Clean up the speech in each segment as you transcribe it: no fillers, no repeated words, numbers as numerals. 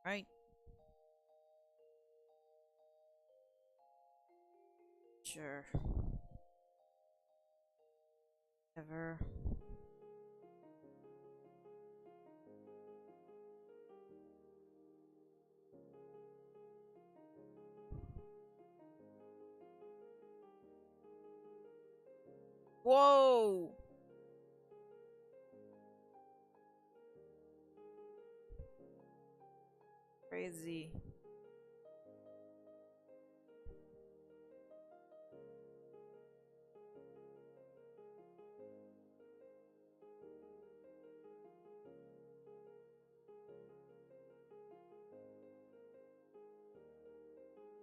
Right? Sure. Ever. Whoa! Crazy.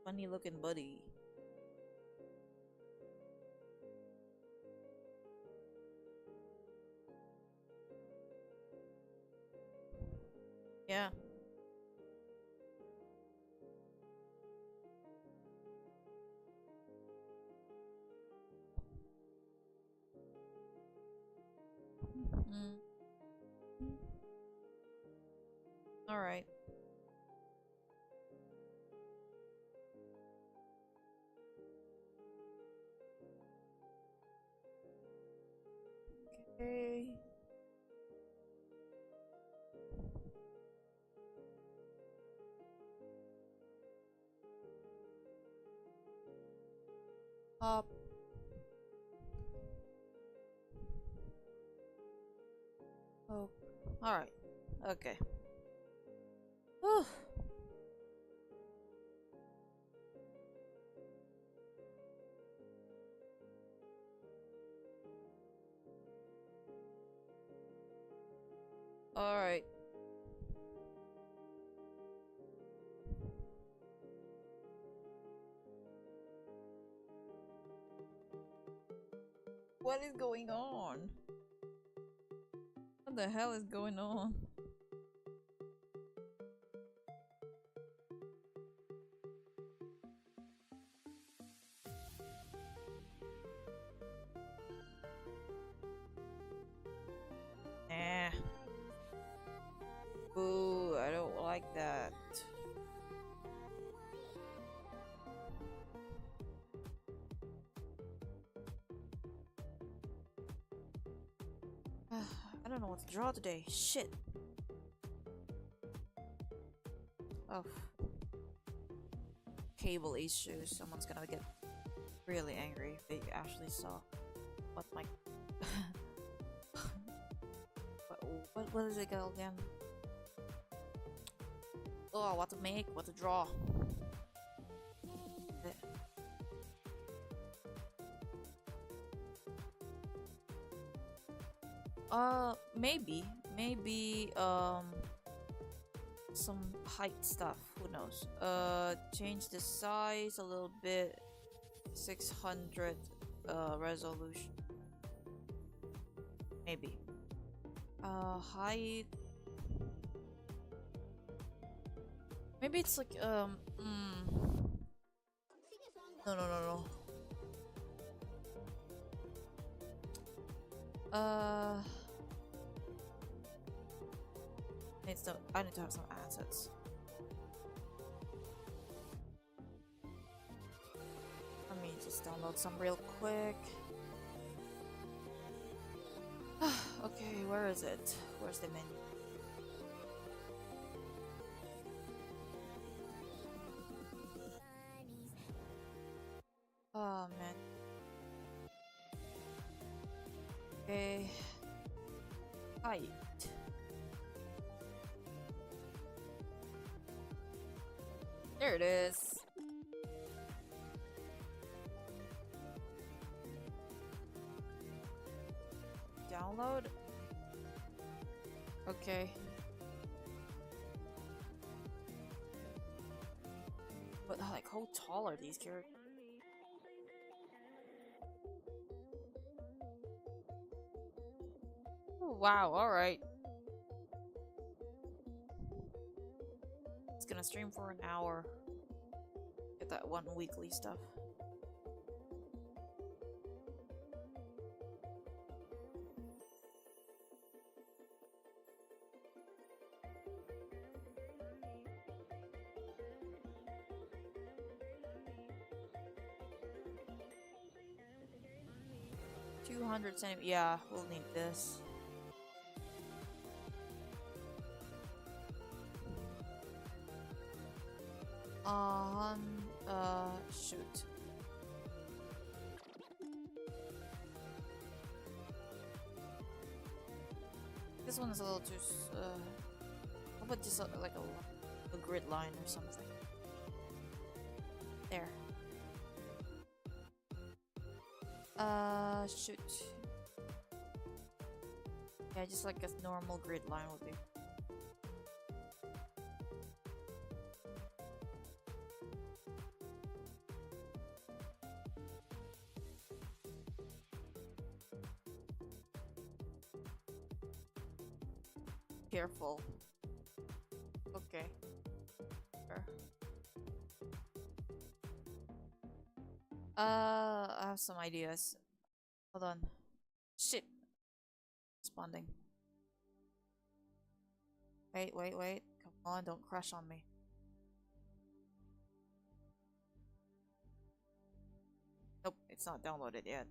Funny looking buddy. Yeah. Mm. Alright. Okay. Up. Oh. Alright. Okay. Whew. Alright. What is going on? What the hell is going on? Nah. Ooh, I don't like that. I don't know what to draw today. Shit. Oh. Cable issues. Someone's gonna get really angry if they actually saw what my what is it called again? Oh, what to make, what to draw. Maybe some height stuff, who knows. Change the size a little bit. 600 resolution. Maybe. Height. Maybe it's like no. Uh I need to have some assets. Let me just download some real quick. Okay, where is it? Where's the menu? Oh man. Okay. Height. There it is. Download. Okay. But like, how tall are these characters? Oh, wow, alright. It's gonna stream for an hour. Get that one weekly stuff. 200 centimeters. Yeah, we'll need this. Shoot. This one is a little too. How about just like a grid line or something? There. Shoot. Yeah, just like a normal grid line would be. Careful. Okay. Sure. I have some ideas. Hold on. Shit. Responding. Wait, wait, wait. Come on, don't crash on me. Nope, it's not downloaded yet.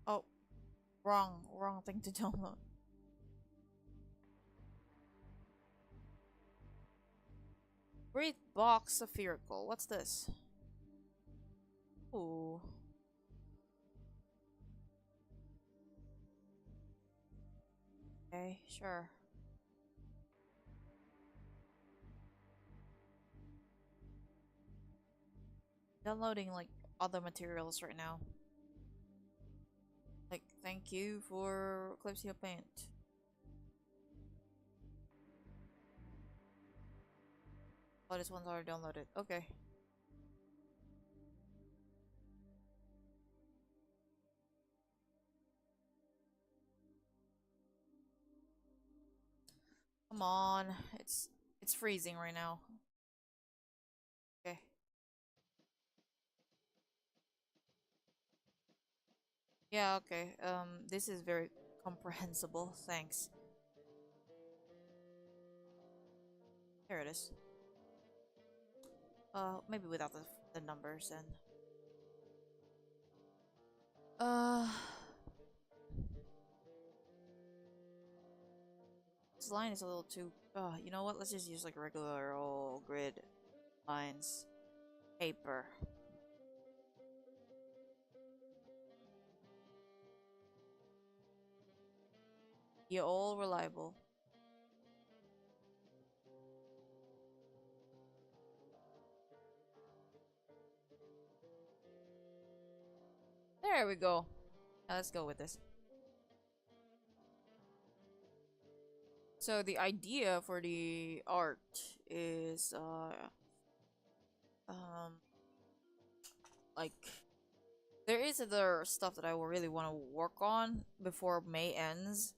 Oh, wrong thing to download. Great box of Miracle. What's this? Ooh. Okay, sure. Downloading like other materials right now. Like, thank you for Eclipse Paint. Oh, this one's already downloaded. Okay. Come on. It's freezing right now. Okay. Yeah, okay. This is very comprehensible. Thanks. Here it is. Maybe without the numbers and uh this line is a little too you know what? Let's just use like regular old grid lines. Paper. You're all reliable. There we go. Now let's go with this. So the idea for the art is like there is other stuff that I will really want to work on before May ends,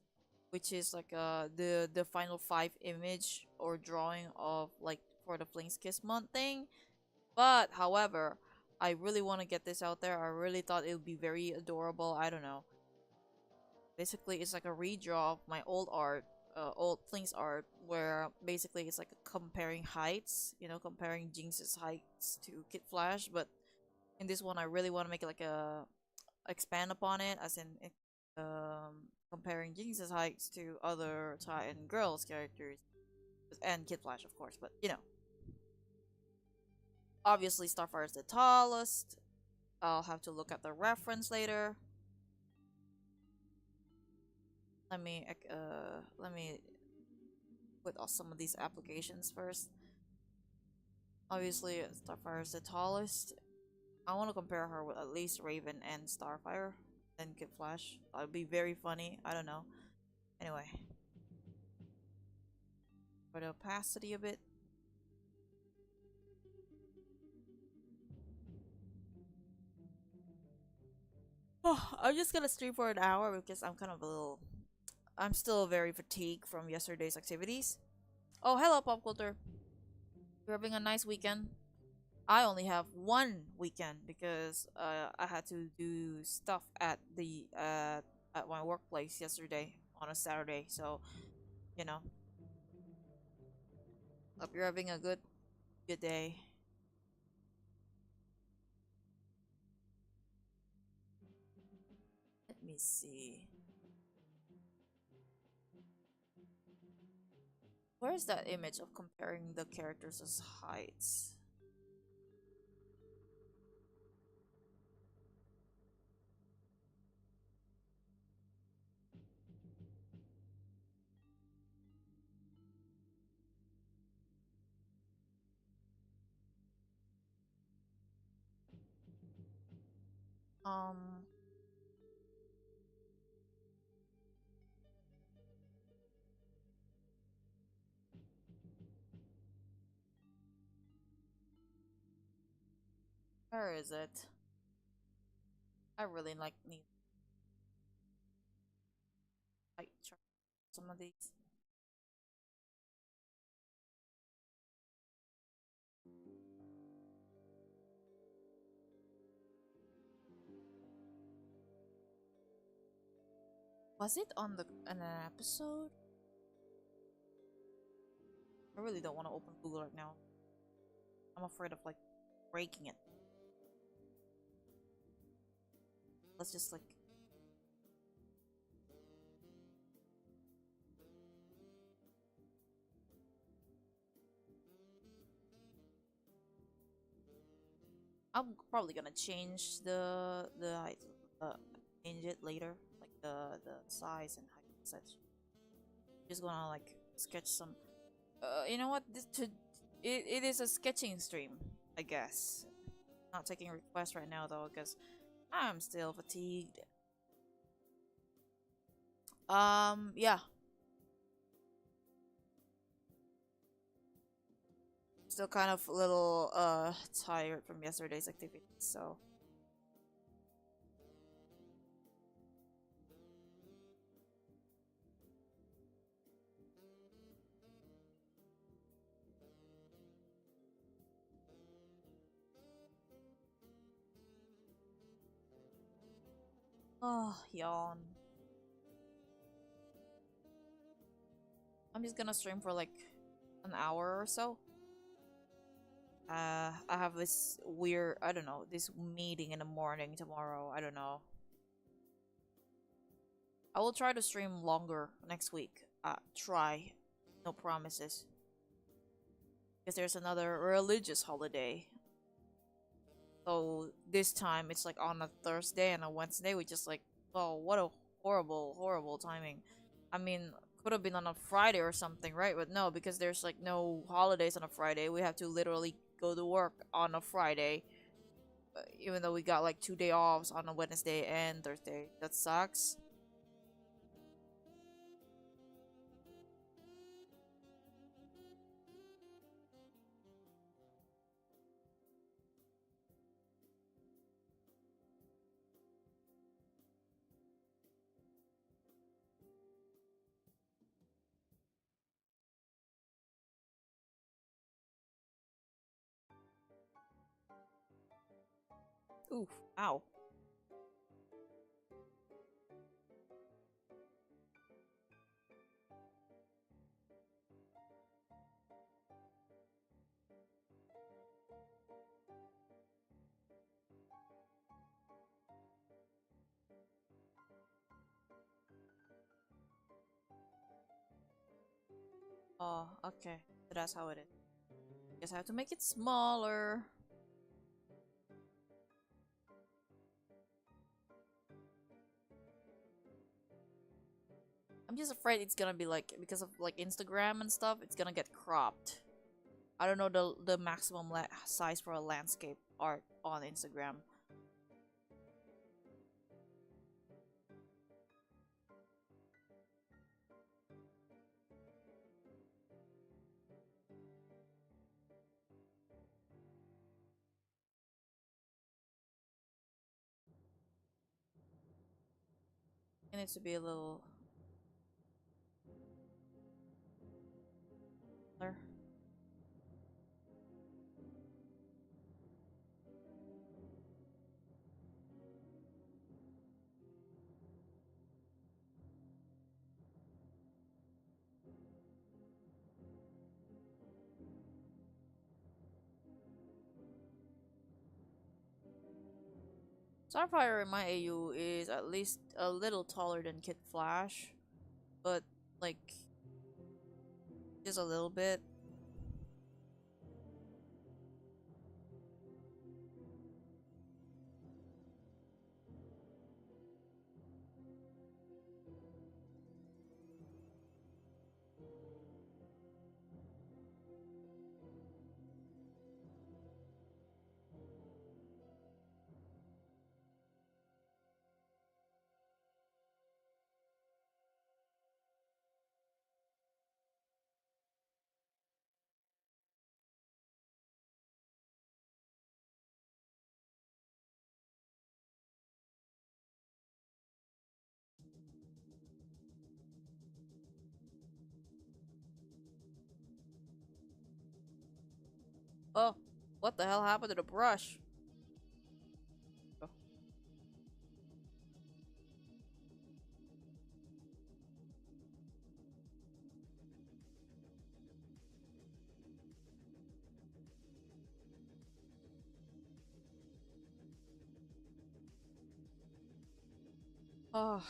which is like the final 5 image or drawing of like for the Flings Kiss month thing. But however, I really want to get this out there. I really thought it would be very adorable. I don't know. Basically, it's like a redraw of my old art, old Flings art, where basically it's like comparing heights, you know, comparing Jinx's heights to Kid Flash. But in this one, I really want to make it like a expand upon it, as in comparing Jinx's heights to other Titan girls characters, and Kid Flash, of course. But you know, obviously Starfire is the tallest. I'll have to look at the reference later. Let me put off some of these applications first. Obviously, Starfire is the tallest. I want to compare her with at least Raven and Starfire, then Kid Flash. That would be very funny. I don't know. Anyway, for the opacity a bit. Oh, I'm just gonna stream for an hour because I'm kind of a little. I'm still very fatigued from yesterday's activities. Oh, hello, Pop Culture. You're having a nice weekend. I only have one weekend because I had to do stuff at my workplace yesterday on a Saturday. So you know, Hope you're having a good day. Let me see. Where's that image of comparing the characters' heights? Um, where is it? I really like need height chart. Some of these. Was it on the an episode? I really don't want to open Google right now. I'm afraid of like breaking it. Let's just like I'm probably gonna change the height, change it later, like the size and height and such. Just gonna like sketch some. You know what? It is a sketching stream, I guess. Not taking requests right now though, because I'm still fatigued. Yeah, still kind of a little tired from yesterday's activities. So, oh, yawn. I'm just gonna stream for like an hour or so. I have this weird, I don't know, this meeting in the morning tomorrow. I don't know. I will try to stream longer next week. Try. No promises. Because there's another religious holiday. So this time it's like on a Thursday and a Wednesday, which is like, oh, what a horrible, horrible timing. I mean, could have been on a Friday or something, right? But no, because there's like no holidays on a Friday. We have to literally go to work on a Friday, even though we got like 2 day offs on a Wednesday and Thursday. That sucks. Oof, ow. Oh, okay. So that's how it is. Guess I have to make it smaller. I'm just afraid it's gonna be like, because of like Instagram and stuff, it's gonna get cropped. I don't know the maximum size for a landscape art on Instagram. It needs to be a little smaller. Starfire in my AU is at least a little taller than Kid Flash, but like just a little bit. Oh, what the hell happened to the brush? Oh.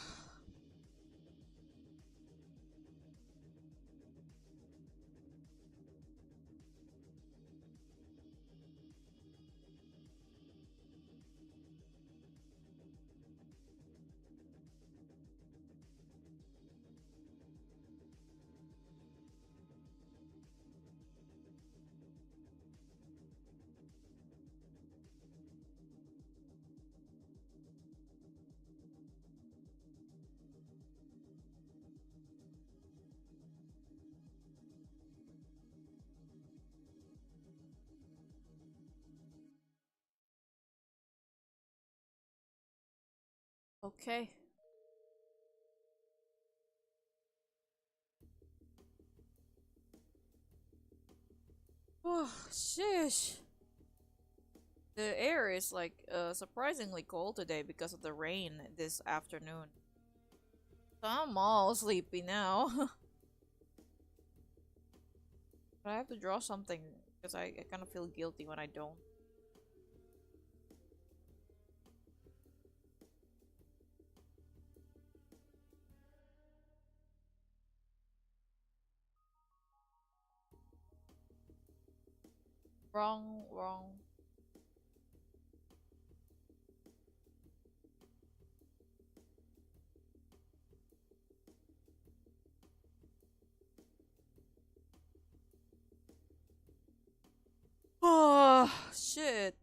Okay. Oh, shish. The air is like surprisingly cold today because of the rain this afternoon. So I'm all sleepy now. But I have to draw something because I kind of feel guilty when I don't. Wrong, wrong. Oh, shit.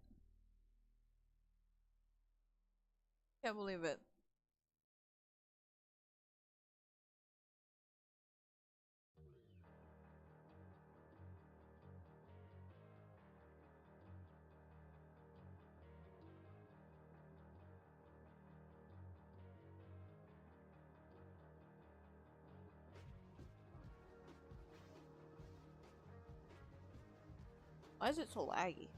Can't believe it. Why is it so laggy?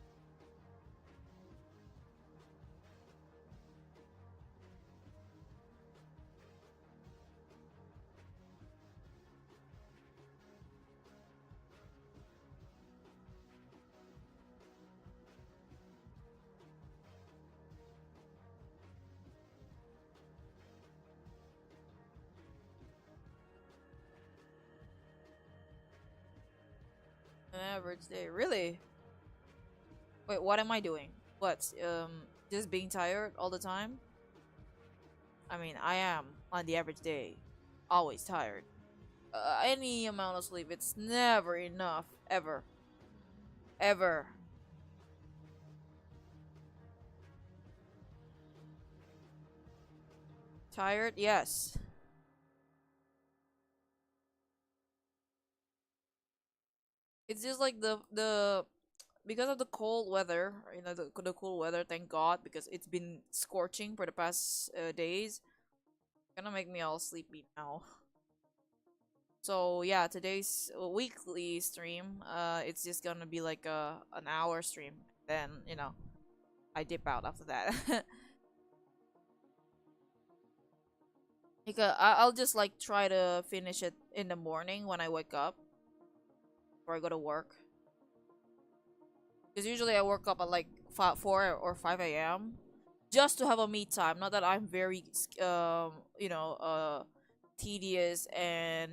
An average day. Really? Wait, what am I doing? What? Just being tired all the time? I mean, I am on the average day. Always tired. Any amount of sleep, it's never enough. Ever. Ever. Tired? Yes. It's just like the because of the cold weather, the cool weather, thank God, because it's been scorching for the past days. Gonna make me all sleepy now. So yeah, today's weekly stream, it's just gonna be like an hour stream. Then I dip out after that. Because I'll just like try to finish it in the morning when I wake up before I go to work. Because usually I wake up at like 4 or 5 a.m. just to have a me time. Not that I'm very tedious and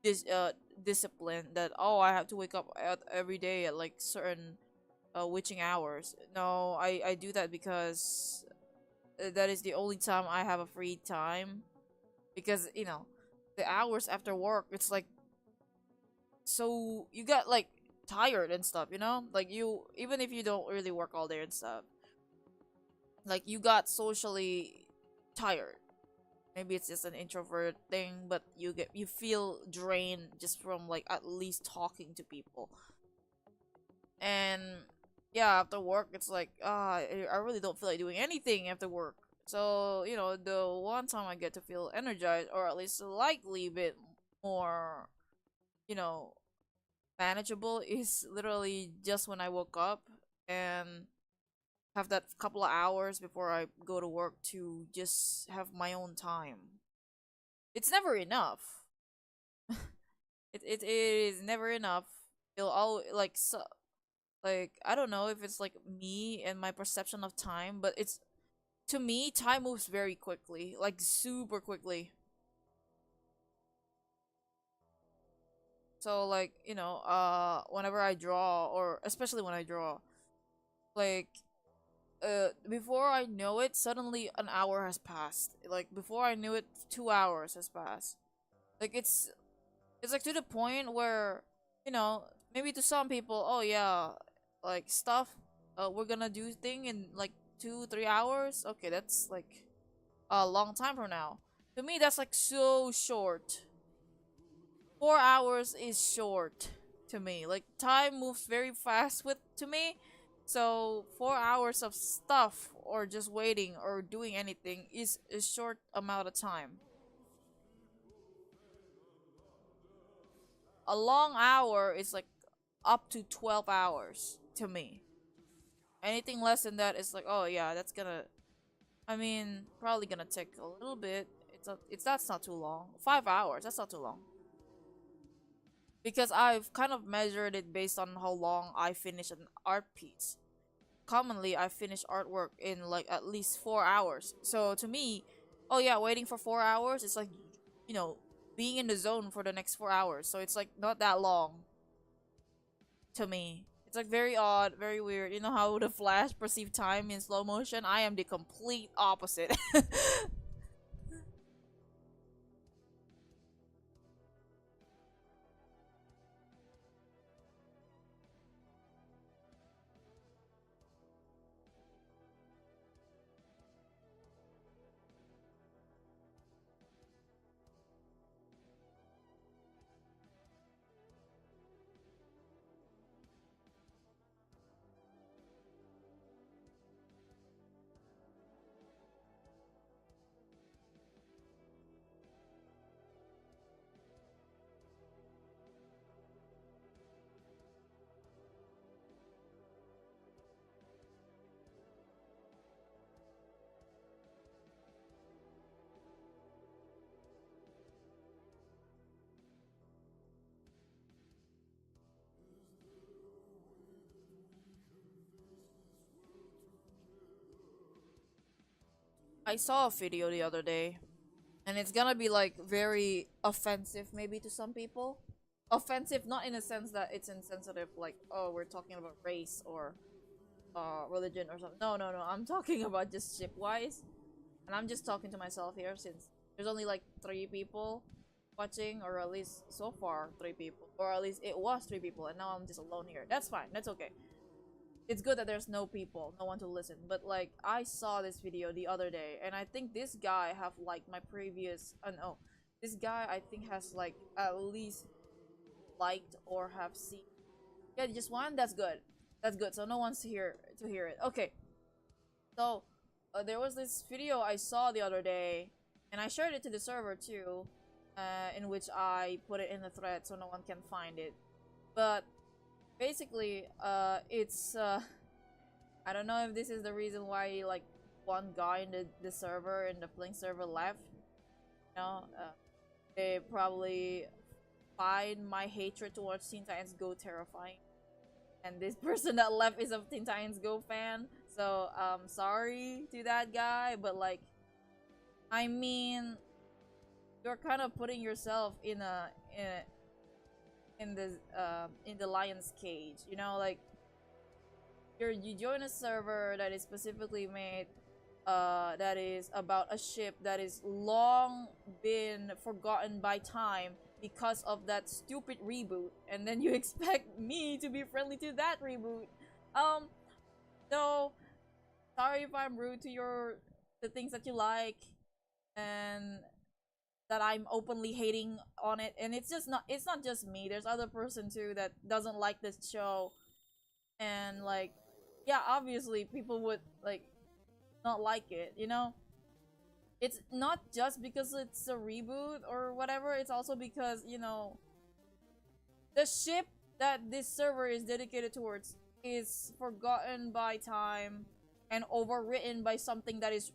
dis disciplined, that oh, I have to wake up every day at like certain witching hours. No, I do that because that is the only time I have a free time, because the hours after work, it's like, so you got like tired and stuff, like, you, even if you don't really work all day and stuff, like, you got socially tired. Maybe it's just an introvert thing, but you feel drained just from like at least talking to people. And yeah, after work, it's like, I really don't feel like doing anything after work. So, the one time I get to feel energized, or at least slightly bit more, you know, manageable, is literally just when I woke up and have that couple of hours before I go to work to just have my own time. It's never enough. It is never enough. It'll all like, so, like, I don't know if it's like me and my perception of time, but it's, to me, time moves very quickly, like super quickly. So like, whenever I draw, or especially when I draw, like, before I know it, suddenly an hour has passed. Like, before I knew it, 2 hours has passed. Like, it's like to the point where, maybe to some people, oh yeah, like stuff, we're gonna do thing in like 2 3 hours. Okay, that's like a long time from now. To me, that's like so short. 4 hours is short to me. Like, time moves very fast with to me. So 4 hours of stuff, or just waiting or doing anything, is a short amount of time. A long hour is like up to 12 hours to me. Anything less than that is like, oh yeah, that's gonna, I mean, probably gonna take a little bit. That's not too long. 5 hours, that's not too long. Because I've kind of measured it based on how long I finish an art piece. Commonly, I finish artwork in like at least 4 hours. So to me, oh yeah, waiting for 4 hours, it's like, you know, being in the zone for the next 4 hours. So it's like not that long to me. It's like very odd, very weird. You know how the Flash perceive time in slow motion? I am the complete opposite. I saw a video the other day, and it's gonna be like very offensive maybe to some people. Offensive not in a sense that it's insensitive, like, oh, we're talking about race or religion or something. No, no, no, I'm talking about just ship wise. And I'm just talking to myself here, since there's only like 3 people watching, or at least so far 3 people, or at least it was 3 people, and now I'm just alone here. That's fine, that's okay. It's good that there's no people, no one to listen. But like, I saw this video the other day, and I think this guy have like my previous, no, this guy I think has like at least liked or have seen, yeah, just one. That's good, that's good. So no one's here to hear it. Okay, so there was this video I saw the other day, and I shared it to the server too, in which I put it in the thread so no one can find it. But basically, it's I don't know if this is the reason why like one guy in the server, in the Blink server, left. You know, they probably find my hatred towards Teen Titans Go terrifying, and this person that left is a Teen Titans Go fan. So sorry to that guy, but like, I mean, you're kind of putting yourself in the lion's cage, you know, like you join a server that is specifically made that is about a ship that is long been forgotten by time because of that stupid reboot, and then you expect me to be friendly to that reboot. um so sorry if I'm rude to the things that you like, and that I'm openly hating on it. And it's not just me, there's other person too that doesn't like this show. And like, yeah, obviously people would like not like it, you know. It's not just because it's a reboot or whatever, it's also because, you know, the ship that this server is dedicated towards is forgotten by time and overwritten by something that is,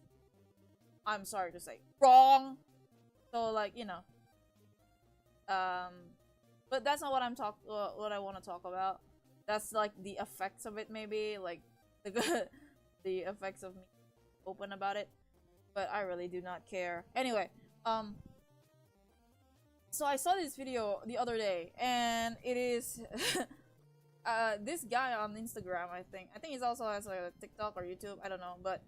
I'm sorry to say, wrong. So like, you know, um but that's not what what I want to talk about. That's like the effects of it, maybe like the the effects of me open about it, but I really do not care. Anyway, so I saw this video the other day, and it is this guy on Instagram. I think he also has like a TikTok or YouTube. I don't know, but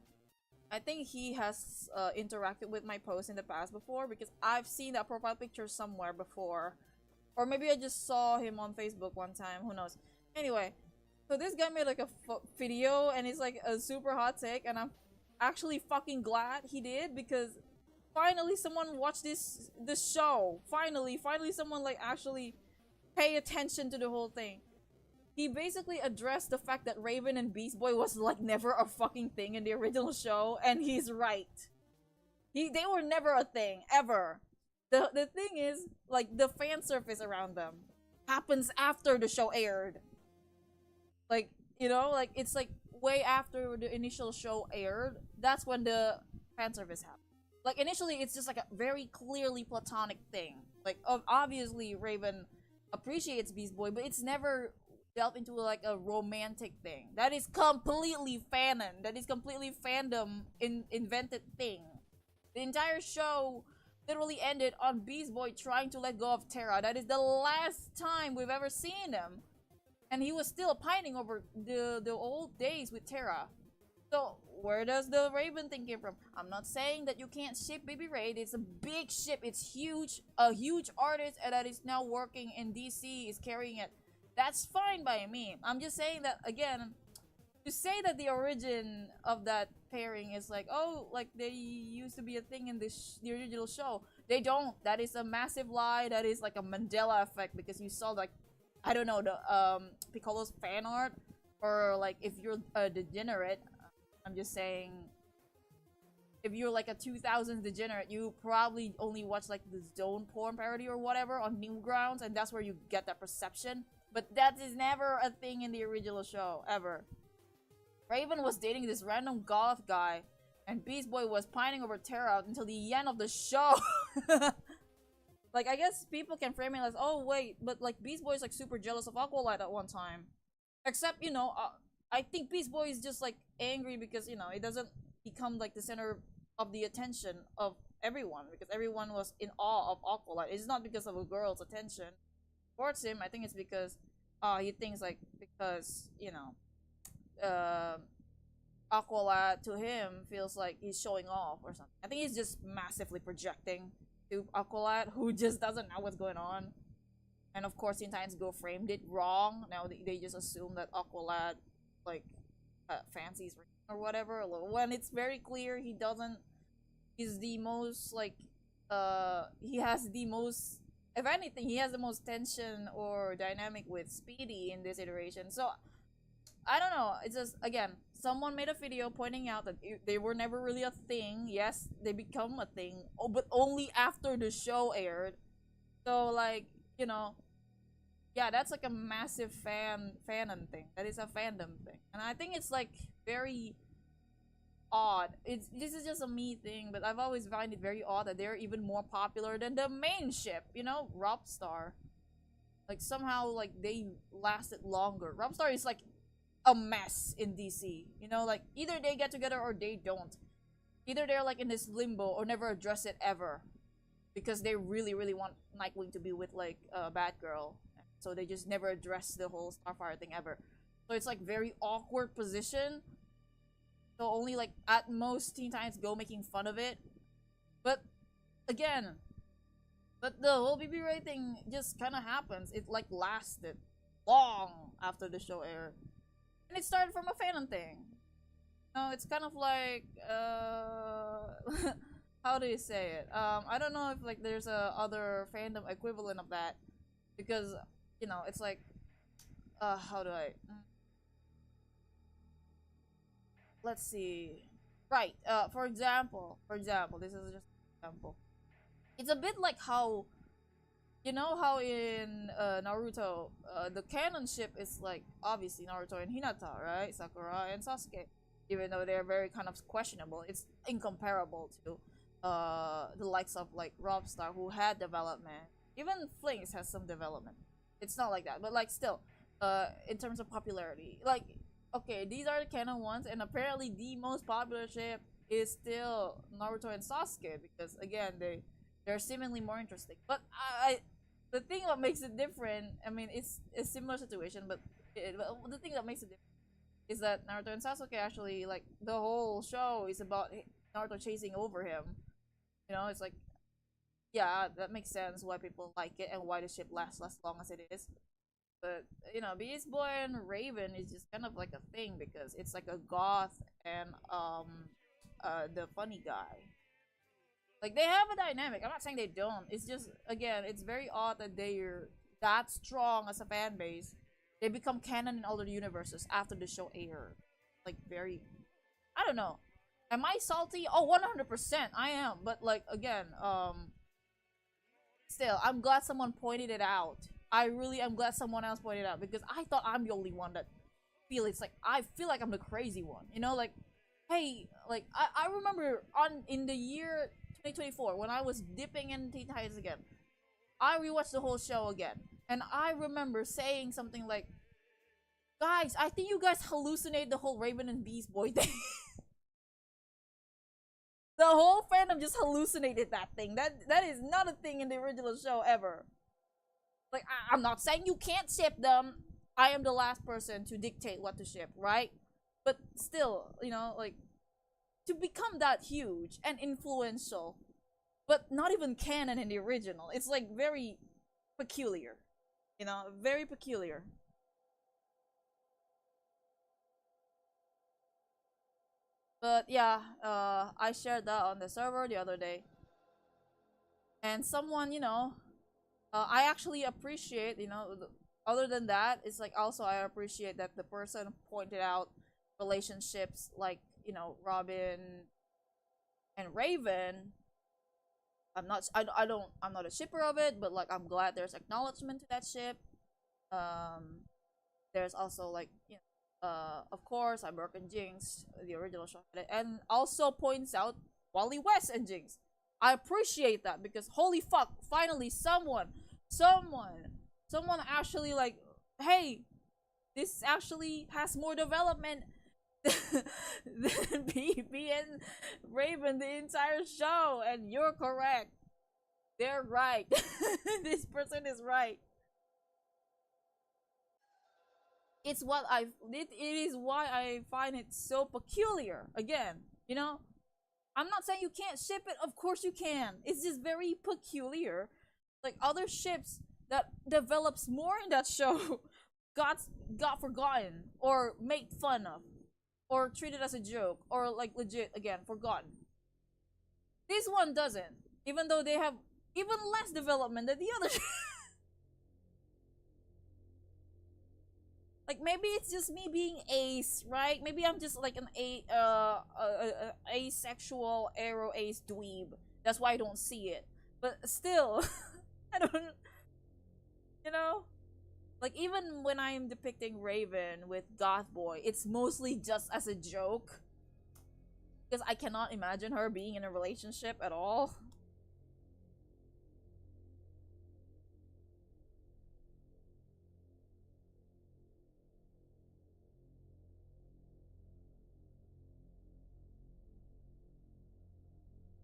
I think he has interacted with my posts in the past before, because I've seen that profile picture somewhere before, or maybe I just saw him on Facebook one time. Who knows? Anyway, so this guy made like a video, and it's like a super hot take, and I'm actually fucking glad he did, because finally someone watched this show. Finally someone like actually pay attention to the whole thing. He basically addressed the fact that Raven and Beast Boy was like never a fucking thing in the original show, and he's right. They were never a thing ever. The thing is, like, the fan surface around them happens after the show aired. Like, you know, like it's like way after the initial show aired. That's when the fan service happened. Like initially, it's just like a very clearly platonic thing. Like obviously Raven appreciates Beast Boy, but it's never delved into like a romantic thing. That is completely fanon. That is completely fandom invented thing. The entire show literally ended on Beast Boy trying to let go of Terra. That is the last time we've ever seen him. And he was still pining over the old days with Terra. So where does the Raven thing come from? I'm not saying that you can't ship Baby Raid. It's a big ship. It's huge. A huge artist that is now working in DC is carrying it. That's fine by me. I'm just saying that, again, to say that the origin of that pairing is like, oh, like they used to be a thing in the original show. They don't. That is a massive lie. That is like a Mandela effect, because you saw like, I don't know, the Piccolo's fan art, or like if you're a degenerate, I'm just saying, if you're like a 2000s degenerate, you probably only watch like the Zone porn parody or whatever on Newgrounds, and that's where you get that perception. But that is never a thing in the original show, ever. Raven was dating this random goth guy, and Beast Boy was pining over Terra until the end of the show. Like, I guess people can frame it as, oh wait, but like Beast Boy is like super jealous of Aqualite at one time. Except, you know, I think Beast Boy is just like angry because, you know, it doesn't become like the center of the attention of everyone, because everyone was in awe of Aqualite. It's not because of a girl's attention towards him. I think it's because he thinks like, because, you know, Aqualite to him feels like he's showing off or something. I think he's just massively projecting to Aqualite, who just doesn't know what's going on. And of course, the Titans Go framed it wrong. Now they just assume that Aqualite like fancies or whatever, when it's very clear he doesn't. He's the most like he has the most, if anything, he has the most tension or dynamic with Speedy in this iteration. So I don't know, it's just, again, someone made a video pointing out that they were never really a thing. Yes, they become a thing, but only after the show aired. So like, you know, yeah, that's like a massive fanon thing. That is a fandom thing, and I think it's like very odd. This is just a me thing, but I've always found it very odd that they're even more popular than the main ship. You know, Robstar. Like somehow like they lasted longer. Robstar is like a mess in DC. You know, like either they get together or they don't. Either they're like in this limbo or never address it ever because they really really want Nightwing to be with like Batgirl. So they just never address the whole Starfire thing ever. So it's like very awkward position. So only like at most Teen Titans Go making fun of it. But again, but the whole BB Ray thing just kind of happens. It like lasted long after the show aired, and it started from a fandom thing. No, it's kind of like how do you say it? I don't know if like there's a other fandom equivalent of that, because you know it's like how do I? Let's see. Right. For example, this is just an example. It's a bit like how you know how in Naruto, the canon ship is like obviously Naruto and Hinata, right? Sakura and Sasuke. Even though they're very kind of questionable, it's incomparable to the likes of like Robstar who had development. Even Flings has some development. It's not like that, but like still, in terms of popularity, like okay, these are the canon ones, and apparently the most popular ship is still Naruto and Sasuke because again they're seemingly more interesting. But the thing that makes it different, I mean, it's a similar situation, but the thing that makes it different is that Naruto and Sasuke actually like the whole show is about Naruto chasing over him. You know, it's like yeah, that makes sense why people like it and why the ship lasts as long as it is. But you know, Beast Boy and Raven is just kind of like a thing because it's like a goth and the funny guy. Like they have a dynamic. I'm not saying they don't. It's just again, it's very odd that they're that strong as a fan base. They become canon in other universes after the show aired. Like very, I don't know. Am I salty? Oh, 100%. I am. But like again, still, I'm glad someone pointed it out. I really am glad someone else pointed it out because I thought I'm the only one that feel it's like I feel like I'm the crazy one. You know, like hey, like I remember on in the year 2024 when I was dipping in Teen Titans again. I rewatched the whole show again, and I remember saying something like, "Guys, I think you guys hallucinate the whole Raven and Beast Boy thing." The whole fandom just hallucinated that thing. That is not a thing in the original show ever. Like I'm not saying you can't ship them. I am the last person to dictate what to ship, right? But still, you know, like to become that huge and influential, but not even canon in the original. It's like very peculiar, you know, very peculiar. But yeah, I shared that on the server the other day, and someone, you know, I actually appreciate, you know, other than that, it's like also I appreciate that the person pointed out relationships like you know Robin and Raven. I'm not a shipper of it, but like I'm glad there's acknowledgement to that ship. Um, there's also like you know, of course I work in Jinx, the original show, and also points out Wally West and Jinx. I appreciate that because holy fuck, finally someone, someone actually like, hey, this actually has more development than BB and Raven the entire show, and you're correct. They're right. This person is right. It is why I find it so peculiar. Again, you know, I'm not saying you can't ship it. Of course you can. It's just very peculiar. Like other ships that develops more in that show got got forgotten or made fun of or treated as a joke or like legit again forgotten. This one doesn't, even though they have even less development than the other. Like maybe it's just me being ace, right? Maybe I'm just like an asexual arrow ace dweeb. That's why I don't see it. But still, I don't, you know. Like even when I'm depicting Raven with Goth Boy, it's mostly just as a joke because I cannot imagine her being in a relationship at all.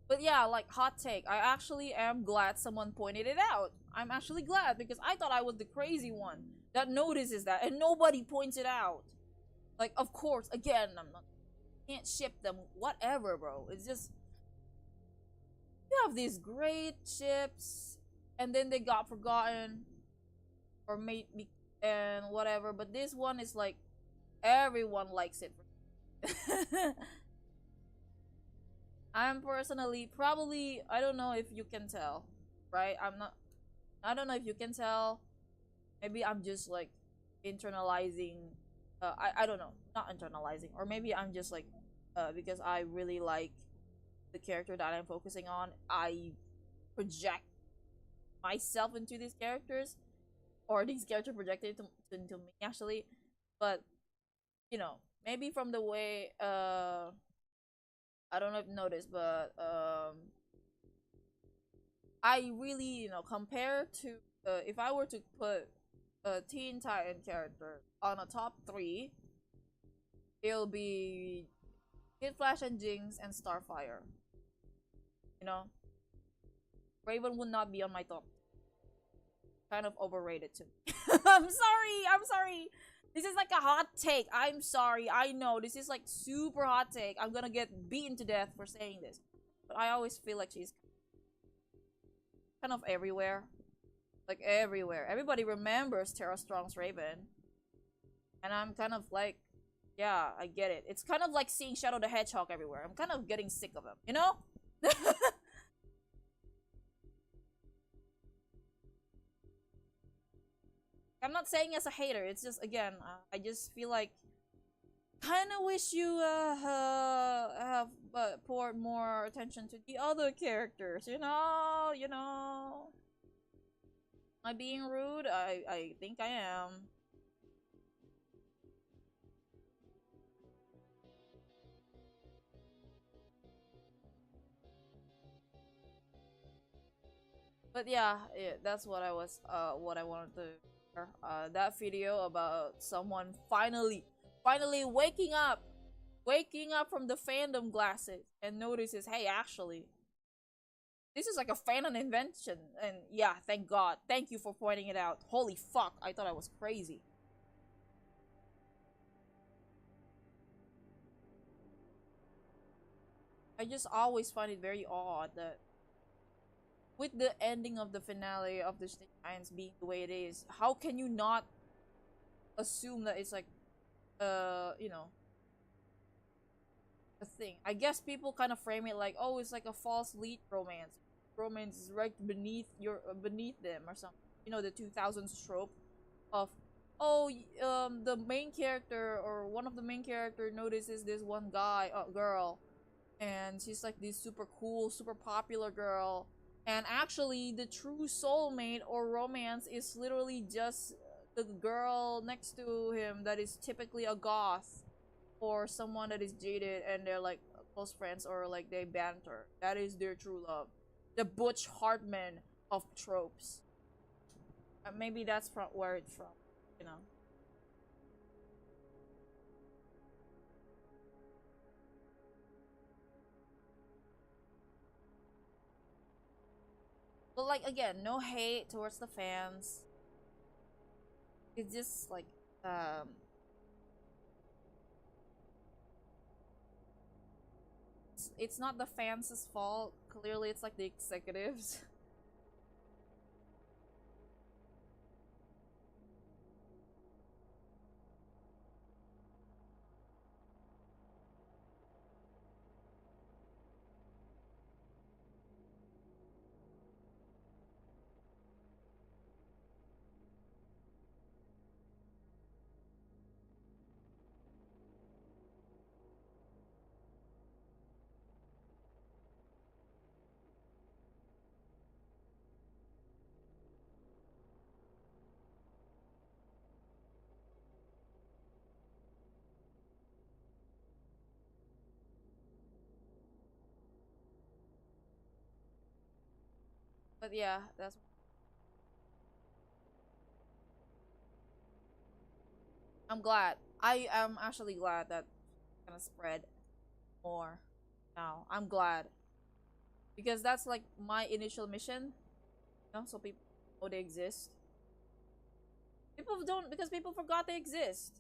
But yeah, like hot take. I actually am glad someone pointed it out. I'm actually glad because I thought I was the crazy one that notices that and nobody points it out. Like, of course, again, I'm not can't ship them. Whatever, bro. It's just you have these great ships, and then they got forgotten or made me and whatever. But this one is like everyone likes it. I'm personally probably I don't know if you can tell, right? I'm not. I don't know if you can tell. Maybe I'm just like internalizing. I don't know, not internalizing, or maybe I'm just like because I really like the character that I'm focusing on. I project myself into these characters, or these characters projected into me actually. But you know, maybe from the way I don't know if you noticed, but I really, compare to if I were to put a Teen Titan character on a top three, it'll be Kid Flash and Jinx and Starfire. You know, Raven would not be on my top. Kind of overrated too. I'm sorry. I'm sorry. This is like a hot take. I'm sorry. I know this is like super hot take. I'm gonna get beaten to death for saying this, but I always feel like she's kind of everywhere. Like everywhere. Everybody remembers Tara Strong's Raven. And I'm kind of like, yeah, I get it. It's kind of like seeing Shadow the Hedgehog everywhere. I'm kind of getting sick of him, you know? I'm not saying as a hater. It's just, again, I just feel like kind of wish you have poured more attention to the other characters, you know? You know? Am I being rude? I think I am. But yeah, that's what I wanted to share. That video about someone finally waking up from the fandom glasses and notices, hey, actually, this is like a fanon invention. And yeah, thank God, thank you for pointing it out. Holy fuck, I thought I was crazy. I just always find it very odd that with the ending of the finale of the Snake Giants being the way it is, how can you not assume that it's like you know, a thing. I guess people kind of frame it like, oh, it's like a false lead romance. Romance is right beneath them or something. You know, the 2000s trope of, oh, the main character or one of the main character notices this one girl, and she's like this super cool, super popular girl, and actually the true soulmate or romance is literally just the girl next to him that is typically a goth or someone that is jaded and they're like close friends or like they banter. That is their true love. The Butch Hartman of tropes. Maybe that's from where it's from, you know. But like again, no hate towards the fans. It's just like um it's not the fans' fault. Clearly it's like the executives. But yeah, that's I'm glad. I am actually glad that gonna spread more now. I'm glad. because that's like my initial mission, you know, so people know they exist. People don't, because people forgot they exist.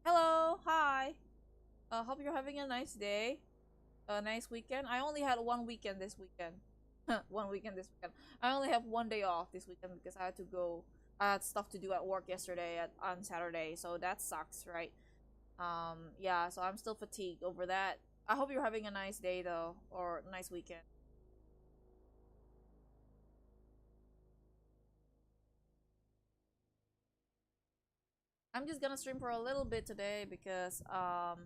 Hello, hi. Hope you're having a nice day, a nice weekend. I only had one weekend this weekend. One weekend this weekend. I only have one day off this weekend because I had to go. I had stuff to do at work yesterday on Saturday, so that sucks, right? Yeah. So I'm still fatigued over that. I hope you're having a nice day though, or nice weekend. I'm just gonna stream for a little bit today because I'm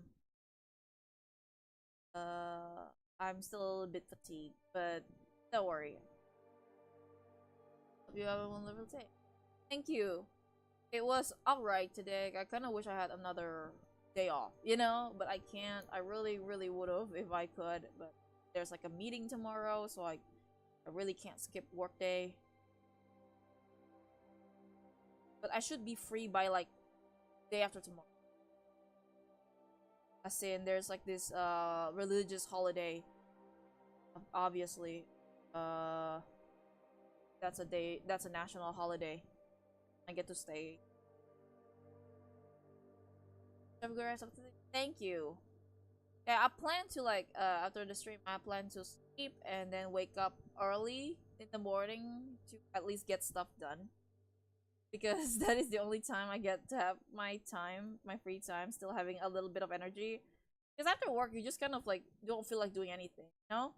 still a little bit fatigued, but don't worry. Hope you have a wonderful day. Thank you. It was alright today. I kind of wish I had another day off, you know, but I can't. I really, really would have if I could, but there's like a meeting tomorrow, so I really can't skip work day. But I should be free by like day after tomorrow. As in, there's like this religious holiday. Obviously, uh, that's a day. That's a national holiday. I get to stay. Have a good rest of the day. Thank you. Yeah, I plan to like after the stream, I plan to sleep and then wake up early in the morning to at least get stuff done. Because that is the only time I get to have my time, my free time, still having a little bit of energy. Because after work, you just kind of like don't feel like doing anything, you know?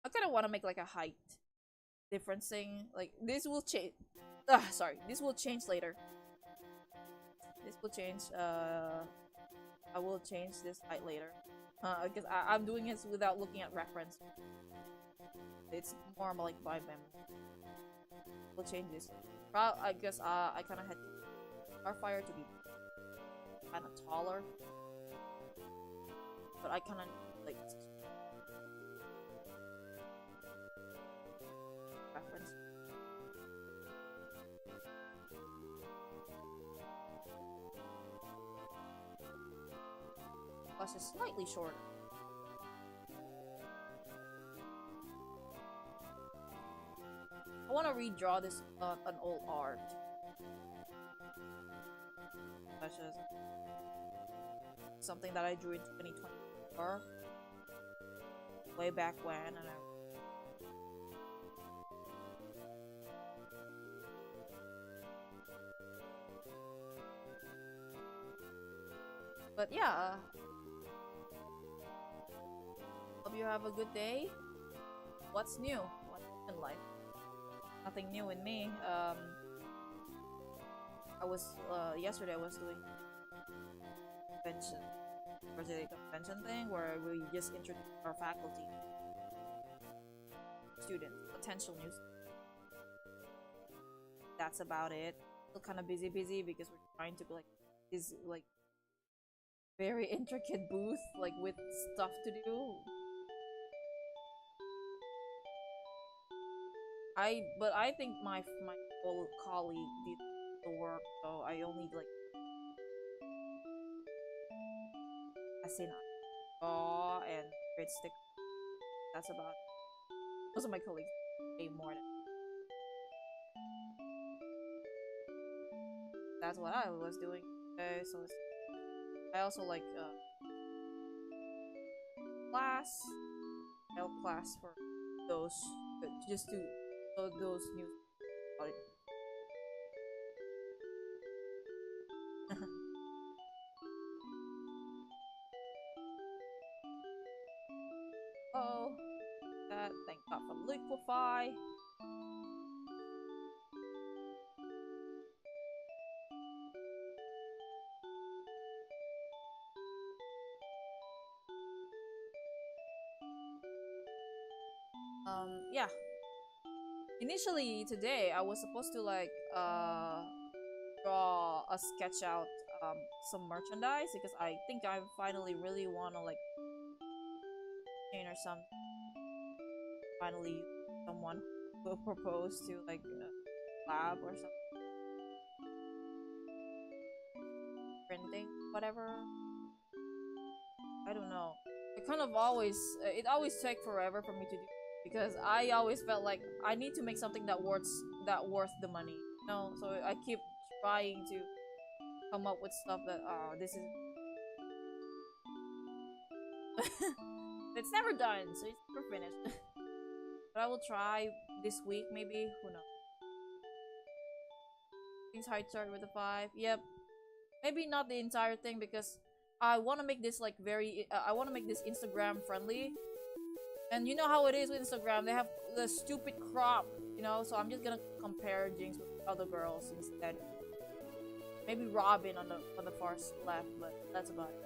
I kind of want to make like a height differencing. Like this will change. Sorry, this will change later. This will change. I will change this height later. Because I'm doing this without looking at reference. It's more like by memory. We'll change this. I guess I kind of had Starfire to be kind of taller, but I kind of like reference. Plus, it's slightly shorter. I want to redraw this an old art. Such as something that I drew in 2024. Way back when, and but yeah, hope you have a good day. What's new? What's in life? Nothing new in me. I was yesterday I was doing convention, birthday convention thing where we just introduced our faculty, students, potential new. That's about it. Still kind of busy because we're trying to like is like very intricate booth like with stuff to do. But I think my old colleague did the work, so I only like as in draw and grid stick. That's about it. Most of my colleagues pay more than that's what I was doing. Okay, so I also like class, L class for those just to so those new. Oh, that thank God for liquefy. Yeah. Initially today I was supposed to like draw a sketch out some merchandise because I think I finally really wanna like chain or some finally someone will propose to like lab or something printing whatever. I don't know. It kind of always it always take forever for me to do because I always felt like I need to make something that worth the money. You know, so I keep trying to come up with stuff that this is it's never done, so it's never finished. But I will try this week maybe. Who knows? Things hard start with a 5. Yep. Maybe not the entire thing because I want to make this like very I want to make this Instagram friendly. And you know how it is with Instagram, they have the stupid crop, you know, so I'm just gonna compare Jinx with other girls instead. Maybe Robin on the far left, but that's about it.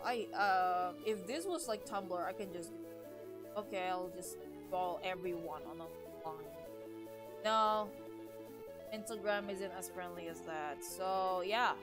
Like if this was like Tumblr, I can just okay, I'll just follow everyone on a line. No, Instagram isn't as friendly as that. So yeah.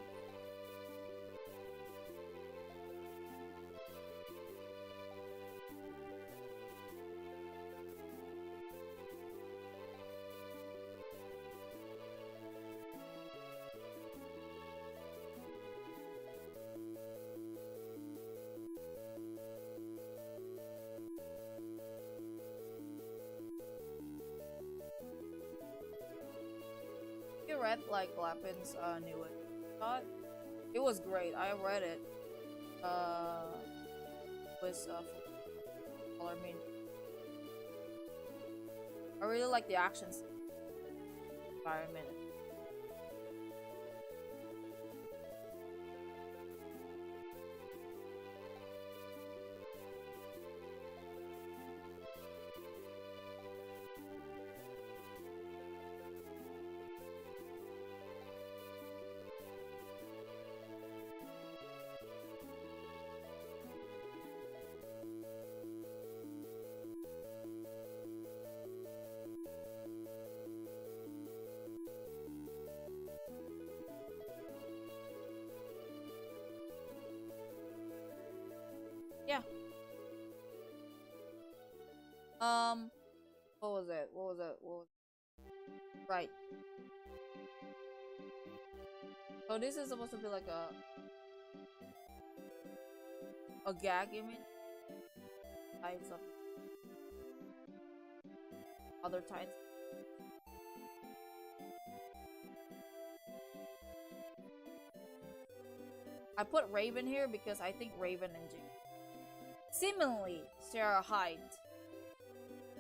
You read like Lapin's new thought? It was great. I read it. Was I mean, I really like the action environment. Yeah. Um. What was it? What was it? What was right? So this is supposed to be like a gag image. Types of other types. I put Raven here because I think Raven and Jinx seemingly share a height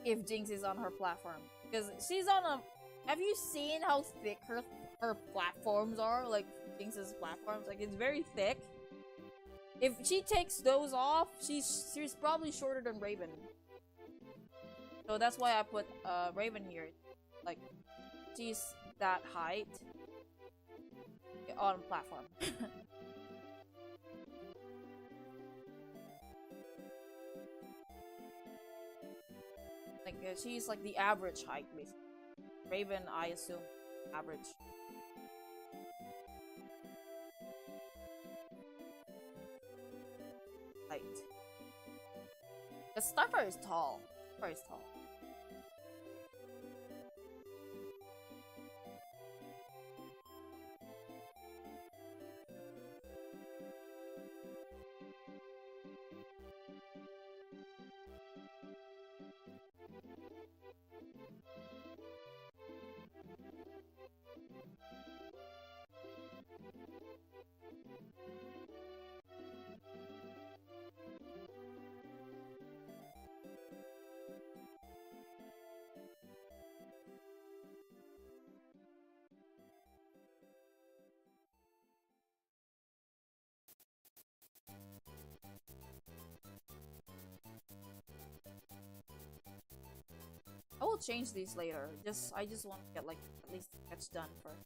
if Jinx is on her platform. Because she's on a... Have you seen how thick her platforms are? Like, Jinx's platforms? Like, it's very thick. If she takes those off, she's probably shorter than Raven. So that's why I put Raven here. Like, she's that height on platform. Like, she's like the average height, basically. Raven, I assume, average. Height. The Starfire is tall. Starfire is tall. I will change these later. I just want to get like at least the sketch done first.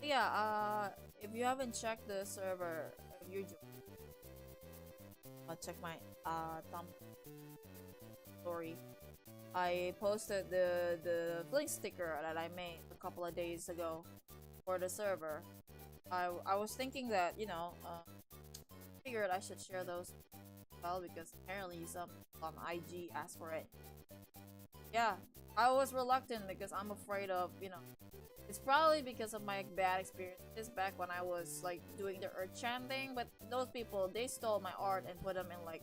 Yeah, if you haven't checked the server, you check my thumb story. I posted the Blink sticker that I made a couple of days ago for the server. I was thinking that, you know, figured I should share those well because apparently some people on IG asked for it. Yeah, I was reluctant because I'm afraid of, you know, it's probably because of my bad experiences back when I was like doing the earth chanting, but those people, they stole my art and put them in like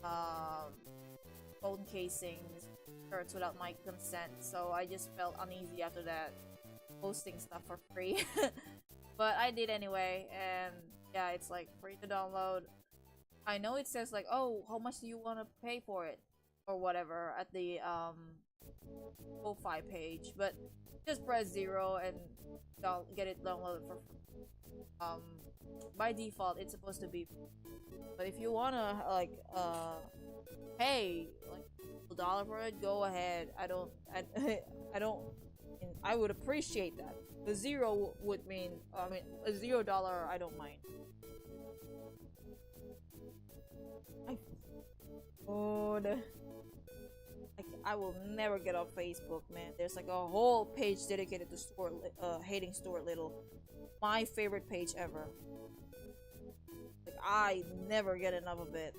um phone casings, shirts without my consent. So I just felt uneasy after that, posting stuff for free. But I did anyway, and yeah, it's like free to download. I know it says like, oh, how much do you want to pay for it? Or whatever at the Lofi page, but just press 0 and get it downloaded for free. By default it's supposed to be free. But if you wanna like pay like $1 for it, go ahead. I don't I would appreciate that. The 0 would mean, I mean, a $0 I don't mind. I oh, I will never get off Facebook, man. There's like a whole page dedicated to hating Stuart Little. My favorite page ever. Like, I never get enough of it.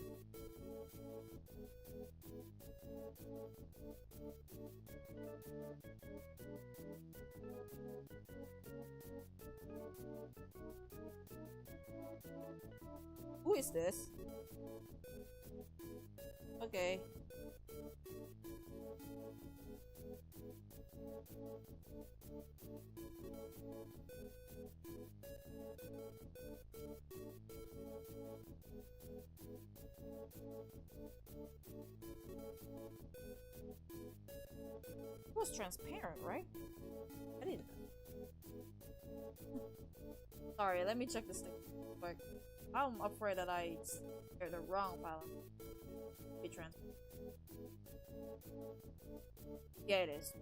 Who is this? Okay. It was transparent, right? I didn't. Sorry, let me check this thing quick. I'm afraid that I scared the wrong file. Be transparent. Yeah, it is.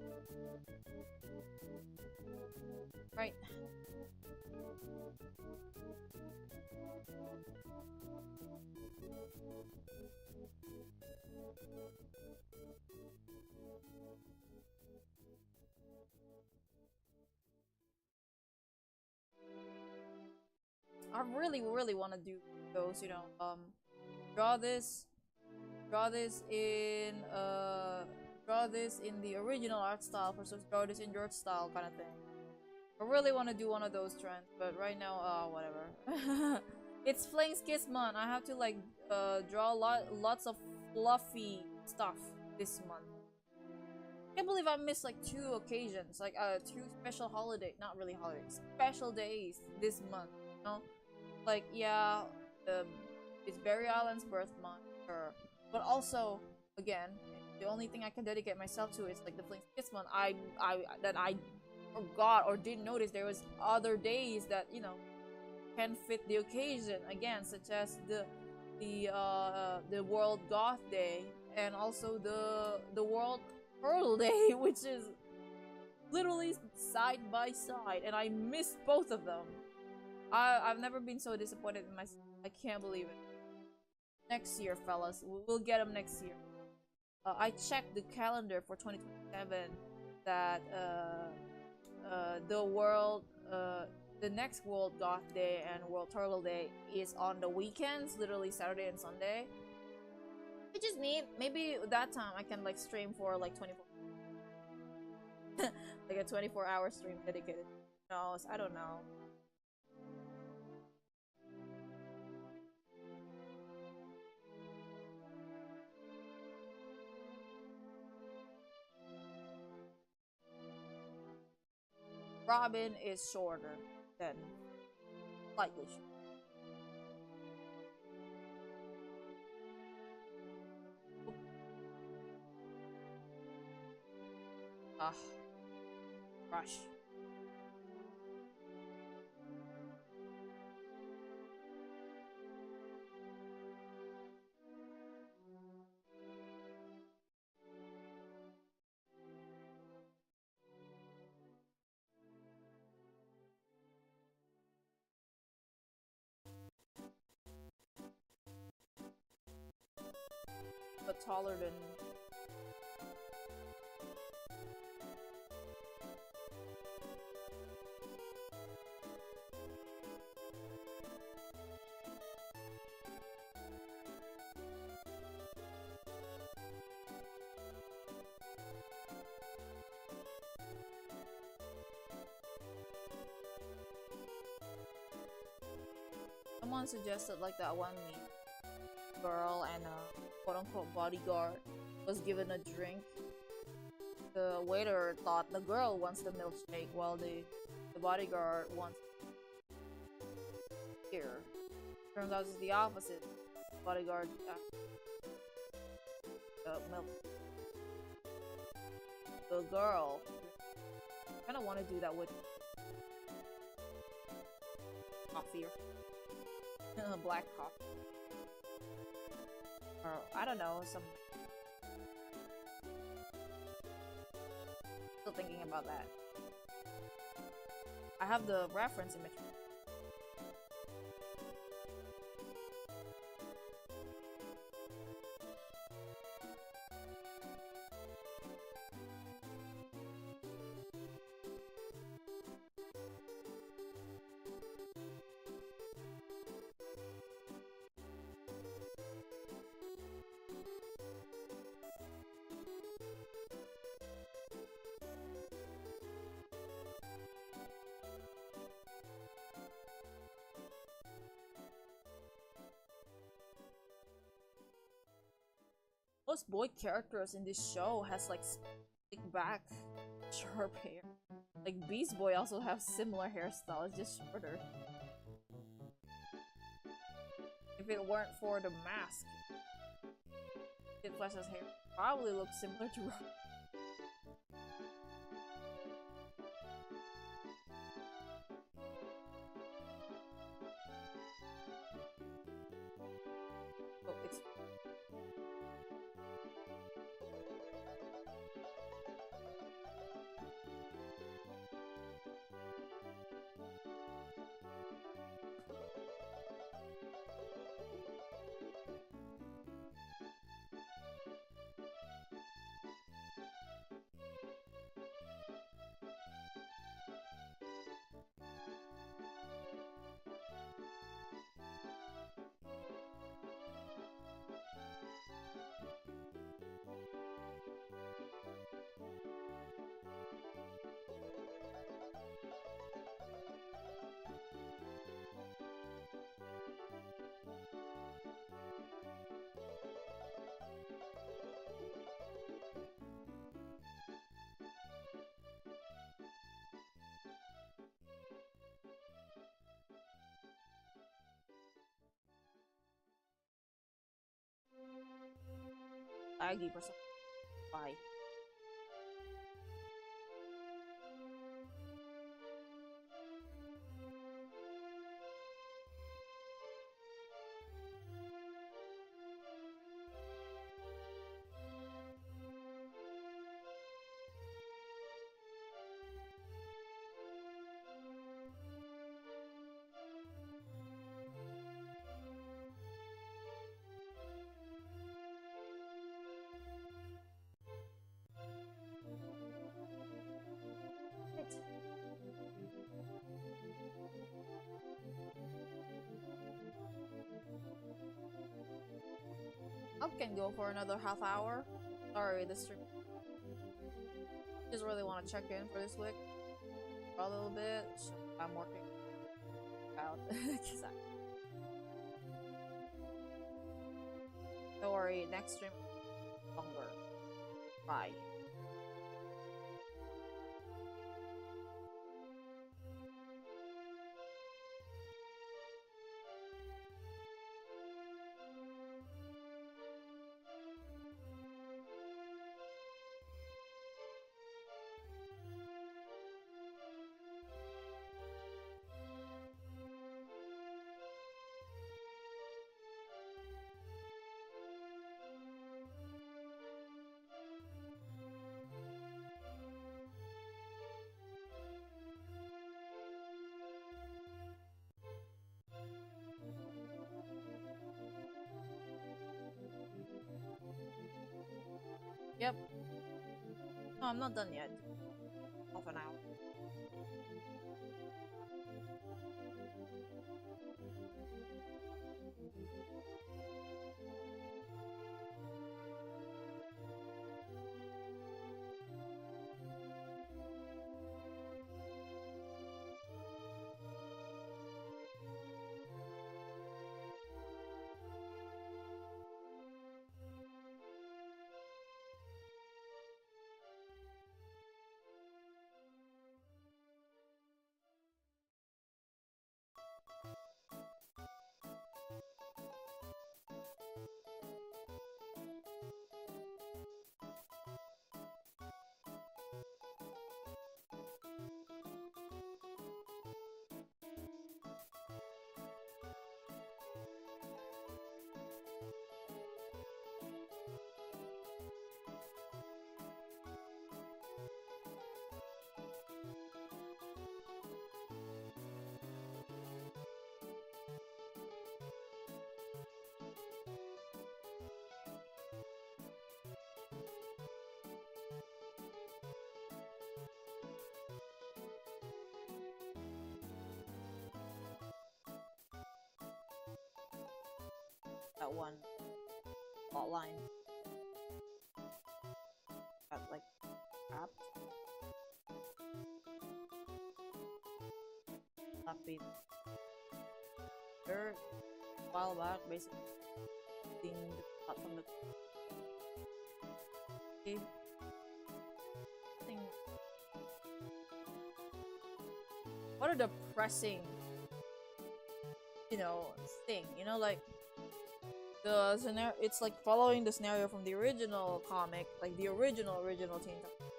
Right. I really want to do those, you know, draw this draw this in draw this in the original art style versus draw this in your style kind of thing. I really want to do one of those trends, but right now, whatever. It's Flame Kiss month. I have to like draw lots of fluffy stuff this month. I can't believe I missed like 2 occasions, like 2 special holiday, not really holidays, special days this month. You know, like yeah, it's Barry Allen's birth month, sure, but also again, the only thing I can dedicate myself to is like the Flame Kiss month. I forgot or didn't notice there was other days that, you know, can fit the occasion again, such as the World Goth Day and also the World Turtle Day, which is literally side by side, and I missed both of them. I've never been so disappointed in myself. I can't believe it. Next year, fellas, we'll get them next year. I checked the calendar for 2027 that the next World Goth Day and World Turtle Day is on the weekends, literally Saturday and Sunday. Which is neat. Maybe that time I can like stream for like 24 like a 24-hour stream dedicated. No, I don't know. Robin is shorter than slightly shorter. Ah, rush. But taller than someone suggested like that one meme girl and a quote-unquote bodyguard was given a drink. The waiter thought the girl wants the milkshake while the bodyguard wants beer. Turns out it's the opposite. Bodyguard milk. The girl kind of want to do that with coffee or black coffee. Or I don't know, some. Still thinking about that. I have the reference image. Most boy characters in this show has like slick back, sharp hair. Like Beast Boy also have similar hairstyle, it's just shorter. If it weren't for the mask, Kid Flash's hair probably looks similar to Rob. Oh, it's laggy for some. Bye. I can go for another half hour. Sorry, the stream. Just really want to check in for this week for a little bit. I'm working out. Don't worry, next stream longer. Bye. Yep. No, I'm not done yet. Half an hour. that one plot line got like trapped. Happy. They're a while back, basically seeing the plot from the thing. What a depressing, thing. Like the scenario. It's like following the scenario from the original comic, like the original Teen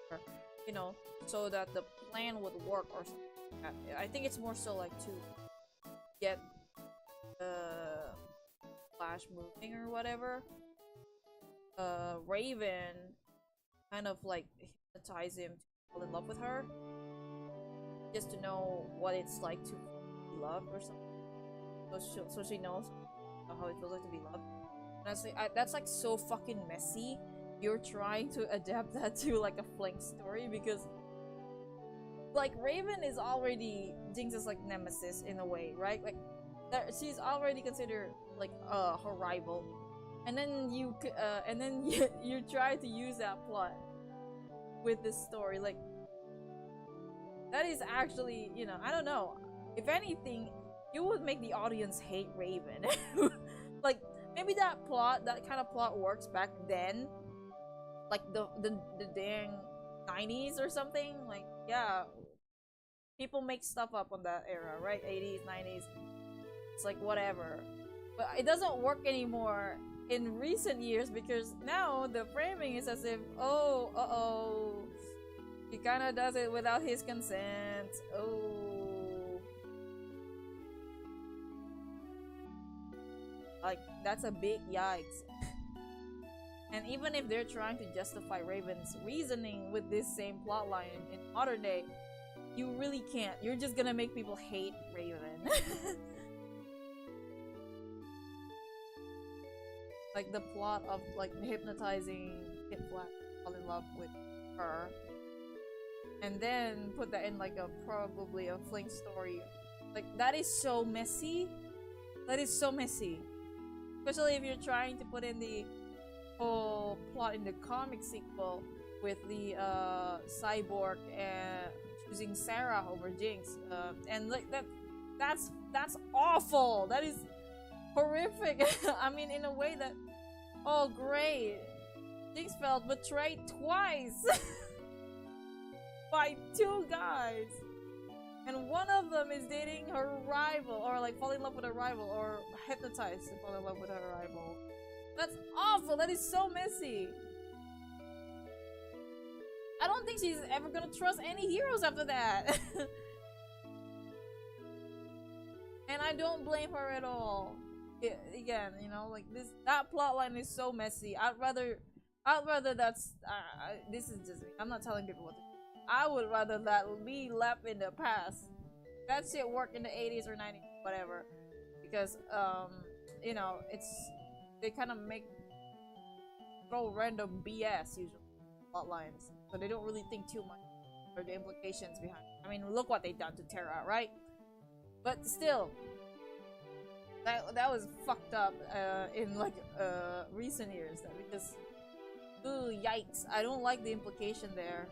Titans, so that the plan would work or something like that. I think it's more so like to get the Flash moving or whatever. Raven kind of like hypnotize him to fall in love with her, just to know what it's like to be loved or something. So she knows how it feels like to be loved. And that's like so fucking messy. You're trying to adapt that to like a flank story because like Raven is already Jinx's like nemesis in a way, right? Like she's already considered like her rival, and then you try to use that plot with this story. Like that is actually, I don't know. If anything, you would make the audience hate Raven. Like maybe that kind of plot works back then, like the dang 90s or something. Like yeah, people make stuff up on that era, right? 80s, 90s. It's like whatever. But it doesn't work anymore in recent years because now the framing is as if, oh, he kind of does it without his consent. Oh. Like, that's a big yikes. And even if they're trying to justify Raven's reasoning with this same plotline in modern day, you really can't. You're just gonna make people hate Raven. Like the plot of like hypnotizing Kid Flash to fall in love with her, and then put that in like probably a fling story. Like that is so messy. That is so messy. Especially if you're trying to put in the whole plot in the comic sequel with the cyborg and choosing Sarah over Jinx, and like that's awful. That is horrific. I mean, in a way that, oh great, Jinx felt betrayed twice by two guys, and one of them is dating her rival, or like falling in love with her rival, or hypnotized to fall in love with her rival. That's awful. That is so messy. I don't think she's ever gonna trust any heroes after that. And I don't blame her at all. Again, like that plotline is so messy. I'd rather that's this is just me. I'm not telling people what to do. I would rather that be left in the past. That shit worked in the 80s or 90s, whatever. Because it's they kind of throw random BS usually plotlines, so they don't really think too much or the implications behind it. I mean, look what they done to Terra, right? But still, that was fucked up in like recent years, because ooh, yikes, I don't like the implication there.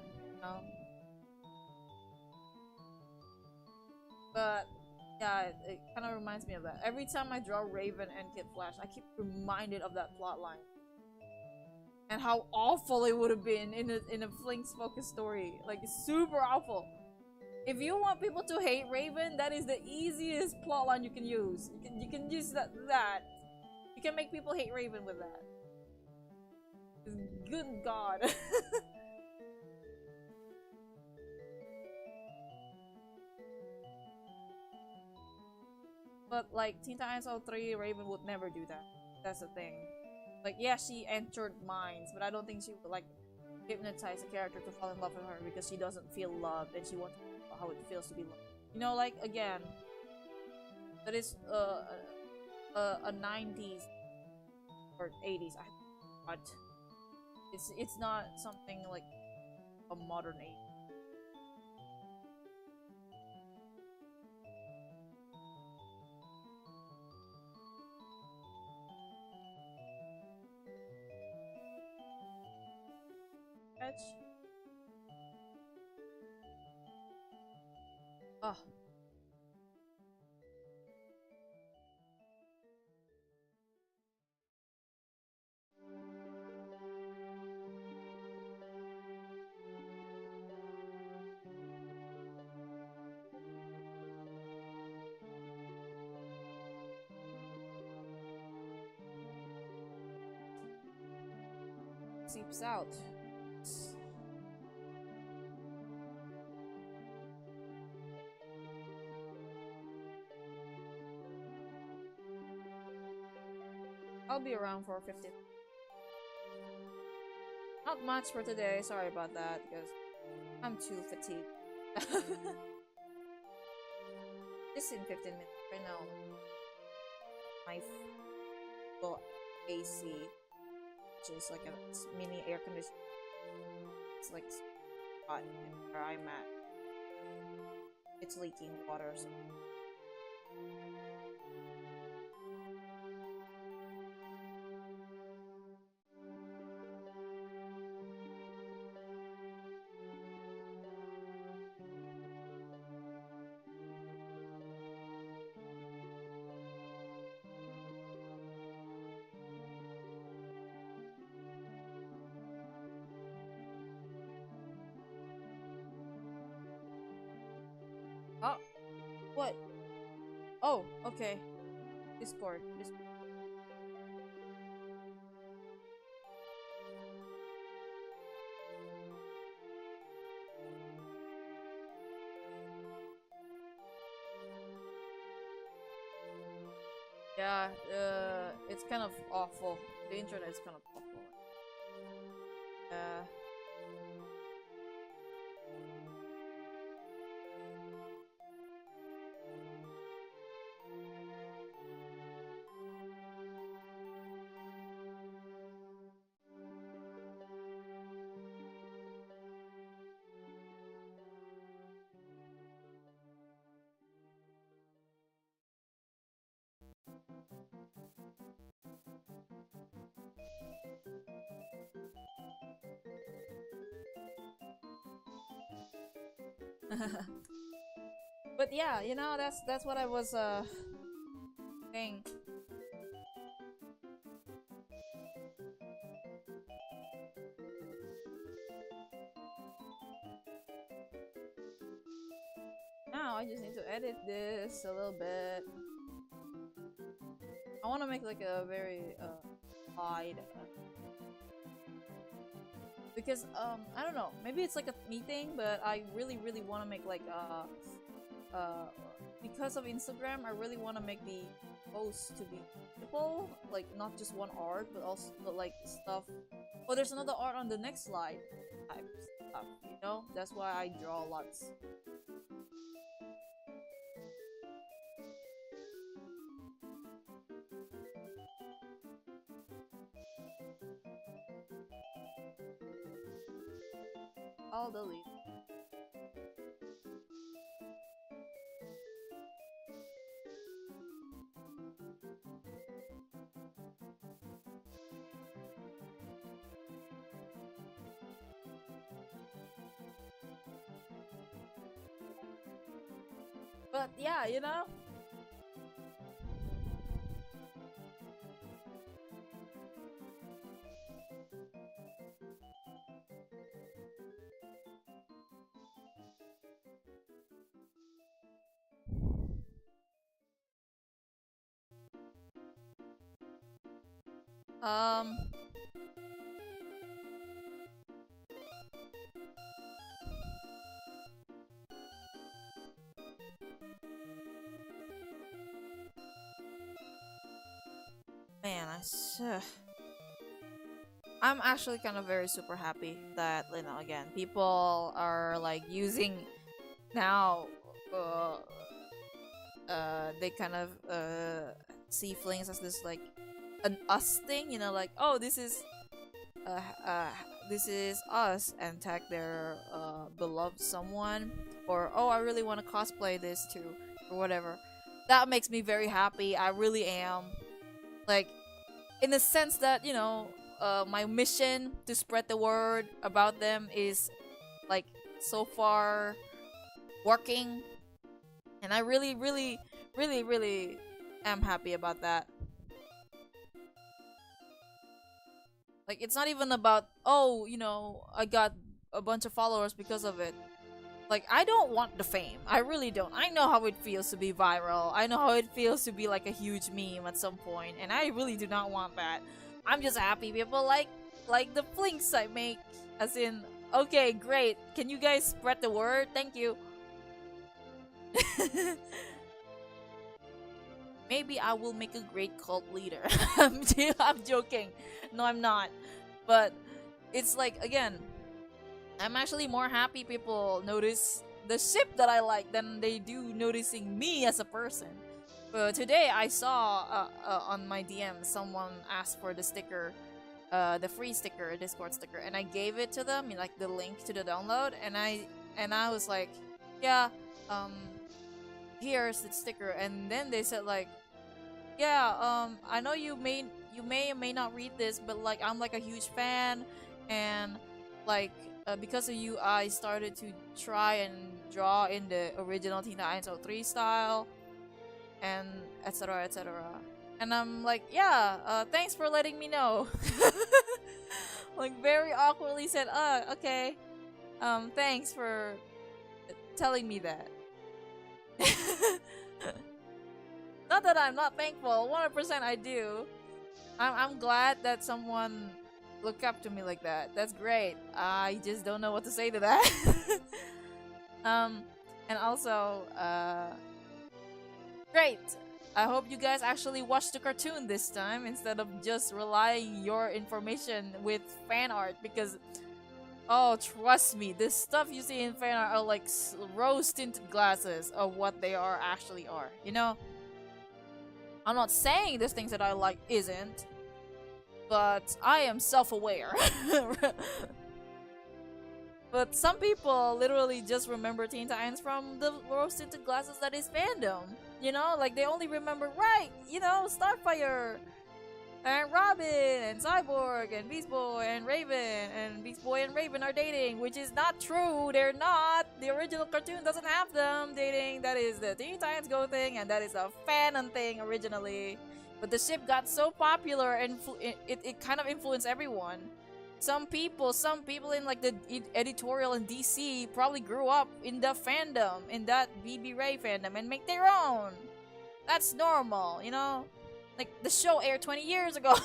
But yeah, it kind of reminds me of that. Every time I draw Raven and Kid Flash, I keep reminded of that plotline and how awful it would have been in a Flink's focus story. Like super awful. If you want people to hate Raven, that is the easiest plotline you can use. You can use that. You can make people hate Raven with that. Good God. But like Teen Titans 03, Raven would never do that. That's the thing. Like yeah, she entered minds, but I don't think she would like hypnotize a character to fall in love with her because she doesn't feel loved and she wants to know how it feels to be loved. Like again, that is a 90s or 80s. But it's not something like a modern age. much. Oh. Seeps out. I'll be around for 50. Not much for today, sorry about that, because I'm too fatigued. Just in 15 minutes right now. My full AC, which is like a mini air conditioner. It's like hot where I'm at. It's leaking water, so. Oh, what? Oh, okay. Discord. Yeah, it's kind of awful. The internet is kind of awful. But yeah, you know, that's what I was saying. Now I just need to edit this a little bit. I want to make like a very wide because I don't know, maybe it's like a me thing, but I really want to make like because of Instagram, I really want to make the posts to be multiple, like not just one art, but like stuff. Oh, there's another art on the next slide type stuff, you know? That's why I draw lots. I'll delete. But yeah, you know? Um Man, I'm actually kind of very super happy that, you know, again, people are like using now they kind of see flings as this like an us thing, you know, like, oh, uh, uh this is us, and tag their beloved someone, or oh, I really want to cosplay this too, or whatever. That makes me very happy. I really am, like, in the sense that, you know, my mission to spread the word about them is like so far working, and I really, really, really, really am happy about that. Like, it's not even about, oh, I got a bunch of followers because of it. Like, I don't want the fame. I really don't. I know how it feels to be viral. I know how it feels to be like a huge meme at some point, and I really do not want that. I'm just happy people like the flinks I make. As in, okay, great. Can you guys spread the word? Thank you. Maybe I will make a great cult leader. I'm joking. No, I'm not. But it's like, again, I'm actually more happy people notice the ship that I like than they do noticing me as a person. Today I saw on my DM someone asked for the sticker, the free sticker, Discord sticker, and I gave it to them, like the link to the download, and I was like, yeah, here's the sticker, and then they said like, yeah, I know you may or may not read this, but like I'm like a huge fan, and like because of you, I started to try and draw in the original Teen Titans 03 style, and etc. etc. And I'm like, yeah, thanks for letting me know. Like very awkwardly said, okay, thanks for telling me that. Not that I'm not thankful, 100% I do. I'm glad that someone looked up to me like that. That's great. I just don't know what to say to that. And also, great. I hope you guys actually watched the cartoon this time instead of just relying your information with fan art, because oh, trust me, this stuff you see in fan art are like rose tinted glasses of what they actually are. I'm not saying there's things that I like isn't, but I am self-aware. But some people literally just remember Teen Titans from the rose-tinted glasses that is fandom. Like they only remember, right, Starfire, and Robin, and Cyborg, and Beast Boy, and Raven, and Beast Boy and Raven are dating, which is not true. They're not. The original cartoon doesn't have them dating. That is the Teen Titans Go thing, and that is a fanon thing originally. But the ship got so popular, and it kind of influenced everyone. Some people in like the editorial in DC probably grew up in the fandom, in that BB Ray fandom, and make their own. That's normal, Like, the show aired 20 years ago.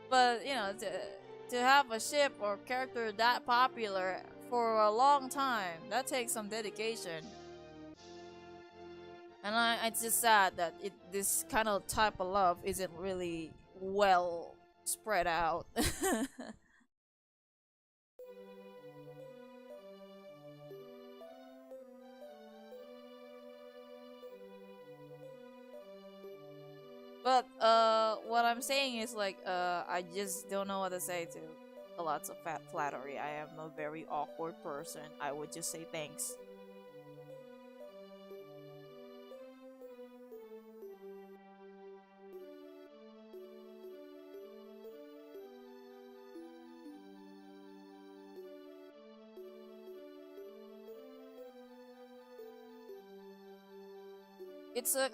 But, to have a ship or character that popular for a long time, that takes some dedication. And it's just sad that this kind of type of love isn't really well spread out. But what I'm saying is like I just don't know what to say to lots of flattery. I am a very awkward person. I would just say thanks.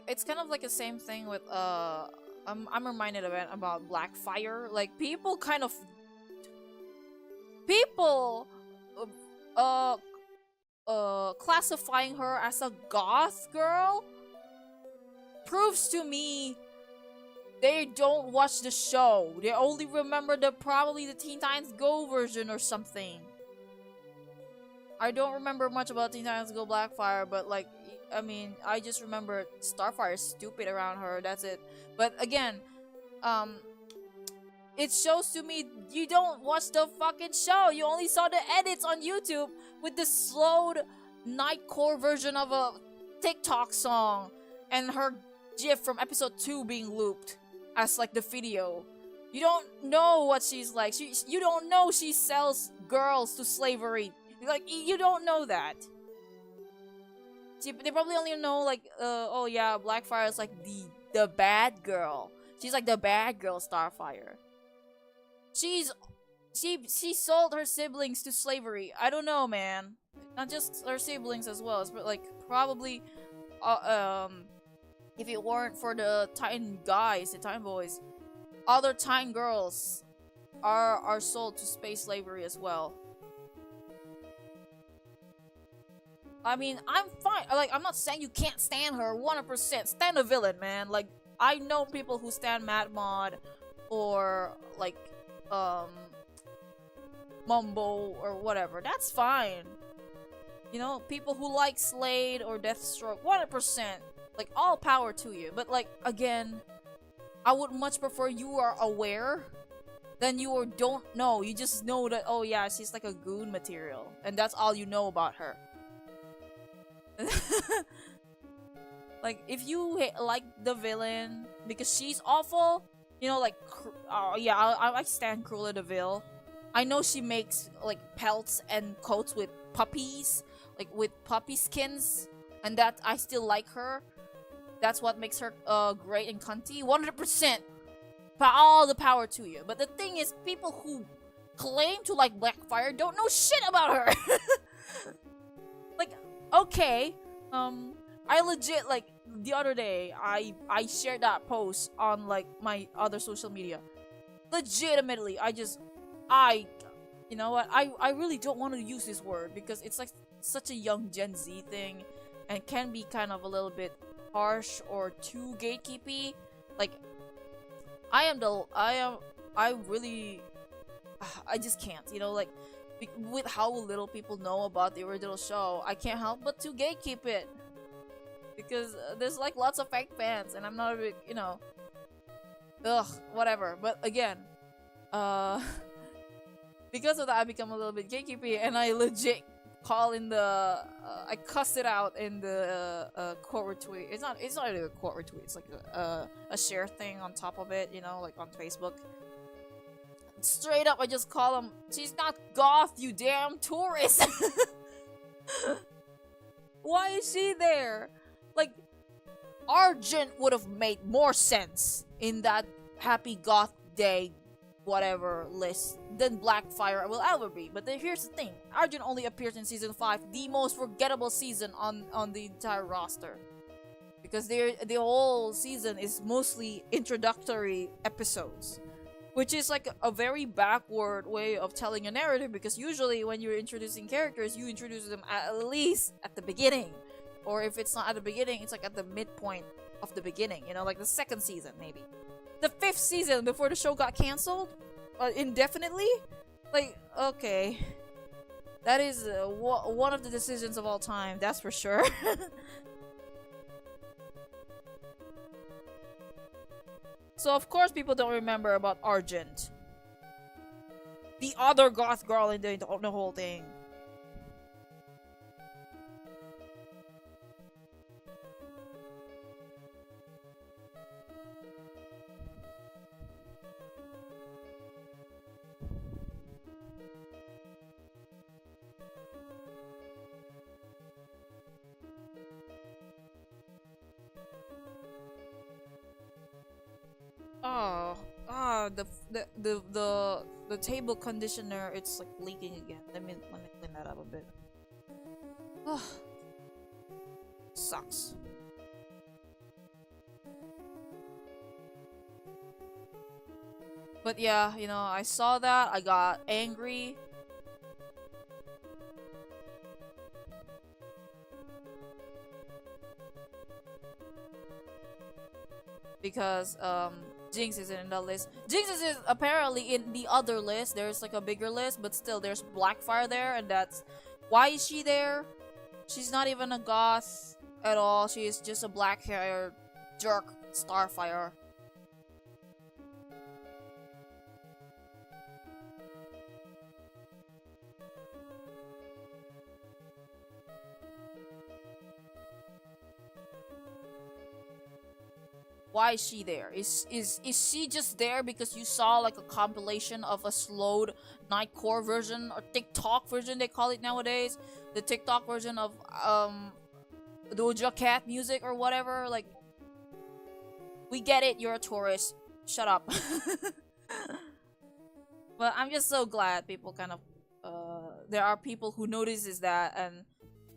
It's kind of like the same thing with I'm reminded of it about Blackfire. Like people uh classifying her as a goth girl proves to me they don't watch the show. They only remember probably the Teen Titans Go version or something. I don't remember much about Teen Titans Go Blackfire, but like, I mean, I just remember Starfire is stupid around her. That's it. But again, it shows to me you don't watch the fucking show. You only saw the edits on YouTube with the slowed nightcore version of a TikTok song and her GIF from episode 2 being looped as like the video. You don't know what she's like. You don't know she sells girls to slavery. Like, you don't know that. They probably only know like, oh yeah, Blackfire is like the bad girl. She's like the bad girl Starfire. She's she sold her siblings to slavery. I don't know, man. Not just her siblings as well, but like probably if it weren't for the Titan guys, the Titan boys, other Titan girls are sold to space slavery as well. I mean, I'm fine. Like, I'm not saying you can't stand her 100%. Stand a villain, man. Like, I know people who stand Mad Mod or like Mumbo or whatever. That's fine. You know, people who like Slade or Deathstroke, 100%. Like, all power to you. But like, again, I would much prefer you are aware than you or don't know. You just know that, oh yeah, she's like a goon material. And that's all you know about her. Like, if you like the villain because she's awful, you know, like, yeah, I stand Cruella de Vil. I know she makes like pelts and coats with puppies, like with puppy skins, and that I still like her. That's what makes her great and cunty. 100%, all the power to you. But the thing is, people who claim to like Blackfire don't know shit about her. Like, okay, I legit, like, the other day, I shared that post on like my other social media. Legitimately, you know what, I really don't want to use this word because it's like such a young Gen Z thing and can be kind of a little bit harsh or too gatekeepy. Like, I just can't, you know, like, with how little people know about the original show, I can't help but to gatekeep it. Because there's like lots of fake fans and I'm not a big, you know, ugh, whatever. But again, because of that, I become a little bit gatekeepy and I legit call in the, I cuss it out in the quote retweet. It's not really a quote retweet, it's like a share thing on top of it, you know, like on Facebook. Straight up, I just call him, she's not goth, you damn tourist! Why is she there? Like, Argent would have made more sense in that Happy Goth Day whatever list than Blackfire will ever be. But then here's the thing, Argent only appears in season 5, the most forgettable season on the entire roster. Because the whole season is mostly introductory episodes. Which is like a very backward way of telling a narrative, because usually when you're introducing characters, you introduce them at least at the beginning. Or if it's not at the beginning, it's like at the midpoint of the beginning, you know, like the 2nd season maybe. The 5th season before the show got cancelled indefinitely? Like, okay. That is one of the decisions of all time, that's for sure. So of course people don't remember about Argent. The other goth girl in the whole thing. The table conditioner, it's like leaking again. Let me clean that up a bit. Oh, sucks. But yeah, you know, I saw that, I got angry. Because Jinx isn't in that list. Jinx is apparently in the other list. There's like a bigger list, but still there's Blackfire there, and that's why is she there? She's not even a goth at all. She is just a black-haired jerk Starfire. Why is she there? Is she just there because you saw like a compilation of a slowed Nightcore version or TikTok version they call it nowadays? The TikTok version of Doja Cat music or whatever? Like, we get it, you're a tourist. Shut up. But I'm just so glad people kind of there are people who notices that and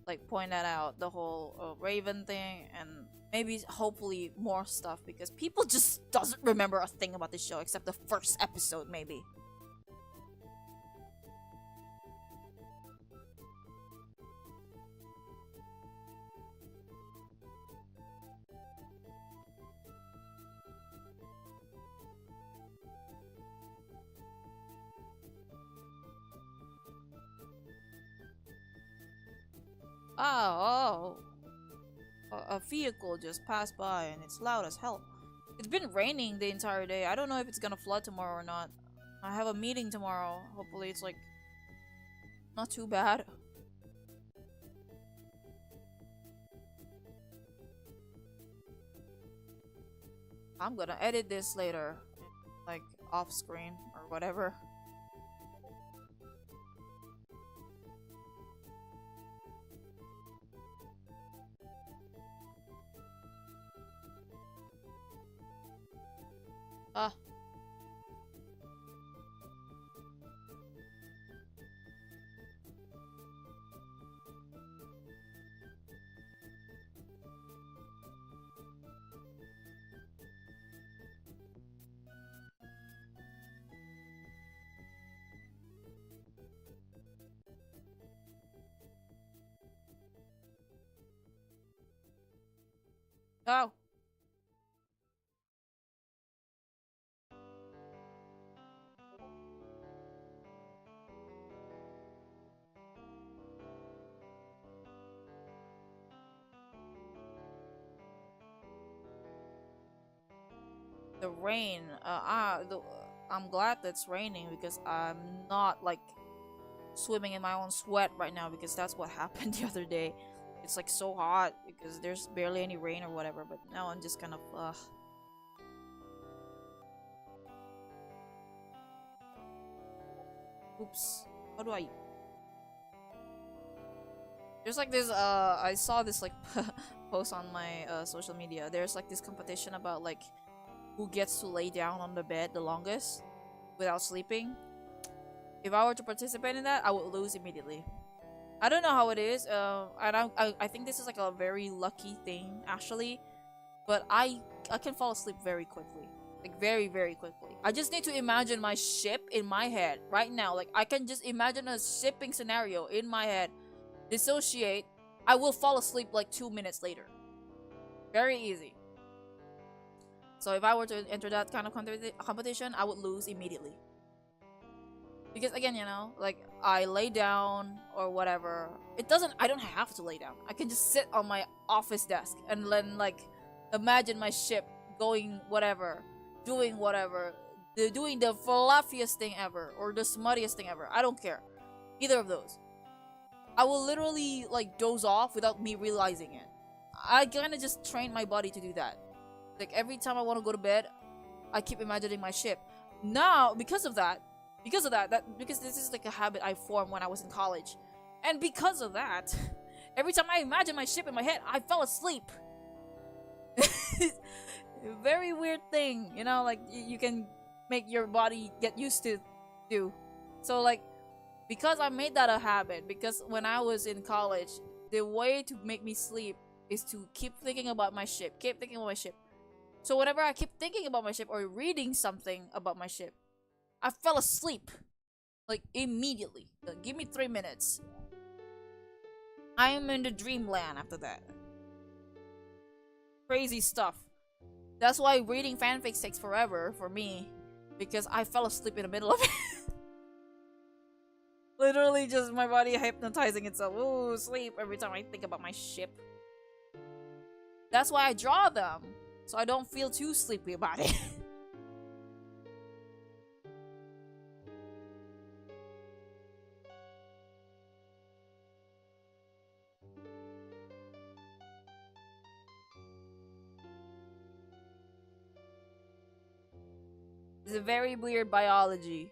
like point that out, the whole Raven thing, and maybe hopefully more stuff, because people just doesn't remember a thing about the show except the first episode maybe. Oh, a vehicle just passed by and it's loud as hell. It's been raining the entire day. I don't know if it's gonna flood tomorrow or not. I have a meeting tomorrow. Hopefully it's like not too bad. I'm gonna edit this later, like off screen or whatever. Ah. Oh. The rain. I'm glad that's raining because I'm not like swimming in my own sweat right now, because that's what happened the other day. It's like so hot because there's barely any rain or whatever, but now I'm just kind of oops. How do I There's like this I saw this like post on my social media. There's like this competition about like who gets to lay down on the bed the longest without sleeping. If I were to participate in that, I would lose immediately. I don't know how it is. I think this is like a very lucky thing actually, but I can fall asleep very quickly. Like very quickly. I just need to imagine my ship in my head right now. Like I can just imagine a shipping scenario in my head. Dissociate. I will fall asleep like 2 minutes later. Very easy. So if I were to enter that kind of competition, I would lose immediately. Because again, you know, like I lay down or whatever. I don't have to lay down. I can just sit on my office desk and then like imagine my ship going whatever, doing whatever, doing the fluffiest thing ever or the smuttiest thing ever. I don't care. Either of those. I will literally like doze off without me realizing it. I kind of just train my body to do that. Like every time I want to go to bed, I keep imagining my ship. Now, because of that, because this is like a habit I formed when I was in college, and because of that, every time I imagine my ship in my head, I fell asleep. Very weird thing, you know, like you can make your body get used to do. So like, because I made that a habit, because when I was in college, the way to make me sleep is to keep thinking about my ship, keep thinking about my ship. So whenever I keep thinking about my ship or reading something about my ship, I fell asleep. Like immediately. Like, give me 3 minutes. I am in the dreamland after that. Crazy stuff. That's why reading fanfics takes forever for me. Because I fell asleep in the middle of it. Literally just my body hypnotizing itself. Ooh, sleep every time I think about my ship. That's why I draw them. So I don't feel too sleepy about it. It's a very weird biology.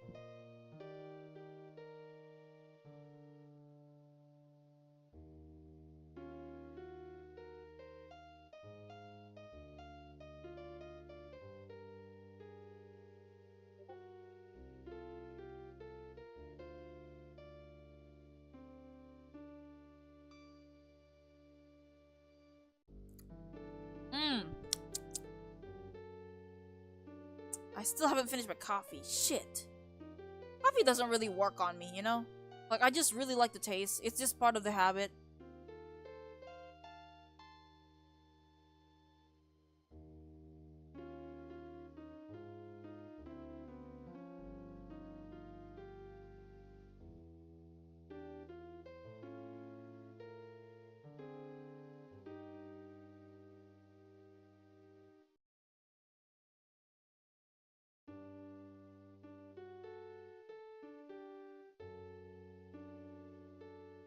still haven't finished my coffee. Shit. Coffee doesn't really work on me, you know? Like, I just really like the taste. It's just part of the habit.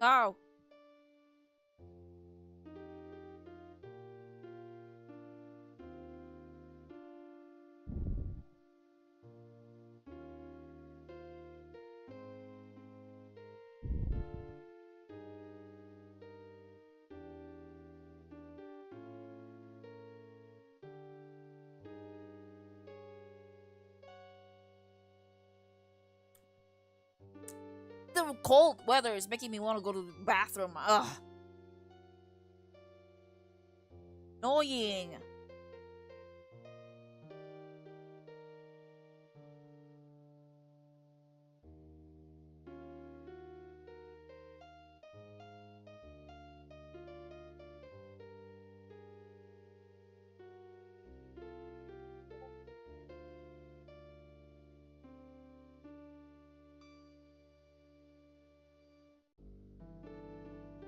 Oh. The cold weather is making me want to go to the bathroom. Ugh. Annoying.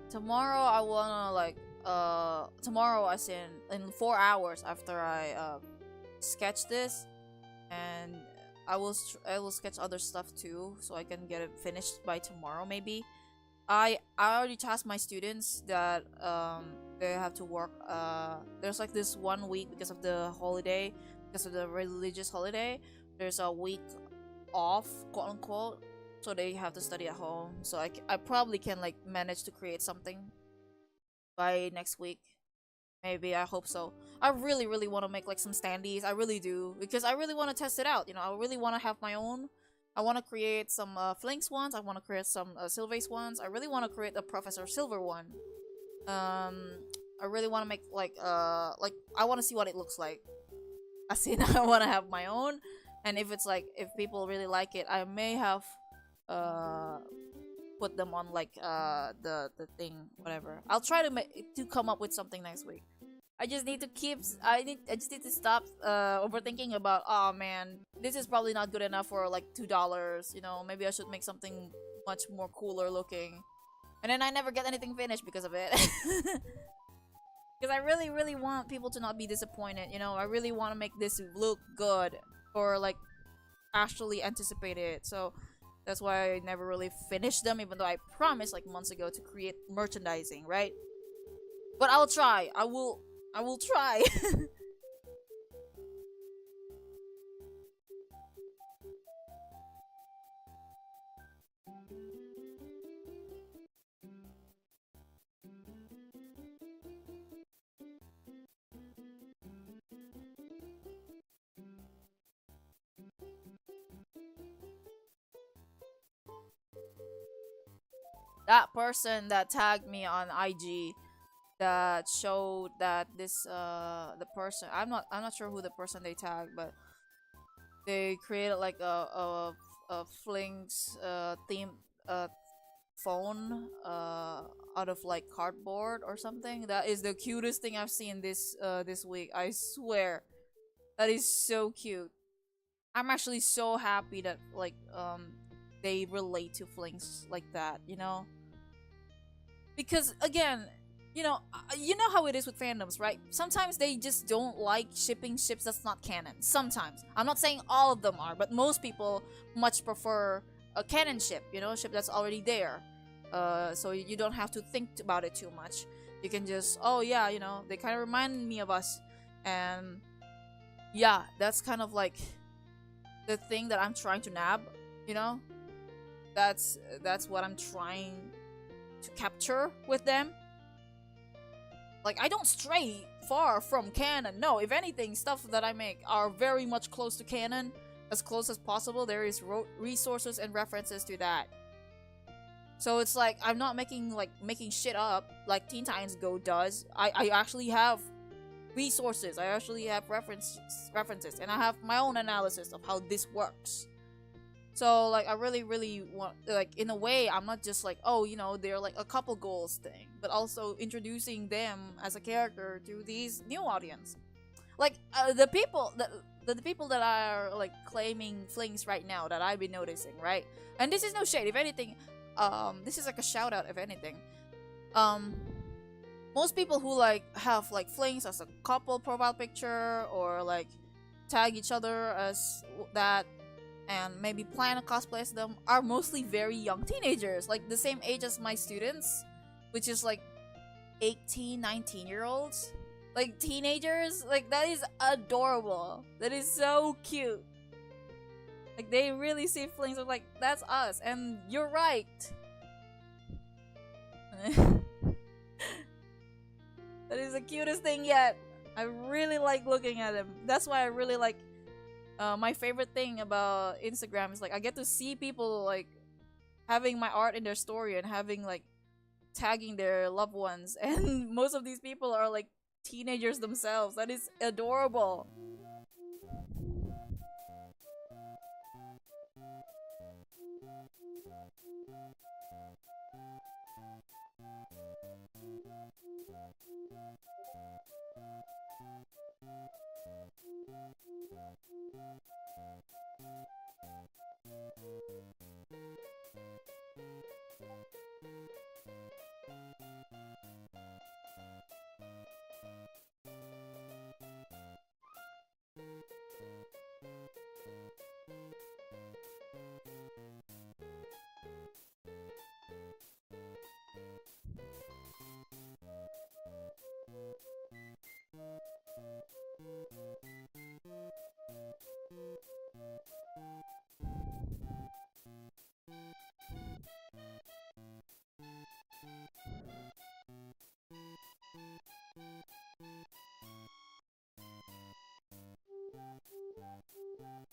Tomorrow I wanna like tomorrow as in 4 hours after I sketch this, and I will sketch other stuff too, so I can get it finished by tomorrow maybe. I already tasked my students that they have to work. There's like this 1 week because of the holiday, because of the religious holiday. There's a week off, quote unquote, so they have to study at home. So I probably can like manage to create something by next week. Maybe, I hope so. I really, really want to make like some standees. I really do, because I really want to test it out. You know, I really want to have my own. I want to create some Flinks ones. I want to create some Sylvase ones. I really want to create a Professor Silver one. I really want to make like I want to see what it looks like. As in, I want to have my own, and if it's like, if people really like it, I may have uh put them on like the thing, whatever. I'll try to come up with something next week. I just need to I just need to stop overthinking about, oh man, this is probably not good enough for like $2, you know, maybe I should make something much more cooler looking. And then I never get anything finished because of it. Because I really, really want people to not be disappointed, you know. I really want to make this look good, or like actually anticipate it. So that's why I never really finished them, even though I promised like months ago to create merchandising, right? But I'll try. I will try. That person that tagged me on IG, that showed that this the person, I'm not sure who the person they tagged, but they created like a Flings theme phone out of like cardboard or something. That is the cutest thing I've seen this week. I swear, that is so cute. I'm actually so happy that like they relate to Flings like that, you know? Because again, you know how it is with fandoms, right? Sometimes they just don't like shipping ships that's not canon. Sometimes. I'm not saying all of them are, but most people much prefer a canon ship, you know, a ship that's already there. So you don't have to think about it too much. You can just, oh yeah, you know, they kind of remind me of us. And yeah, that's kind of like the thing that I'm trying to nab, you know? That's what I'm trying to capture with them. Like, I don't stray far from canon. No, if anything, stuff that I make are very much close to canon. As close as possible. There is resources and references to that. So it's like, I'm not making shit up like Teen Titans Go does. I actually have resources. I actually have references, and I have my own analysis of how this works. So like I really want, like, in a way I'm not just like, oh, you know, they're like a couple goals thing, but also introducing them as a character to these new audience. Like the people that are like claiming flings right now that I've been noticing, right? And this is no shade, if anything, this is like a shout out, if anything. Um Most people who like have like flings as a couple profile picture, or like tag each other as that, and maybe plan a cosplay as them, are mostly very young teenagers, like the same age as my students, which is like 18, 19-year-olds. Like teenagers, like that is adorable. That is so cute. Like they really see flings of like, that's us, and you're right. That is the cutest thing yet. I really like looking at him. That's why I really like. My favorite thing about Instagram is like I get to see people like having my art in their story and having like tagging their loved ones, and most of these people are like teenagers themselves. That is adorable.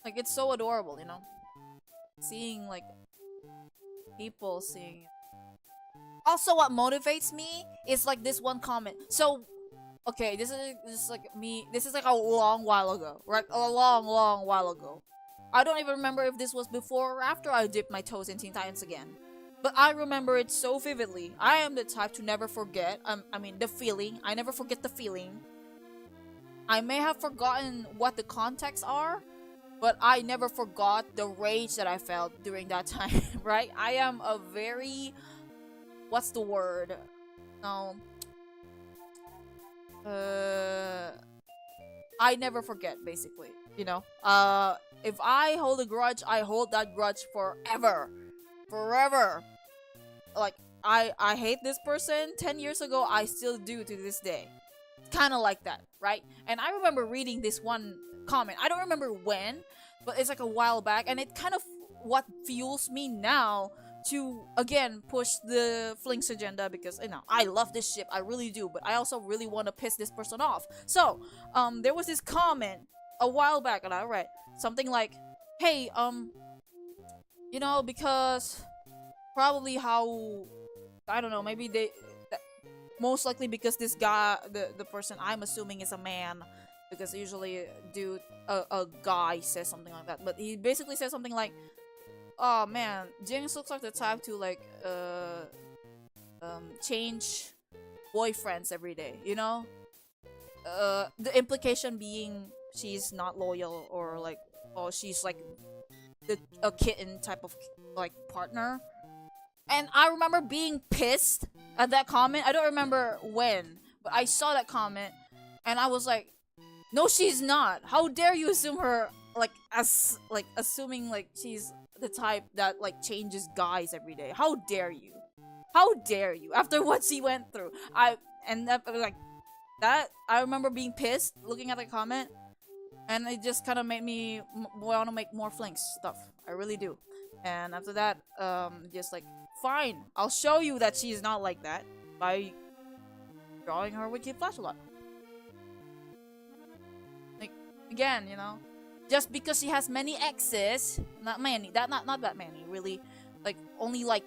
Like it's so adorable, you know? Seeing like people seeing. Also, what motivates me is like this one comment. So, okay, this is like me. This is like a long while ago, right? A long while ago. I don't even remember if this was before or after I dipped my toes in Teen Titans again. But I remember it so vividly. I am the type to never forget. I mean, the feeling. I never forget the feeling. I may have forgotten what the contexts are, but I never forgot the rage that I felt during that time, right? I am a very, what's the word? No. I never forget, basically, you know? If I hold a grudge, I hold that grudge forever. Forever. Like, I hate this person 10 years ago, I still do to this day. Kind of like that, right? And I remember reading this one comment. I don't remember when, but it's like a while back, and it kind of what fuels me now to again push the Flinks agenda, because you know I love this ship, I really do, but I also really want to piss this person off. So there was this comment a while back, and I read something like, hey, you know, because probably how, I don't know, maybe they most likely because this guy, the person I'm assuming is a man, because usually a guy says something like that, but he basically says something like, oh man, Jinx looks like the type to like change boyfriends every day, you know? The implication being she's not loyal, or like, oh, she's like a kitten type of like partner. And I remember being pissed at that comment. I don't remember when, but I saw that comment, and I was like, no, she's not. How dare you assume her, like, as like assuming like she's the type that like changes guys every day. How dare you? How dare you? After what she went through, and that, like that. I remember being pissed looking at the comment, and it just kind of made me want to make more Flinks stuff. I really do. And after that, just like, fine, I'll show you that she's not like that by drawing her with Kid Flash a lot. Like, again, you know, just because she has many exes, not many, not that many, really, like only like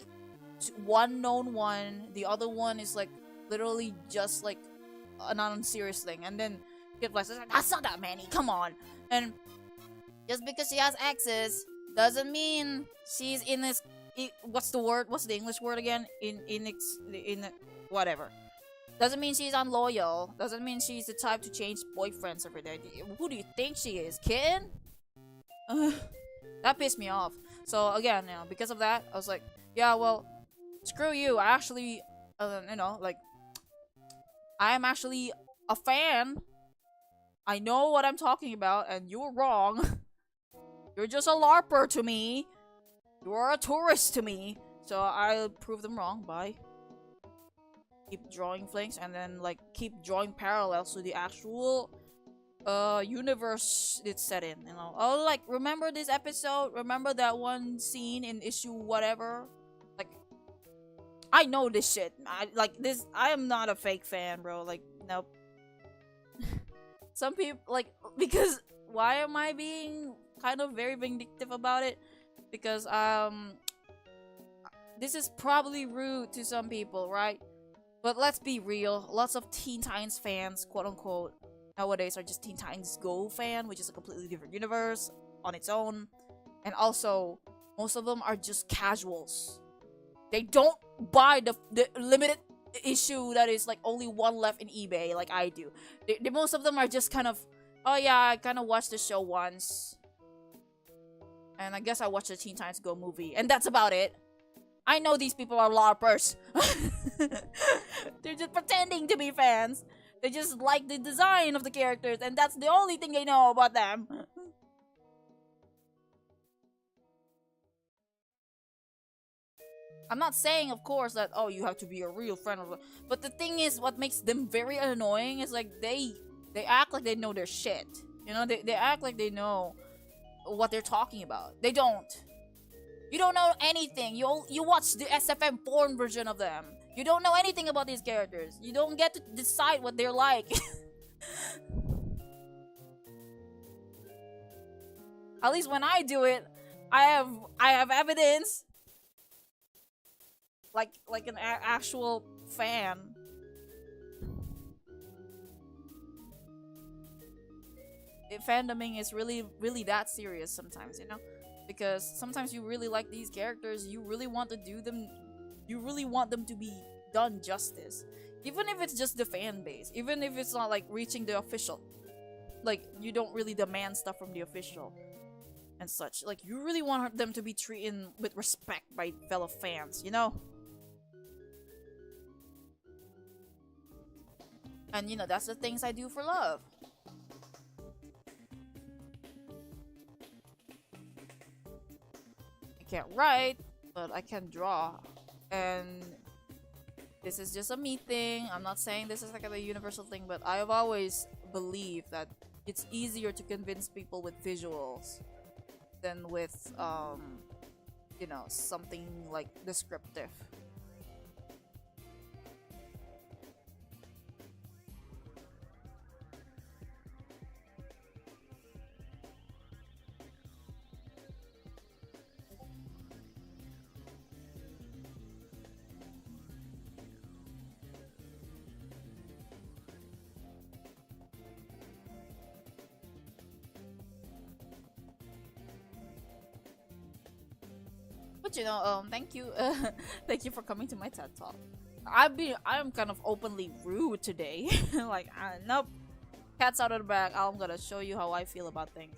one known one. The other one is like literally just like a non-serious thing, and then Kid Flex is like, that's not that many. Come on. And just because she has exes doesn't mean she's in this. What's the word? What's the English word again? In whatever. Doesn't mean she's unloyal. Doesn't mean she's the type to change boyfriends every day. Who do you think she is, kid? That pissed me off. So again, because of that, I was like, yeah, well, screw you. I actually, like, I am actually a fan. I know what I'm talking about, and you're wrong. You're just a LARPer to me. You're a tourist to me. So I'll prove them wrong by keep drawing flanks and then like keep drawing parallels to the actual universe it's set in, Oh, like, remember this episode? Remember that one scene in issue whatever? Like, I know this shit. I am not a fake fan, bro. Like, nope. Some people, like, because why am I being kind of very vindictive about it? Because this is probably rude to some people, right? But let's be real, lots of Teen Titans fans, quote unquote, nowadays are just Teen Titans Go fan, which is a completely different universe on its own. And also, most of them are just casuals. They don't buy the limited issue that is like only one left in eBay like I do. Most of them are just kind of, oh yeah, I kind of watched the show once. And I guess I watched the Teen Titans Go movie. And that's about it. I know these people are LARPers. They're just pretending to be fans. They just like the design of the characters, and that's the only thing they know about them. I'm not saying, of course, that, oh, you have to be a real friend of them. But the thing is, what makes them very annoying is, like, they act like they know their shit. They act like they know what they're talking about. They don't. You don't know anything. You watch the SFM porn version of them. You don't know anything about these characters. You don't get to decide what they're like. At least when I do it, I have evidence. Like an actual fan. Fandoming is really that serious sometimes, Because sometimes you really like these characters, you really want to do them, you really want them to be done justice. Even if it's just the fan base, even if it's not like reaching the official. Like, you don't really demand stuff from the official and such. Like, you really want them to be treated with respect by fellow fans, And that's the things I do for love. Can't write, but I can draw, and this is just a me thing. I'm not saying this is like a universal thing, but I've always believed that it's easier to convince people with visuals than with something like descriptive. But thank you, thank you for coming to my TED Talk. I'm kind of openly rude today. Like, nope, cat's out of the bag. I'm gonna show you how I feel about things.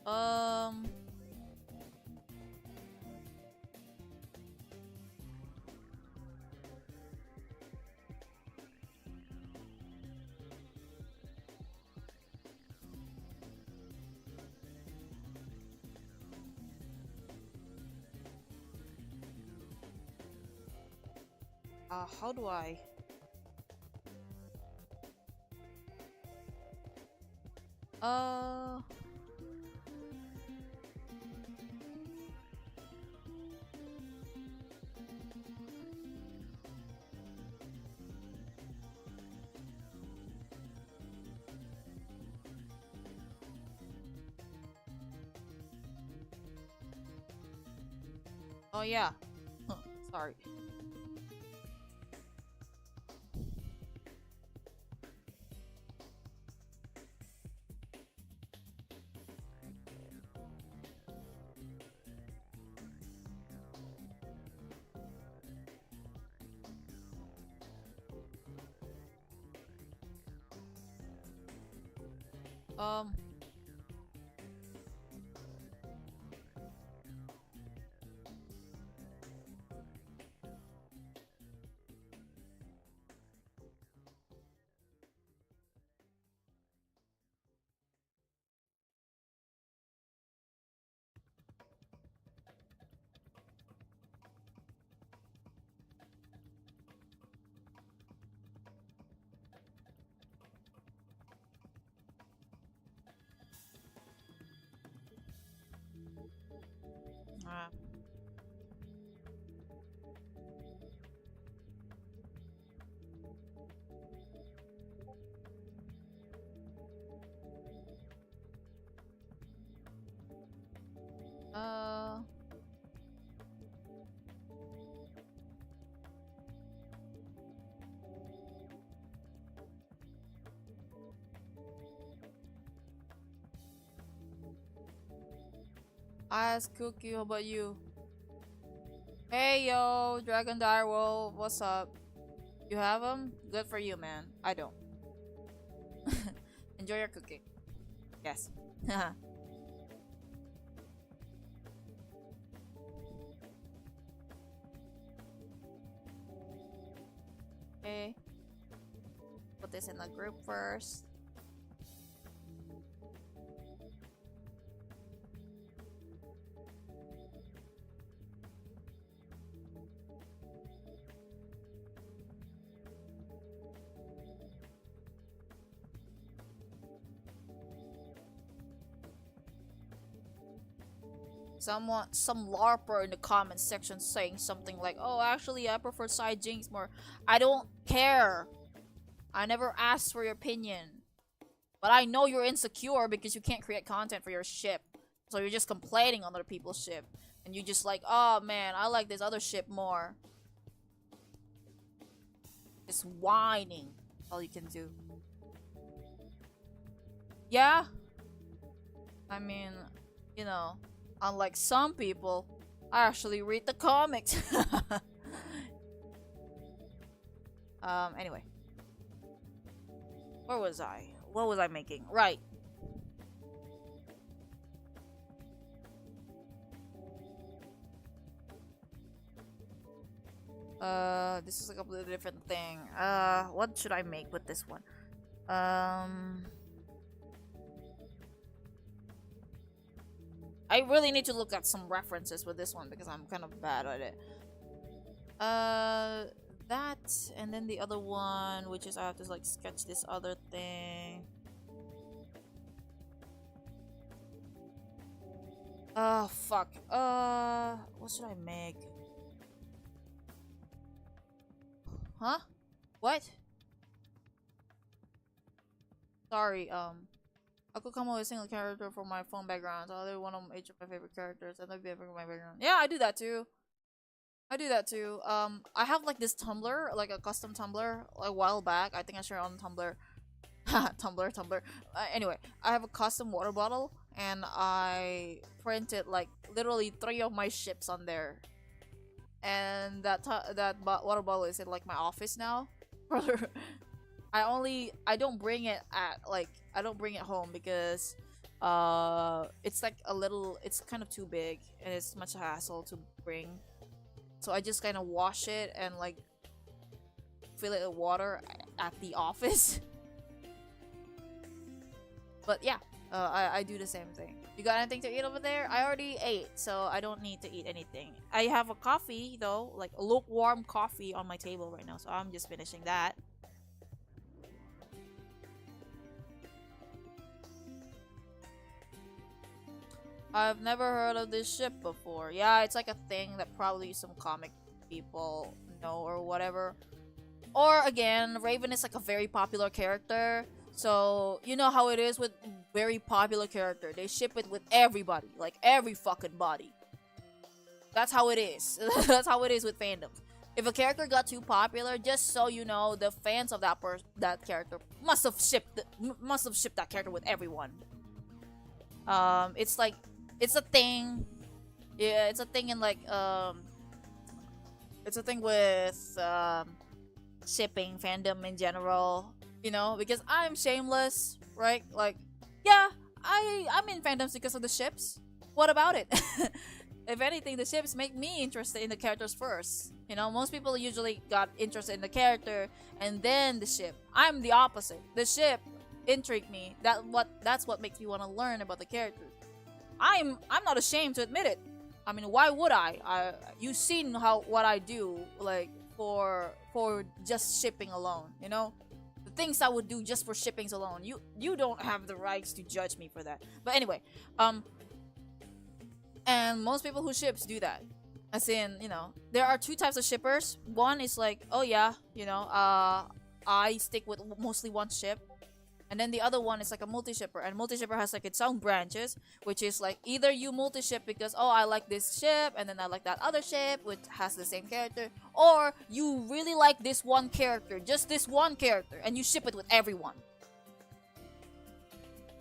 Um, How do I? Uh. Oh yeah. Sorry. Um. Uh, uh. Ask Cookie, how about you? Hey yo, Dragon Direwolf, what's up? You have them? Good for you, man. I don't. Enjoy your cooking. Yes. Okay. Put this in the group first. Some LARPer in the comments section saying something like, "Oh, actually, I prefer side jinx more." I don't care. I never asked for your opinion. But I know you're insecure because you can't create content for your ship. So you're just complaining on other people's ship. And you just like, "Oh man, I like this other ship more." Just whining. All you can do. Yeah? I mean, you know, unlike some people, I actually read the comics. Anyway. Where was I? What was I making? Right. This is a completely different thing. What should I make with this one? I really need to look at some references with this one because I'm kind of bad at it. That, and then the other one, which is I have to like sketch this other thing. Oh, fuck. What should I make? Huh? What? Sorry, I could come up with a single character for my phone background. So I'll do one of each of my favorite characters, and that'd be my background. Yeah, I do that too. I do that too. I have like this Tumblr, like a custom Tumblr, like a while back. I think I shared on Tumblr. Tumblr. Anyway, I have a custom water bottle, and I printed like literally 3 of my ships on there. And water bottle is in like my office now. I don't bring it at like I don't bring it home because it's like a little, it's kind of too big and it's much hassle to bring. So I just kind of wash it and like fill it with water at the office. But yeah, I do the same thing. You got anything to eat over there? I already ate, so I don't need to eat anything. I have a coffee though, like a lukewarm coffee on my table right now, so I'm just finishing that. I've never heard of this ship before. Yeah, it's like a thing that probably some comic people know or whatever. Or again, Raven is like a very popular character. So, you know how it is with very popular character. They ship it with everybody. Like every fucking body. That's how it is. That's how it is with fandoms. If a character got too popular, just so you know, the fans of that character must have shipped that character with everyone. It's like it's a thing. Yeah, it's a thing in like it's a thing with shipping fandom in general, you know, because I'm shameless, right? Like, yeah, I'm in fandoms because of the ships. What about it? If anything, the ships make me interested in the characters first. You know, most people usually got interested in the character and then the ship. I'm the opposite. The ship intrigued me. That's what makes me want to learn about the character. I'm not ashamed to admit it. I mean, why would I? You've seen what I do, like for just shipping alone. You know, the things I would do just for shippings alone. You don't have the rights to judge me for that. But anyway, and most people who ships do that. As in, you know, there are two types of shippers. One is like, oh yeah, you know, I stick with mostly one ship. And then the other one is like a multi-shipper. And multi-shipper has like its own branches, which is like either you multi-ship because, oh, I like this ship, and then I like that other ship, which has the same character. Or you really like this one character, just this one character, and you ship it with everyone.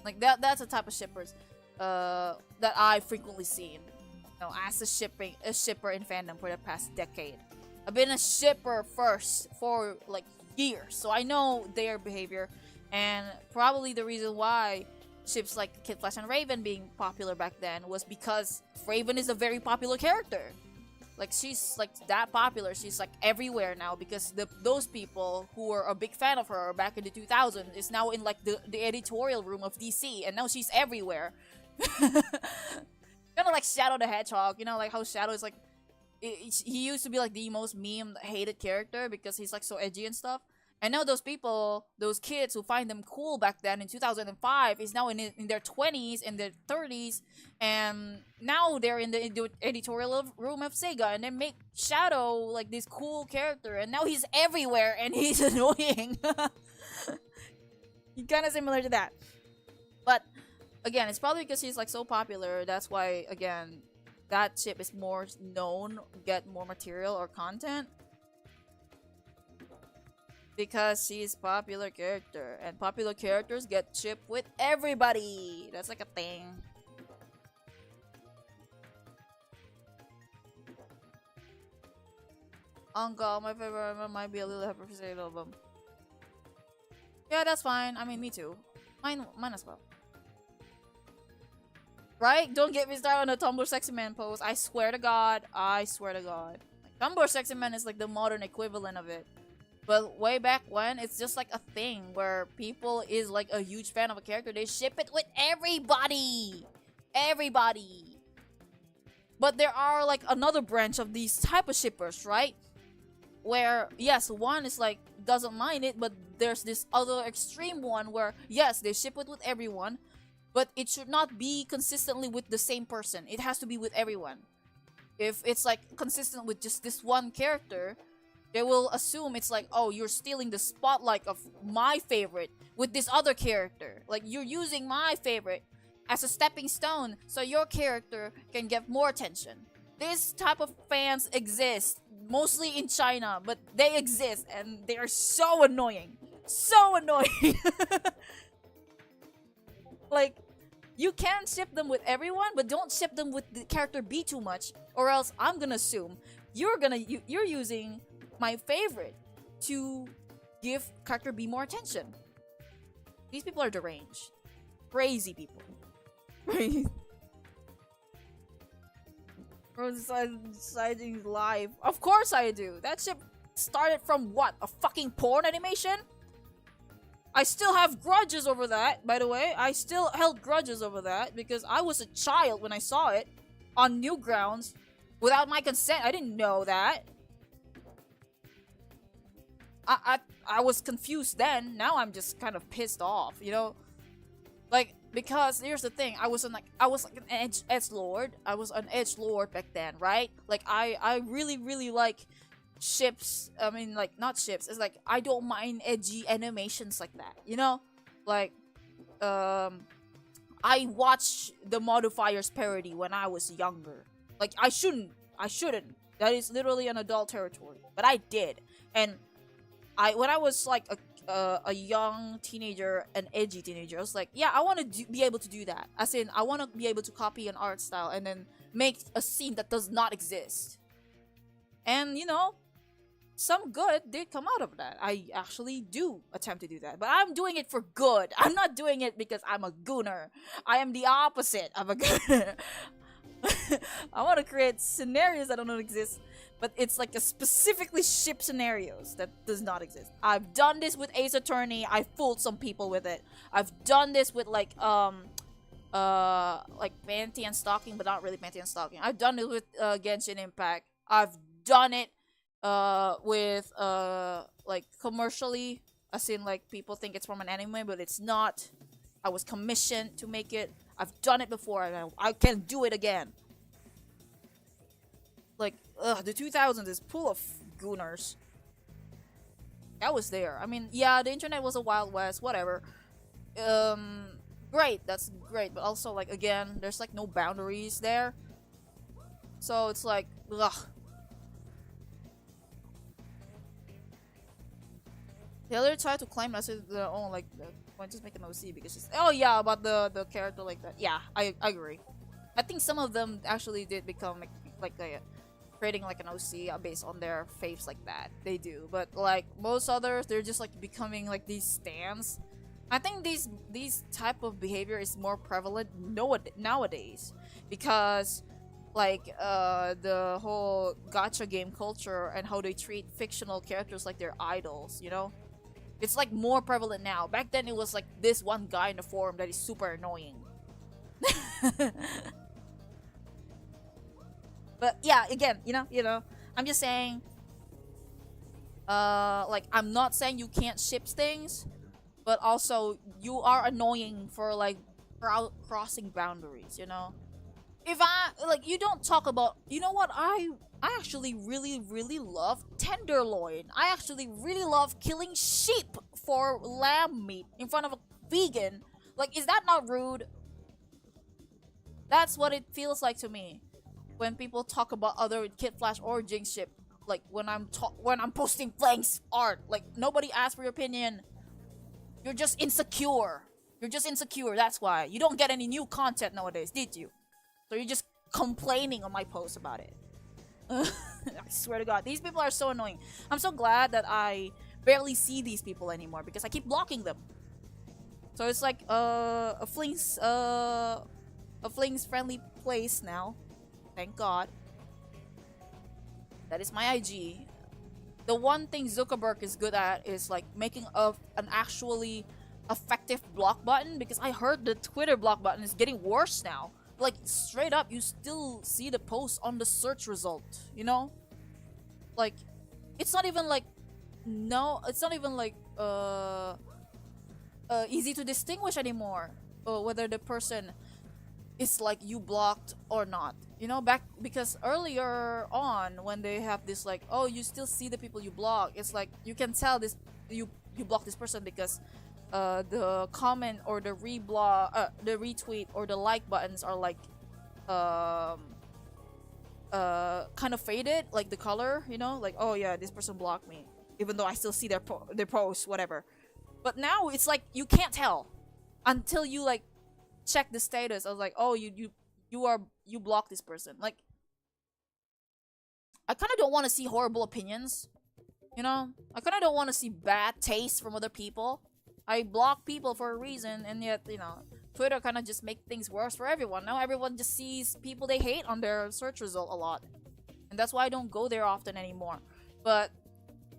Like that's a type of shippers that I've frequently seen. You know, as a shipper in fandom for the past decade. I've been a shipper first for like years, so I know their behavior. And probably the reason why ships like Kid Flash and Raven being popular back then was because Raven is a very popular character. Like, she's like that popular. She's like everywhere now because those people who were a big fan of her back in the 2000s is now in like the editorial room of DC, and now she's everywhere. Kind of like Shadow the Hedgehog, you know, like how Shadow is like he used to be like the most meme hated character because he's like so edgy and stuff. And now those people, those kids who find them cool back then in 2005 is now in their 20s and their 30s. And now they're in the editorial room of Sega. And they make Shadow like this cool character. And now he's everywhere and he's annoying. He's kind of similar to that. But again, it's probably because he's like so popular. That's why, again, that ship is more known, get more material or content. Because she's popular character, and popular characters get shipped with everybody. That's like a thing. Uncle, my favorite member might be a little hyperfixated of them. Yeah, that's fine. I mean, me too. Mine as well. Right? Don't get me started on the Tumblr sexy man pose. I swear to God. I swear to God. Like, Tumblr sexy man is like the modern equivalent of it. But way back when, it's just like a thing where people is like a huge fan of a character. They ship it with everybody. Everybody. But there are like another branch of these type of shippers, right? Where, yes, one is like, doesn't mind it, but there's this other extreme one where, yes, they ship it with everyone, but it should not be consistently with the same person. It has to be with everyone. If it's like consistent with just this one character, they will assume it's like, oh, you're stealing the spotlight of my favorite with this other character. Like, you're using my favorite as a stepping stone so your character can get more attention. This type of fans exist, mostly in China, but they exist and they are so annoying. So annoying. Like, you can ship them with everyone, but don't ship them with the character B too much, or else I'm gonna assume you're using my favorite to give character B more attention. These people are deranged. Crazy people. Deciding live. Of course I do. That ship started from what? A fucking porn animation? I still have grudges over that, by the way. I still held grudges over that because I was a child when I saw it on Newgrounds without my consent. I didn't know that. I, I, I was confused then. Now I'm just kind of pissed off, you know? Like, because here's the thing, I was like an edge lord. I was an edge lord back then, right? Like I really like ships. I mean, like, not ships. It's like I don't mind edgy animations like that, you know? Like, I watched the Modifiers parody when I was younger. Like, I shouldn't. That is literally an adult territory, but I did. And when I was like a young teenager, an edgy teenager, I was like, yeah, I want to be able to do that. As in, I want to be able to copy an art style and then make a scene that does not exist. And you know, some good did come out of that. I actually do attempt to do that, but I'm doing it for good. I'm not doing it because I'm a gooner. I am the opposite of a gooner. I want to create scenarios that don't exist, but it's like a specifically ship scenarios that does not exist. I've done this with Ace Attorney. I fooled some people with it. I've done this with like panty and stocking, but not really panty and stocking. I've done it with Genshin Impact. I've done it with like commercially, as in like people think it's from an anime, but it's not. I was commissioned to make it. I've done it before, and I can do it again. Like, the 2000s is full of gooners. I was there. I mean, yeah, the internet was a wild west, whatever. Great, that's great, but also, like, again, there's like no boundaries there. So it's like, ugh. Taylor tried to claim that's their own, like, why just make an OC because she's, oh yeah, about the character like that. Yeah, I agree. I think some of them actually did become like creating like an OC based on their faiths like that. They do, but like most others, they're just like becoming like these stands. I think these type of behavior is more prevalent nowadays because like the whole gacha game culture and how they treat fictional characters like they're idols, you know? It's like more prevalent now. Back then it was like this one guy in the forum that is super annoying. But yeah, again, you know, I'm just saying like I'm not saying you can't ship things, but also you are annoying for like crossing boundaries, you know? If I like, you don't talk about, you know what, I actually really love tenderloin. I actually really love killing sheep for lamb meat in front of a vegan. Like, is that not rude? That's what it feels like to me when people talk about other Kid Flash or Jinx ship. Like when I'm posting Flank's art, like nobody asked for your opinion. You're just insecure. That's why you don't get any new content nowadays, did you? So you're just complaining on my post about it. I swear to God, these people are so annoying. I'm so glad that I barely see these people anymore because I keep blocking them. So it's like a Fling's friendly place now. Thank God. That is my IG. The one thing Zuckerberg is good at is like making an actually effective block button, because I heard the Twitter block button is getting worse now. Like, straight up, you still see the post on the search result, you know? Like, it's not even like, easy to distinguish anymore whether the person is like you blocked or not, you know? Because earlier on, when they have this like, oh, you still see the people you block, it's like you can tell this you block this person because the comment or the the retweet or the like buttons are like kind of faded, like the color, you know, like, oh yeah, this person blocked me even though I still see their post, whatever. But now it's like you can't tell until you like check the status. I was like, oh, you blocked this person. Like, I kind of don't want to see horrible opinions, you know? I kind of don't want to see bad taste from other people. I block people for a reason, and yet, you know, Twitter kind of just make things worse for everyone. Now everyone just sees people they hate on their search result a lot. And that's why I don't go there often anymore. But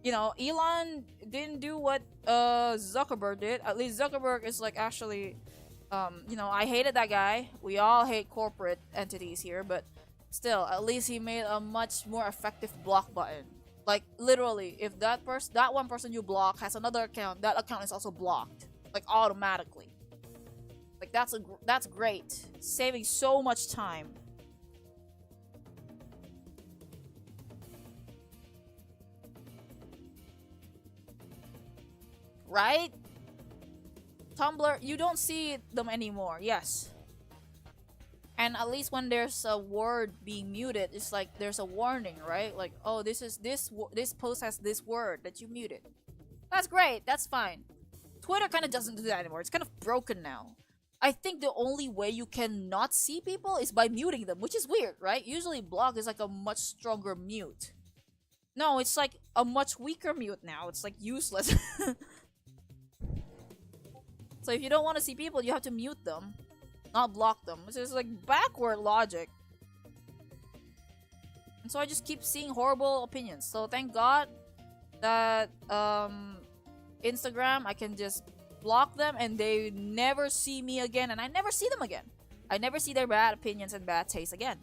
Elon didn't do what Zuckerberg did. At least Zuckerberg is like actually, I hated that guy. We all hate corporate entities here, but still, at least he made a much more effective block button. Like literally, if that one person you block has another account, that account is also blocked, like automatically. Like that's great, saving so much time. Right? Tumblr, you don't see them anymore. Yes. And at least when there's a word being muted, it's like there's a warning, right? Like, oh, this post has this word that you muted. That's great. That's fine. Twitter kind of doesn't do that anymore. It's kind of broken now. I think the only way you can not see people is by muting them, which is weird, right? Usually blog is like a much stronger mute. No, it's like a much weaker mute now. It's like useless. So if you don't want to see people, you have to mute them, not block them. Which is like backward logic. And so I just keep seeing horrible opinions. So thank God that Instagram, I can just block them and they never see me again, and I never see them again. I never see their bad opinions and bad taste again.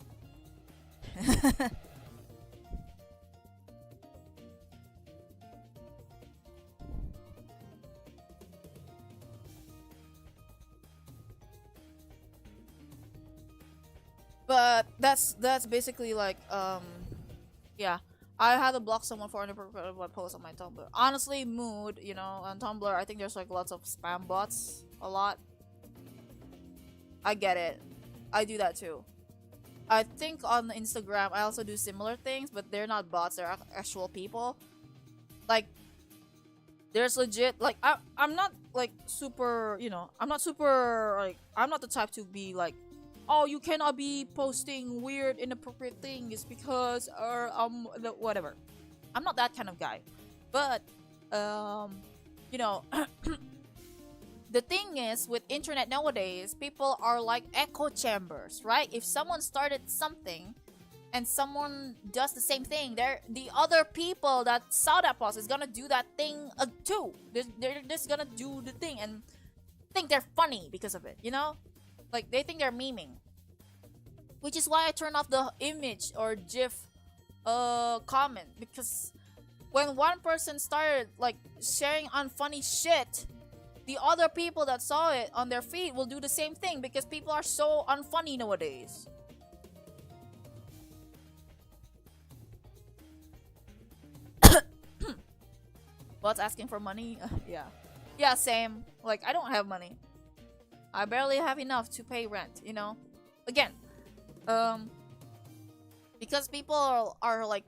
But that's basically like yeah. I had to block someone for inappropriate post on my Tumblr. Honestly, mood, on Tumblr, I think there's like lots of spam bots. A lot. I get it. I do that too. I think on Instagram, I also do similar things, but they're not bots, they're actual people. Like, there's legit, like, I'm not like super, I'm not super, like, I'm not the type to be like, oh, you cannot be posting weird, inappropriate things because, or, whatever. I'm not that kind of guy. But, you know, the thing is, with internet nowadays, people are like echo chambers, right? If someone started something, and someone does the same thing, the other people that saw that post is gonna do that thing too. They're just gonna do the thing and think they're funny because of it, Like, they think they're memeing. Which is why I turn off the image or GIF comment. Because when one person started, like, sharing unfunny shit, the other people that saw it on their feed will do the same thing because people are so unfunny nowadays. What's asking for money? Yeah. Yeah, same. Like, I don't have money. I barely have enough to pay rent, Again, because people are like,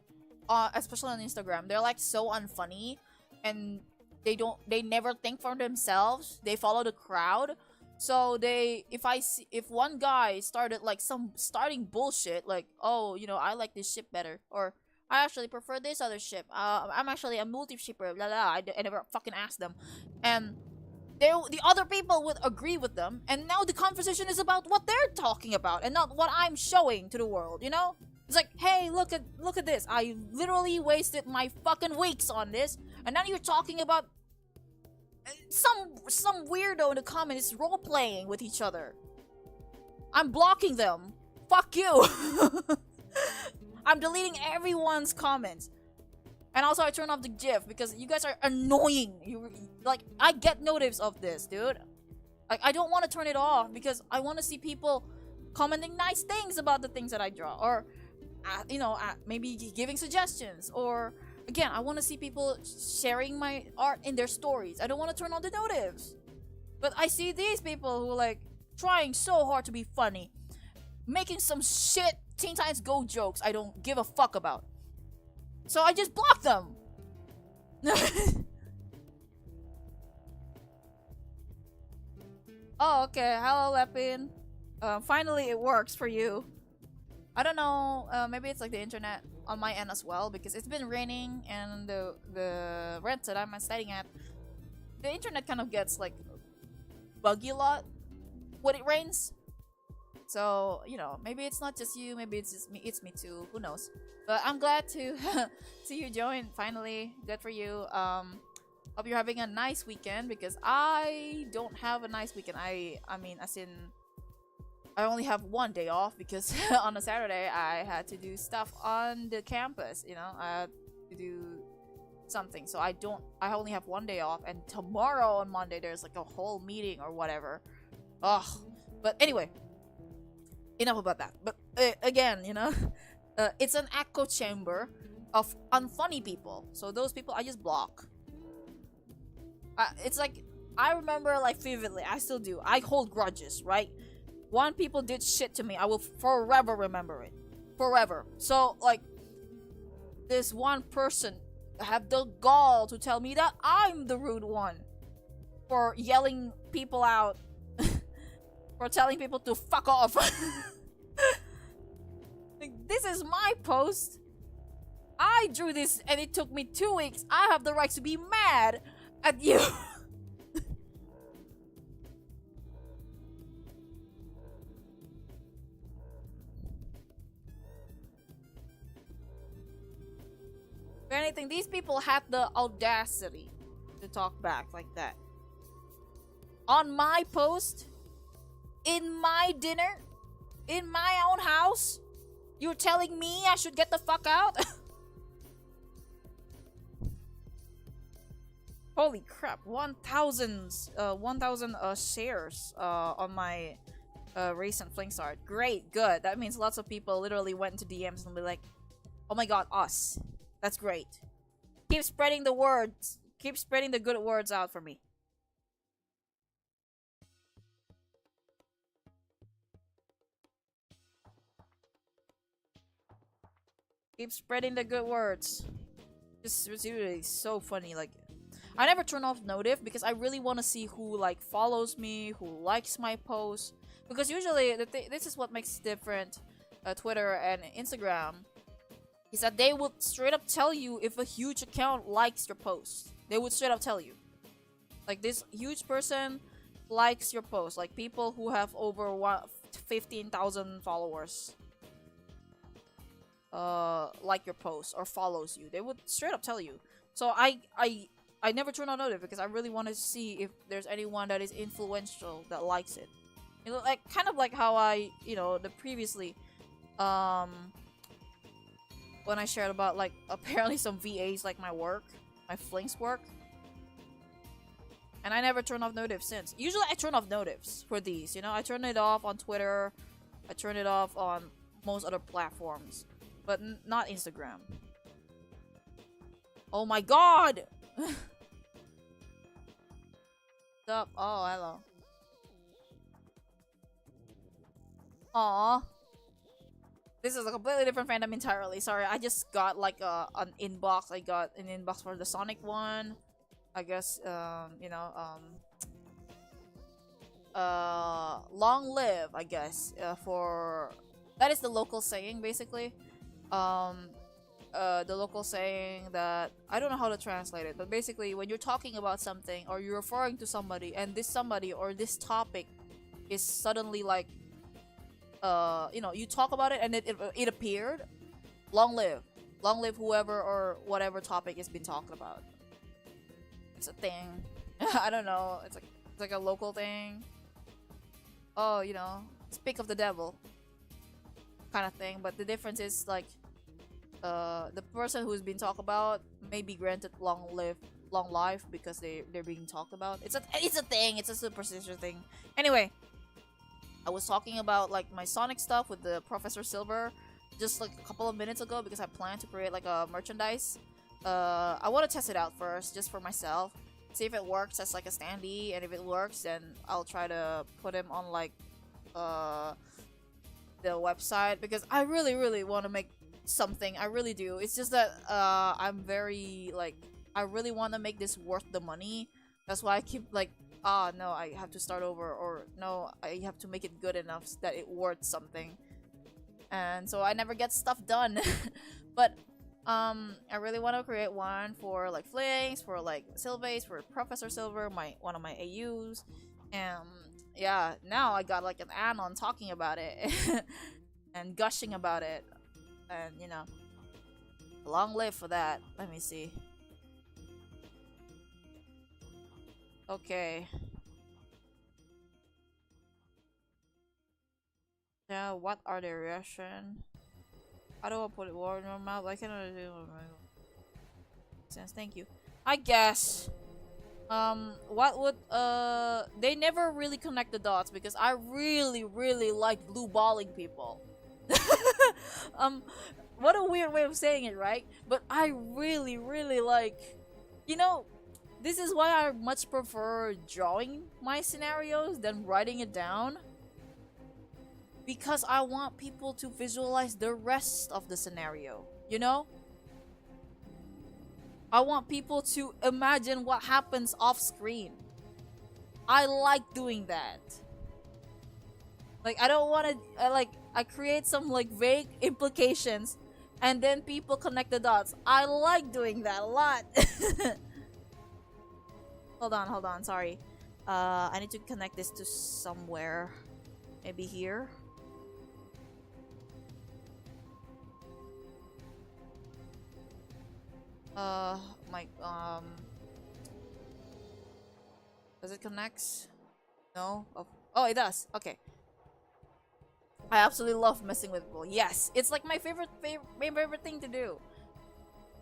especially on Instagram, they're like so unfunny, and they never think for themselves. They follow the crowd. So if one guy started like starting bullshit, like, oh, I like this ship better, or I actually prefer this other ship. I'm actually a multi-shipper, blah blah. I never fucking asked them, and the other people would agree with them, and now the conversation is about what they're talking about and not what I'm showing to the world, It's like, hey, look at this. I literally wasted my fucking weeks on this, and now you're talking about some weirdo in the comments role playing with each other. I'm blocking them. Fuck you. I'm deleting everyone's comments. And also, I turn off the GIF because you guys are annoying. I get notice of this, dude. Like, I don't want to turn it off because I want to see people commenting nice things about the things that I draw, or maybe giving suggestions, or again, I want to see people sharing my art in their stories. I don't want to turn on the notice. But I see these people who like trying so hard to be funny, making some shit Teen Titans Go jokes I don't give a fuck about. So I just block them. Oh, okay. Hello, Lepin. Finally, it works for you. I don't know. Maybe it's like the internet on my end as well, because it's been raining, and the rent that I'm staying at, the internet kind of gets like buggy a lot when it rains. So, you know, maybe it's not just you, maybe it's just me, it's me too, who knows. But I'm glad to see you join finally. Good for you. Hope you're having a nice weekend because I don't have a nice weekend. I mean, as in I only have one day off because on a Saturday I had to do stuff on the campus, you know. I had to do something. So I only have one day off, and tomorrow on Monday there's like a whole meeting or whatever. Ugh. But anyway, enough about that. But again, you know, it's an echo chamber of unfunny people. So those people I just block. It's like I remember like vividly. I still do. I hold grudges, right? One people did shit to me. I will forever remember it. Forever. So like this one person have the gall to tell me that I'm the rude one for yelling people out, for telling people to fuck off. Like, this is my post. I drew this and it took me 2 weeks. I have the right to be mad at you. If anything, these people had the audacity to talk back like that. On my post, in my dinner, in my own house, you're telling me I should get the fuck out? Holy crap, 1,000 shares on my recent Fling start. Great, good. That means lots of people literally went into DMs and be like, oh my god, us. That's great. Keep spreading the words. Keep spreading the good words out for me. Keep spreading the good words. It's really so funny. Like, I never turn off notif because I really want to see who like follows me, who likes my posts. Because usually this is what makes different Twitter and Instagram. Is that they would straight up tell you if a huge account likes your post. They would straight up tell you. Like, this huge person likes your post. Like, people who have over 15,000 followers like your post or follows you. They would straight up tell you. So I never turn on notif because I really want to see if there's anyone that is influential that likes it. You know, like kind of like how I, you know, the previously when I shared about like apparently some VAs like my work, my Flings work. And I never turn off notifs since. Usually I turn off notifs for these, you know. I turn it off on Twitter. I turn it off on most other platforms. But not Instagram. Oh my god! Stop. Oh, hello. Aww. This is a completely different fandom entirely. Sorry, I just got like an inbox. I got an inbox for the Sonic one. I guess, you know, long live, I guess, for... That is the local saying, basically. The local saying that... I don't know how to translate it, but basically, when you're talking about something, or you're referring to somebody, and this somebody, or this topic is suddenly like... you know, you talk about it and it appeared. Long live. Long live whoever or whatever topic has been talked about. It's a thing. I don't know. It's like a local thing. Oh, you know, speak of the devil kind of thing. But the difference is like the person who's been talked about may be granted long life because they're being talked about. It's a thing. It's a superstition thing. Anyway, I was talking about like my Sonic stuff with the Professor Silver just like a couple of minutes ago because I plan to create like a merchandise. I want to test it out first just for myself, see if it works as like a standee, and if it works then I'll try to put him on like the website because I really want to make something. I really do. It's just that I'm very like I really want to make this worth the money. That's why I keep like no, I have to start over, or no, I have to make it good enough so that it worth something. And so I never get stuff done. But I really want to create one for like Flings, for like Sylvace, for Professor Silver, one of my AUs. Yeah, now I got like an anon talking about it and gushing about it. And long live for that. Let me see. Okay. Yeah, what are the reaction? How do I put it word in your mouth? I cannot do sense. Thank you. I guess. What would they never really connect the dots because I really, really like blue balling people. um what a weird way of saying it, right? But I really, really like, you know, this is why I much prefer drawing my scenarios than writing it down. Because I want people to visualize the rest of the scenario, you know? I want people to imagine what happens off screen. I like doing that. Like, I don't want to, I create some, like, vague implications and then people connect the dots. I like doing that a lot. Hold on, sorry. I need to connect this to somewhere. Maybe here. My, does it connect? No? Oh, it does. Okay. I absolutely love messing with people. Yes, it's like my favorite thing to do.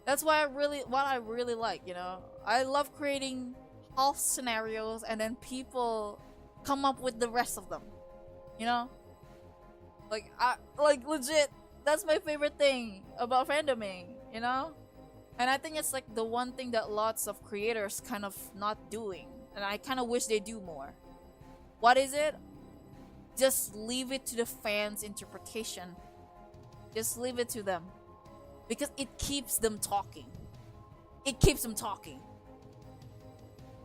That's why what I really like, you know? I love creating half scenarios and then people come up with the rest of them. You know? Like legit, that's my favorite thing about fandoming, you know? And I think it's like the one thing that lots of creators kind of not doing. And I kind of wish they do more. What is it? Just leave it to the fans' interpretation. Just leave it to them. Because it keeps them talking. It keeps them talking.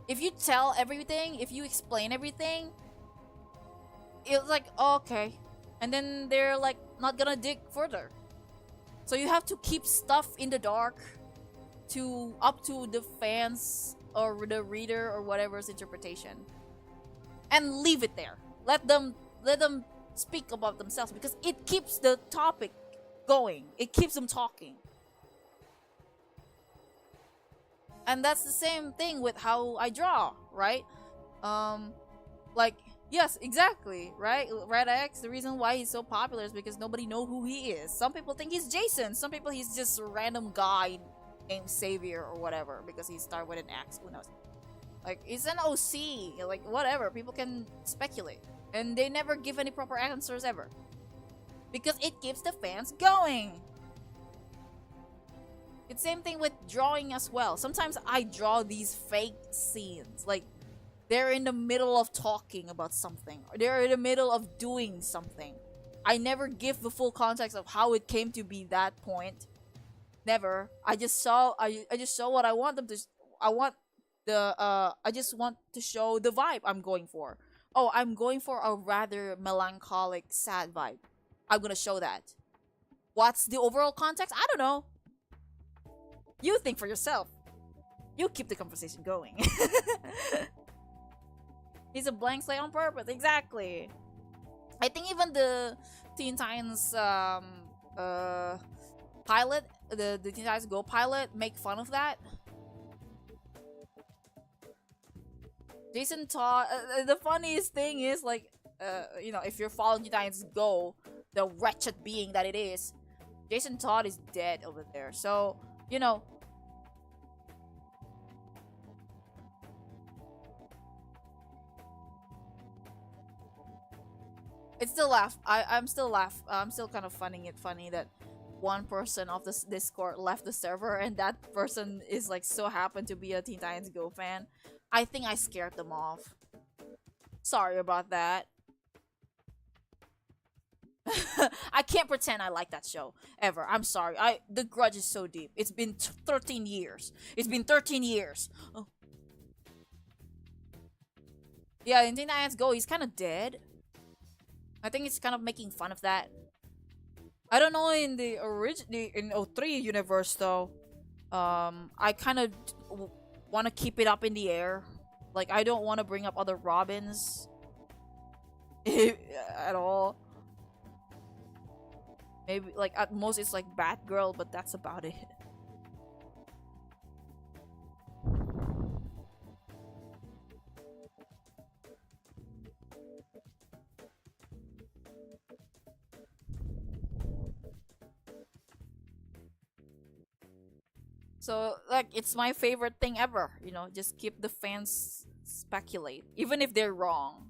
If you tell everything, if you explain everything, it's like, oh, okay. And then they're like not gonna dig further. So you have to keep stuff in the dark up to the fans or the reader or whatever's interpretation. And leave it there. Let them speak about themselves because it keeps the topic going. It keeps them talking. And that's the same thing with how I draw, right? Like, yes, exactly, right? Red X, the reason why he's so popular is because nobody know who he is. Some people think he's Jason. Some people he's just a random guy named Savior or whatever because he started with an X. Who knows? Like, he's an OC. Like, whatever. People can speculate. And they never give any proper answers ever. Because it keeps the fans going. It's same thing with drawing as well. Sometimes I draw these fake scenes. Like, they're in the middle of talking about something. Or they're in the middle of doing something. I never give the full context of how it came to be that point. Never. I just show what I want them to. I just want to show the vibe I'm going for. Oh, I'm going for a rather melancholic, sad vibe. I'm gonna show that. What's the overall context? I don't know. You think for yourself. You keep the conversation going. He's a blank slate on purpose. Exactly. I think even the Teen Titans pilot, the Teen Titans Go pilot, make fun of that. Jason Todd. The funniest thing is like, if you're following Teen Titans Go, the wretched being that it is, Jason Todd is dead over there. So it's still I'm still kind of finding it funny that one person of this Discord left the server and that person is like so happened to be a Teen Titans Go fan. I think I scared them off. Sorry about that. I can't pretend I like that show ever. I'm sorry. The grudge is so deep. It's been 13 years. It's been 13 years. Oh. Yeah, in Teen Titans Go, he's kind of dead. I think it's kind of making fun of that. I don't know in the in O3 universe though. I kind of want to keep it up in the air. Like, I don't want to bring up other Robins. at all. Maybe like at most it's like Batgirl, but that's about it. So like it's my favorite thing ever, you know, just keep the fans speculate even if they're wrong.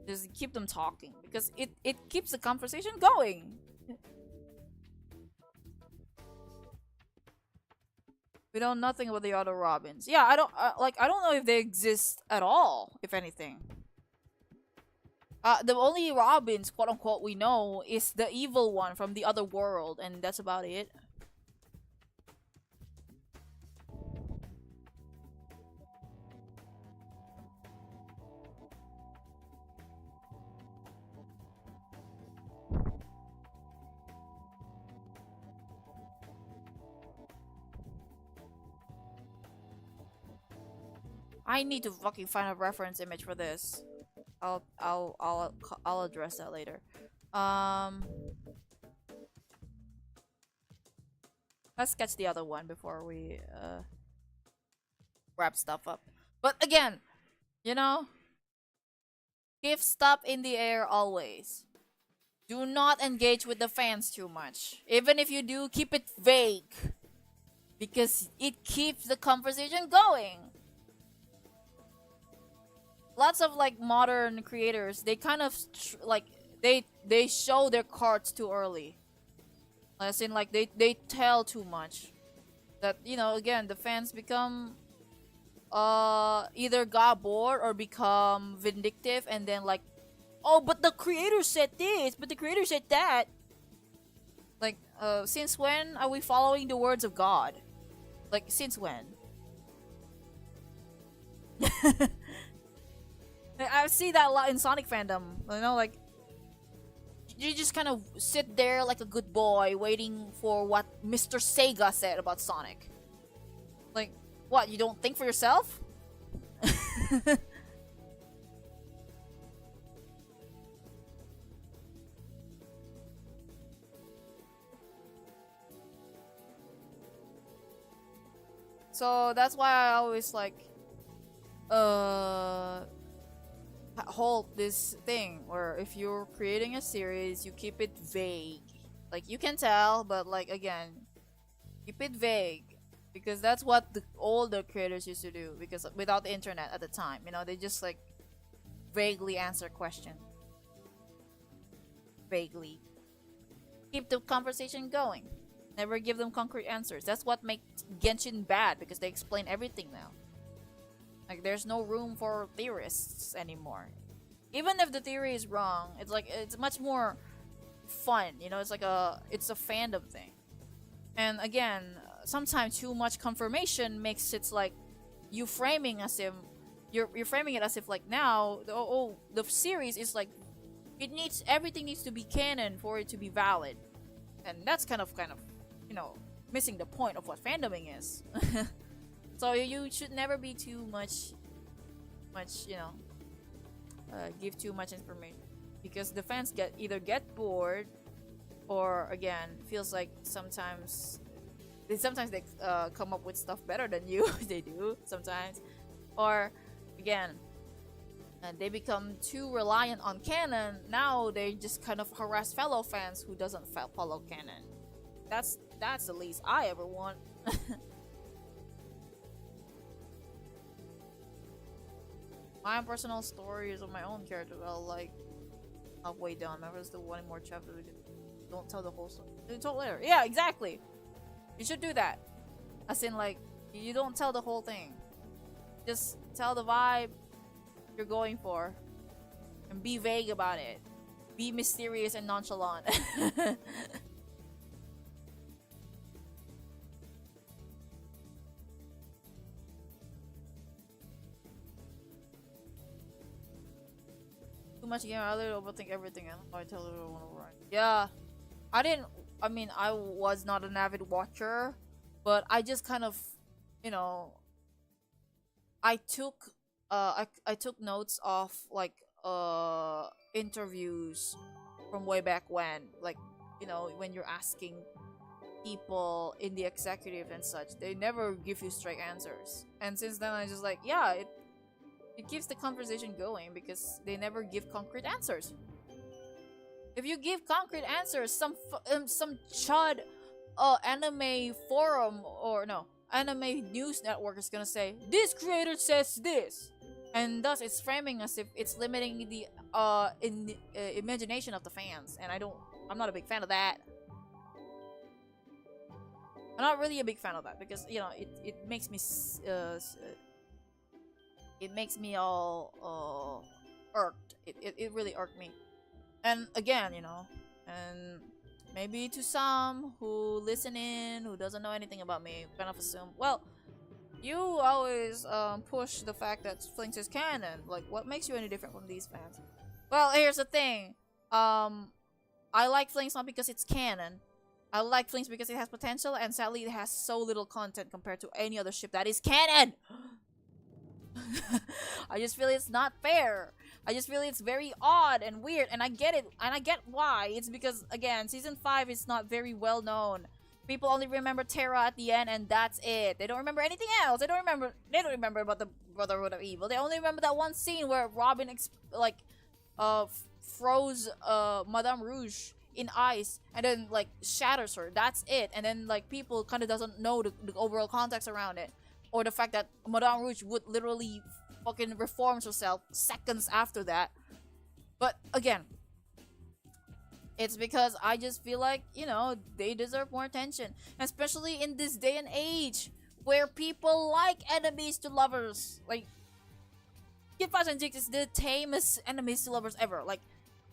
Just keep them talking because it keeps the conversation going. We know nothing about the other Robins. Yeah, I don't like I don't know if they exist at all, if anything. The only Robins, quote unquote, we know is the evil one from the other world, and that's about it. I need to fucking find a reference image for this. I'll address that later. Um, let's sketch the other one before we wrap stuff up. But again, you know, keep stuff in the air always. Do not engage with the fans too much. Even if you do, keep it vague because it keeps the conversation going. Lots of like modern creators, they kind of like they show their cards too early. As in like they tell too much. That, you know, again, the fans become either got bored or become vindictive and then like, oh, but the creator said this, but the creator said that. Like, since when are we following the words of God? Like, since when? I see that a lot in Sonic fandom. You know, like, you just kind of sit there like a good boy waiting for what Mr. Sega said about Sonic. Like, what, you don't think for yourself? So that's why I always like hold this thing where if you're creating a series, you keep it vague. Like, you can tell, but like, again, keep it vague because that's what the older creators used to do, because without the internet at the time, you know, they just like vaguely answer questions. Vaguely keep the conversation going. Never give them concrete answers. That's what makes Genshin bad, because they explain everything now. Like, there's no room for theorists anymore. Even if the theory is wrong, it's like, it's much more fun, you know. It's like it's a fandom thing. And again, sometimes too much confirmation makes it like you framing as if you're framing it as if like now the series is like, everything needs to be canon for it to be valid, and that's kind of you know, missing the point of what fandoming is. So you should never be too much you know, give too much information, because the fans either get bored, or again, feels like sometimes they come up with stuff better than you. They do sometimes, or again, and they become too reliant on canon. Now they just kind of harass fellow fans who doesn't follow canon. That's the least I ever want. My personal stories of my own character, well, like halfway done. Remember, still one more chapter. Don't tell the whole story. You told later. Yeah, exactly. You should do that. As in, like, you don't tell the whole thing. Just tell the vibe you're going for, and be vague about it. Be mysterious and nonchalant. Too much game. I literally overthink everything, and I tell everyone to run. Yeah, I didn't. I mean, I was not an avid watcher, but I just kind of, you know, I took, I took notes of like interviews from way back when, like, when you're asking people in the executive and such, they never give you straight answers. And since then, I just like, yeah, it keeps the conversation going because they never give concrete answers. If you give concrete answers, some chud anime forum, or no, anime news network is gonna say this creator says this, and thus it's framing as if it's limiting the imagination of the fans, and I'm not a big fan of that. I'm not really a big fan of that because it makes me it makes me all irked. It really irked me. And again, and maybe to some who listen in, who doesn't know anything about me, kind of assume, well, you always push the fact that Flinks is canon. Like, what makes you any different from these fans? Well, here's the thing. I like Flinks not because it's canon. I like Flinks because it has potential, and sadly, it has so little content compared to any other ship that is canon. I just feel it's not fair. I just feel it's very odd and weird, and I get it, and I get why. It's because, again, season 5 is not very well known. People only remember Terra at the end, and that's it. They don't remember anything else. They don't remember about the Brotherhood of Evil. They only remember that one scene where Robin froze Madame Rouge in ice and then like shatters her. That's it. And then like people kind of doesn't know the overall context around it, or the fact that Madame Rouge would literally fucking reforms herself seconds after that. But again, it's because I just feel like, they deserve more attention. Especially in this day and age where people like enemies to lovers. Like, Kid Flash and Jix is the tamest enemies to lovers ever. Like,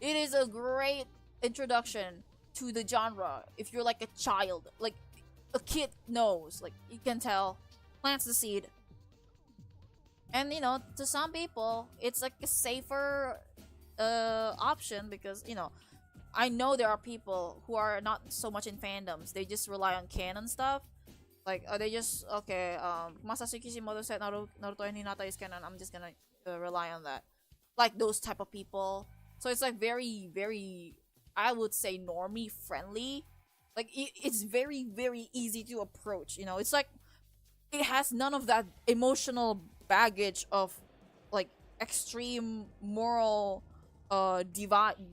it is a great introduction to the genre. If you're like a child, like a kid knows, like you can tell, plants the seed. And to some people, it's like a safer option because I know there are people who are not so much in fandoms. They just rely on canon stuff. Like they just Masashi Kishimoto said Naruto and Hinata is canon. I'm just gonna rely on that. Like those type of people. So it's like very, very, I would say normie friendly. Like it's very, very easy to approach. It's like it has none of that emotional baggage of like extreme moral deviance.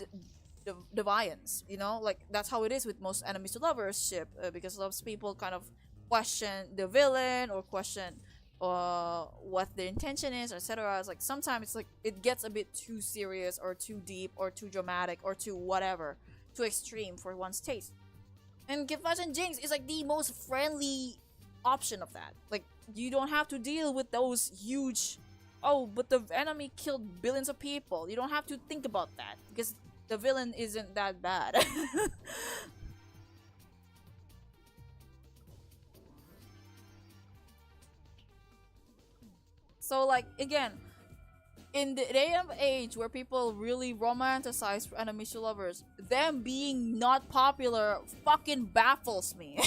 Like that's how it is with most enemies to lovers ship, because lots of people kind of question the villain or question what their intention is, etc. It's like sometimes it's like it gets a bit too serious or too deep or too dramatic or too whatever, too extreme for one's taste. And Kid Flash and Jinx is like the most friendly option of that. Like you don't have to deal with those huge, oh, but the enemy killed billions of people. You don't have to think about that because the villain isn't that bad. So like again, in the day and age where people really romanticize enemies to lovers, them being not popular fucking baffles me.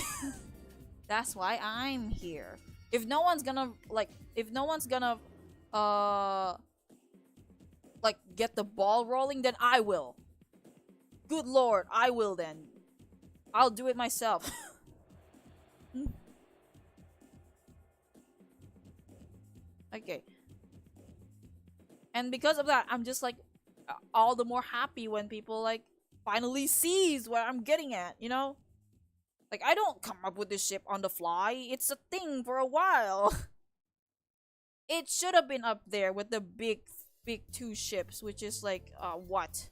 That's why I'm here. If no one's gonna get the ball rolling, then I will. Good lord, I will then. I'll do it myself. Okay. And because of that, I'm just like all the more happy when people like finally sees what I'm getting at, Like I don't come up with this ship on the fly. It's a thing for a while. It should have been up there with the big two ships, which is like what?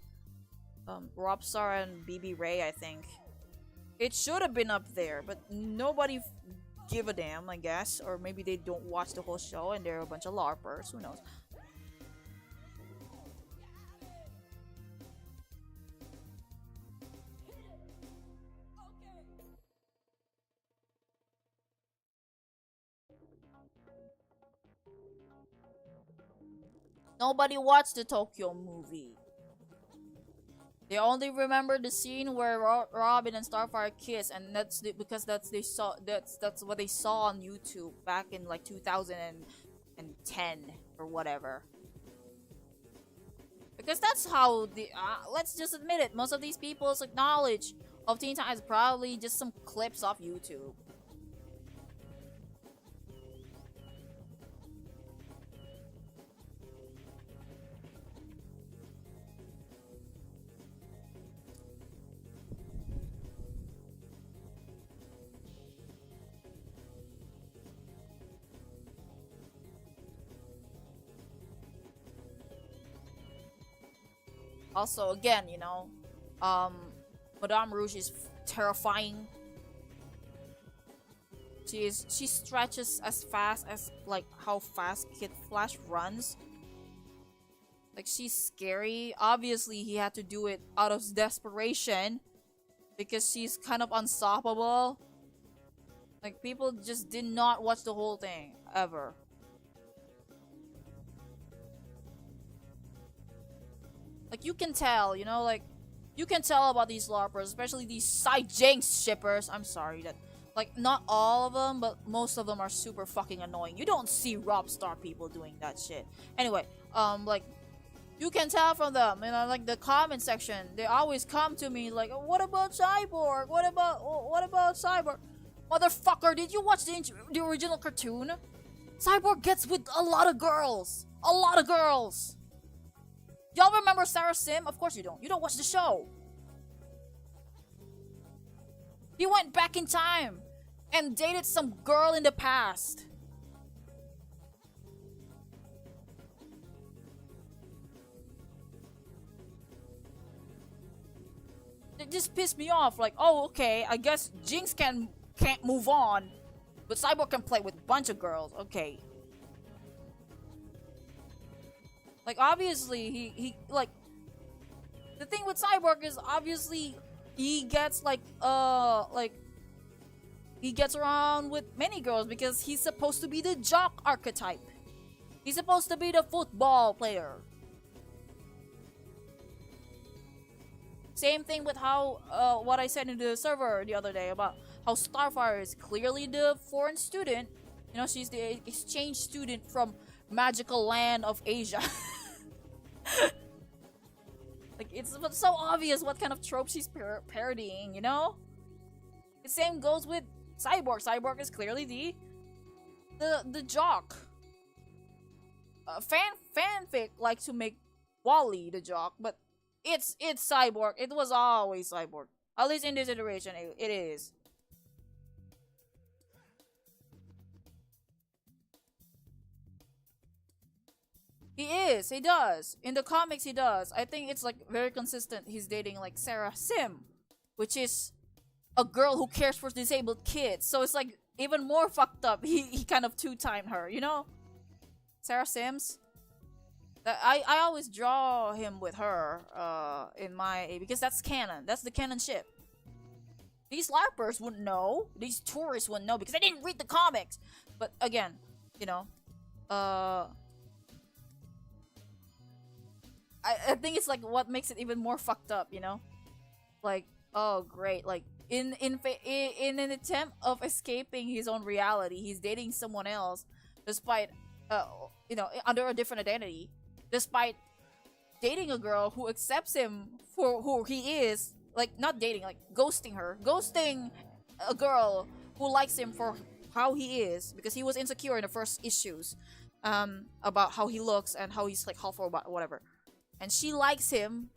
Robstar and BB Ray, I think. It should have been up there, but nobody give a damn, I guess. Or maybe they don't watch the whole show and they're a bunch of LARPers, who knows. Nobody watched the Tokyo movie. They only remember the scene where Robin and Starfire kiss, and because that's what they saw on YouTube back in like 2010 or whatever. Because that's how the let's just admit it. Most of these people's knowledge of Teen Titans is probably just some clips off YouTube. Also, again, you know, Madame Rouge is terrifying. She stretches as fast as like how fast Kid Flash runs. Like she's scary. Obviously, he had to do it out of desperation because she's kind of unstoppable. Like people just did not watch the whole thing ever. Like you can tell, you know, like you can tell about these LARPers, especially these side Jinx shippers. I'm sorry that, like, not all of them, but most of them are super fucking annoying. You don't see Robstar people doing that shit. Anyway, like, you can tell from them, you know, like the comment section, they always come to me like, what about Cyborg? What about Cyborg? Motherfucker, did you watch the original cartoon? Cyborg gets with a lot of girls. A lot of girls. Y'all remember Sarah Sim? Of course you don't. You don't watch the show. He went back in time and dated some girl in the past. It just pissed me off. Like, oh, okay, I guess Jinx can't move on, but Cyborg can play with a bunch of girls. Okay. Like, obviously, he like, the thing with Cyborg is, obviously, he gets, like, he gets around with many girls because he's supposed to be the jock archetype. He's supposed to be the football player. Same thing with how, what I said in the server the other day about how Starfire is clearly the foreign student. You know, she's the exchange student from magical land of Asia. Like, it's so obvious what kind of trope she's parodying, you know? The same goes with Cyborg. Cyborg is clearly the jock. Fanfic likes to make Wally the jock, but it's Cyborg. It was always Cyborg. At least in this iteration, it is. He is. He does. In the comics, he does. I think it's like very consistent. He's dating like Sarah Sim, which is a girl who cares for disabled kids. So it's like even more fucked up. He kind of two-timed her, you know? Sarah Sims. I always draw him with her in my, because that's canon. That's the canon ship. These LARPers wouldn't know. These tourists wouldn't know because they didn't read the comics. But again, you know, I think it's like what makes it even more fucked up, you know? Like, oh great, like in an attempt of escaping his own reality, he's dating someone else despite you know, under a different identity, despite dating a girl who accepts him for who he is, like not dating, like ghosting a girl who likes him for how he is because he was insecure in the first issues about how he looks and how he's like helpful about whatever. And she likes him,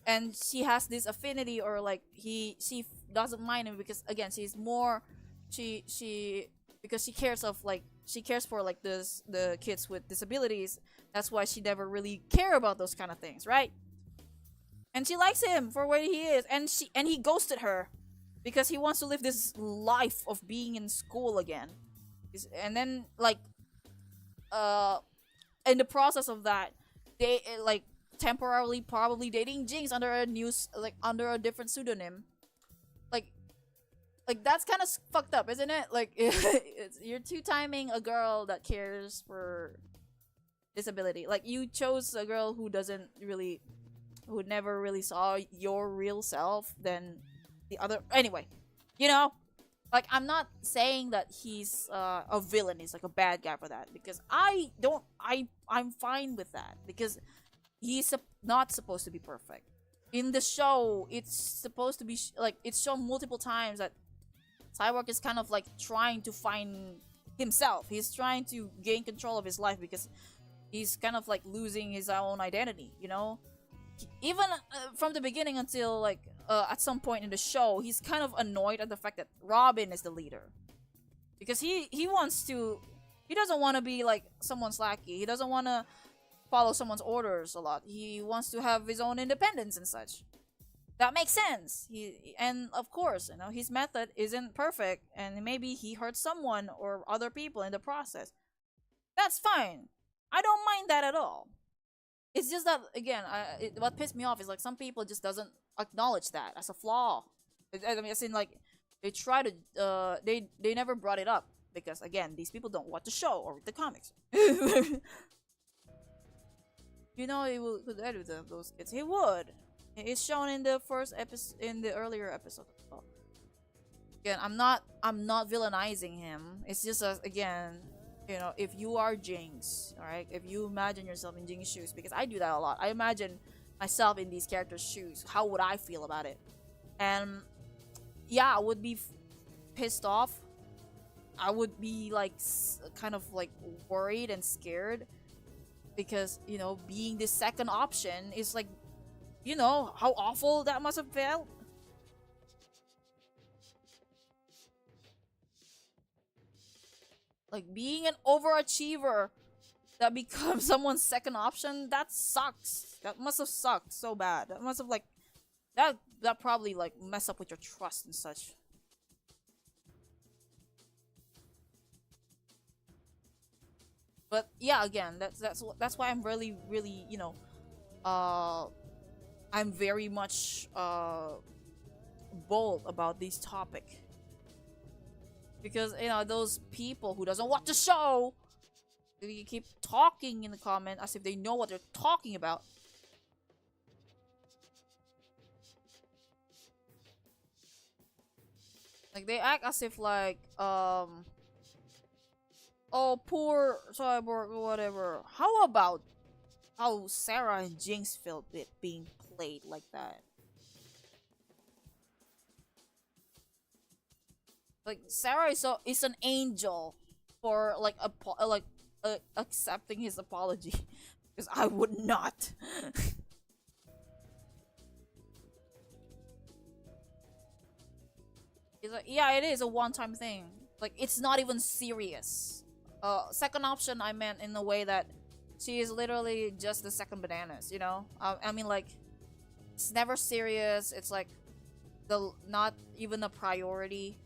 and she has this affinity, or like she doesn't mind him because again she's more because she cares for like the kids with disabilities. That's why she never really care about those kind of things, right? And she likes him for where he is, and he ghosted her because he wants to live this life of being in school again. And then like in the process of that, they like temporarily probably dating Jinx under a different pseudonym. Like that's kind of fucked up, isn't it? Like you're two-timing a girl that cares for disability. Like you chose a girl who never really saw your real self than the other. Anyway, you know, like I'm not saying that he's a villain. He's like a bad guy for that, because I'm fine with that, because not supposed to be perfect. In the show, it's supposed to be like it's shown multiple times that Cyborg is kind of like trying to find himself. He's trying to gain control of his life because he's kind of like losing his own identity, you know? Even from the beginning until like at some point in the show, he's kind of annoyed at the fact that Robin is the leader. Because he wants to he doesn't want to be like someone's lackey. He doesn't want to follow someone's orders a lot. He wants to have his own independence and such. That makes sense. And of course, you know, his method isn't perfect and maybe he hurts someone or other people in the process. That's fine. I don't mind that at all. It's just that again, what pissed me off is like some people just doesn't acknowledge that as a flaw. I mean, as in like they try to they never brought it up because again, these people don't watch the show or read the comics. You know, he could edit those kids. He would. It's shown in the first episode, in the earlier episode as well. Again, I'm not villainizing him. It's just again, you know, if you are Jinx, all right, if you imagine yourself in Jinx's shoes, because I do that a lot. I imagine myself in these characters' shoes. How would I feel about it? And yeah, I would be pissed off. I would be like kind of like worried and scared because, you know, being the second option is like, you know how awful that must have felt. Like being an overachiever that becomes someone's second option, that sucks. That must have sucked so bad. That must have like that probably like mess up with your trust and such. But yeah, again, that's why I'm really, you know, I'm very much bold about this topic. Because, you know, those people who doesn't watch the show, they keep talking in the comment as if they know what they're talking about. Like, they act as if like, oh, poor Cyborg or whatever. How about how Sarah and Jinx felt it being played like that? Like Sarah is an angel for like accepting his apology, because I would not. It's like, yeah, it is a one-time thing. Like it's not even serious. Second option I meant in the way that she is literally just the second bananas, you know? I mean, like, it's never serious. It's like not even a priority.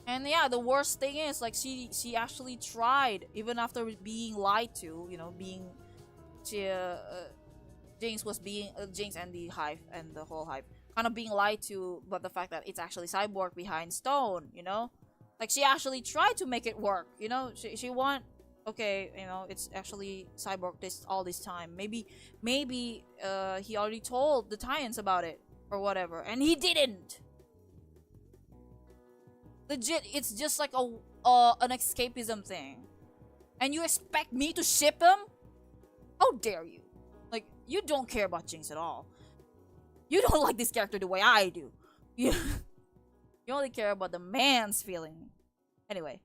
And yeah, the worst thing is like she actually tried even after being lied to. You know, Jinx was being Jinx and the Hive and the whole Hive kind of being lied to, but the fact that it's actually Cyborg behind Stone. You know, like she actually tried to make it work. You know, she want, okay, you know, it's actually Cyborg all this time. Maybe he already told the Titans about it or whatever, and he didn't. Legit, it's just like an escapism thing. And you expect me to ship him? How dare you? Like, you don't care about Jinx at all. You don't like this character the way I do. You only care about the man's feeling. Anyway.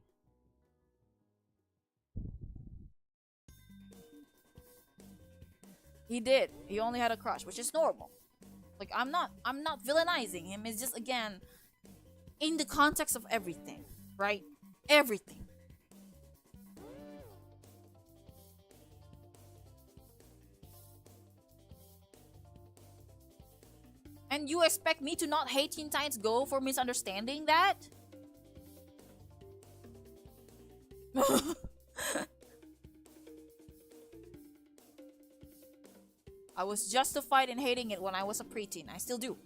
He did. He only had a crush, which is normal. Like, I'm not villainizing him. It's just, again, in the context of everything, right? Everything. And you expect me to not hate Teen Titans Go for misunderstanding that? I was justified in hating it when I was a preteen. I still do.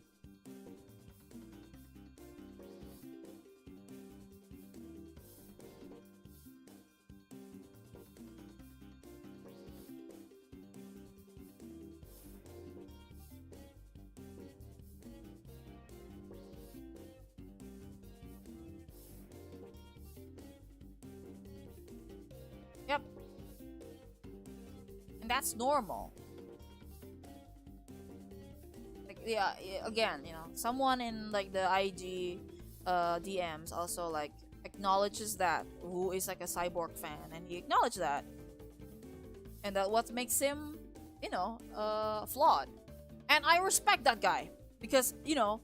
that's normal. Like, yeah, again, you know, someone in like the IG DMs also like acknowledges that, who is like a Cyborg fan, and he acknowledged that, and that what makes him, you know, flawed. And I respect that guy because, you know,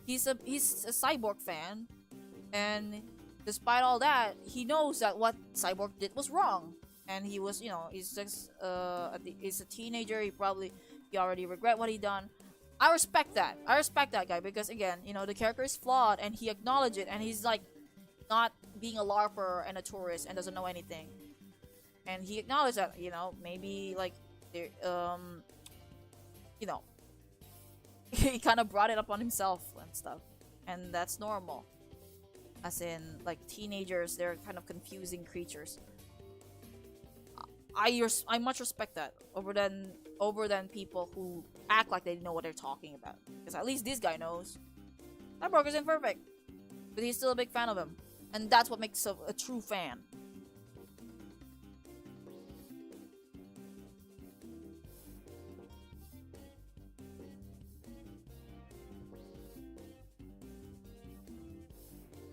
he's a Cyborg fan, and despite all that, he knows that what Cyborg did was wrong, and he was, you know, he's just he's a teenager. He already regret what he done. I respect that. I respect that guy because, again, you know, the character is flawed, and he acknowledged it, and he's like not being a larper and a tourist and doesn't know anything, and he acknowledged that, you know, maybe like there you know, he kind of brought it up on himself and stuff, and that's normal. As in, like, teenagers, they're kind of confusing creatures. I much respect that over than people who act like they know what they're talking about. Because at least this guy knows. That Broker isn't perfect, but he's still a big fan of him, and that's what makes a true fan.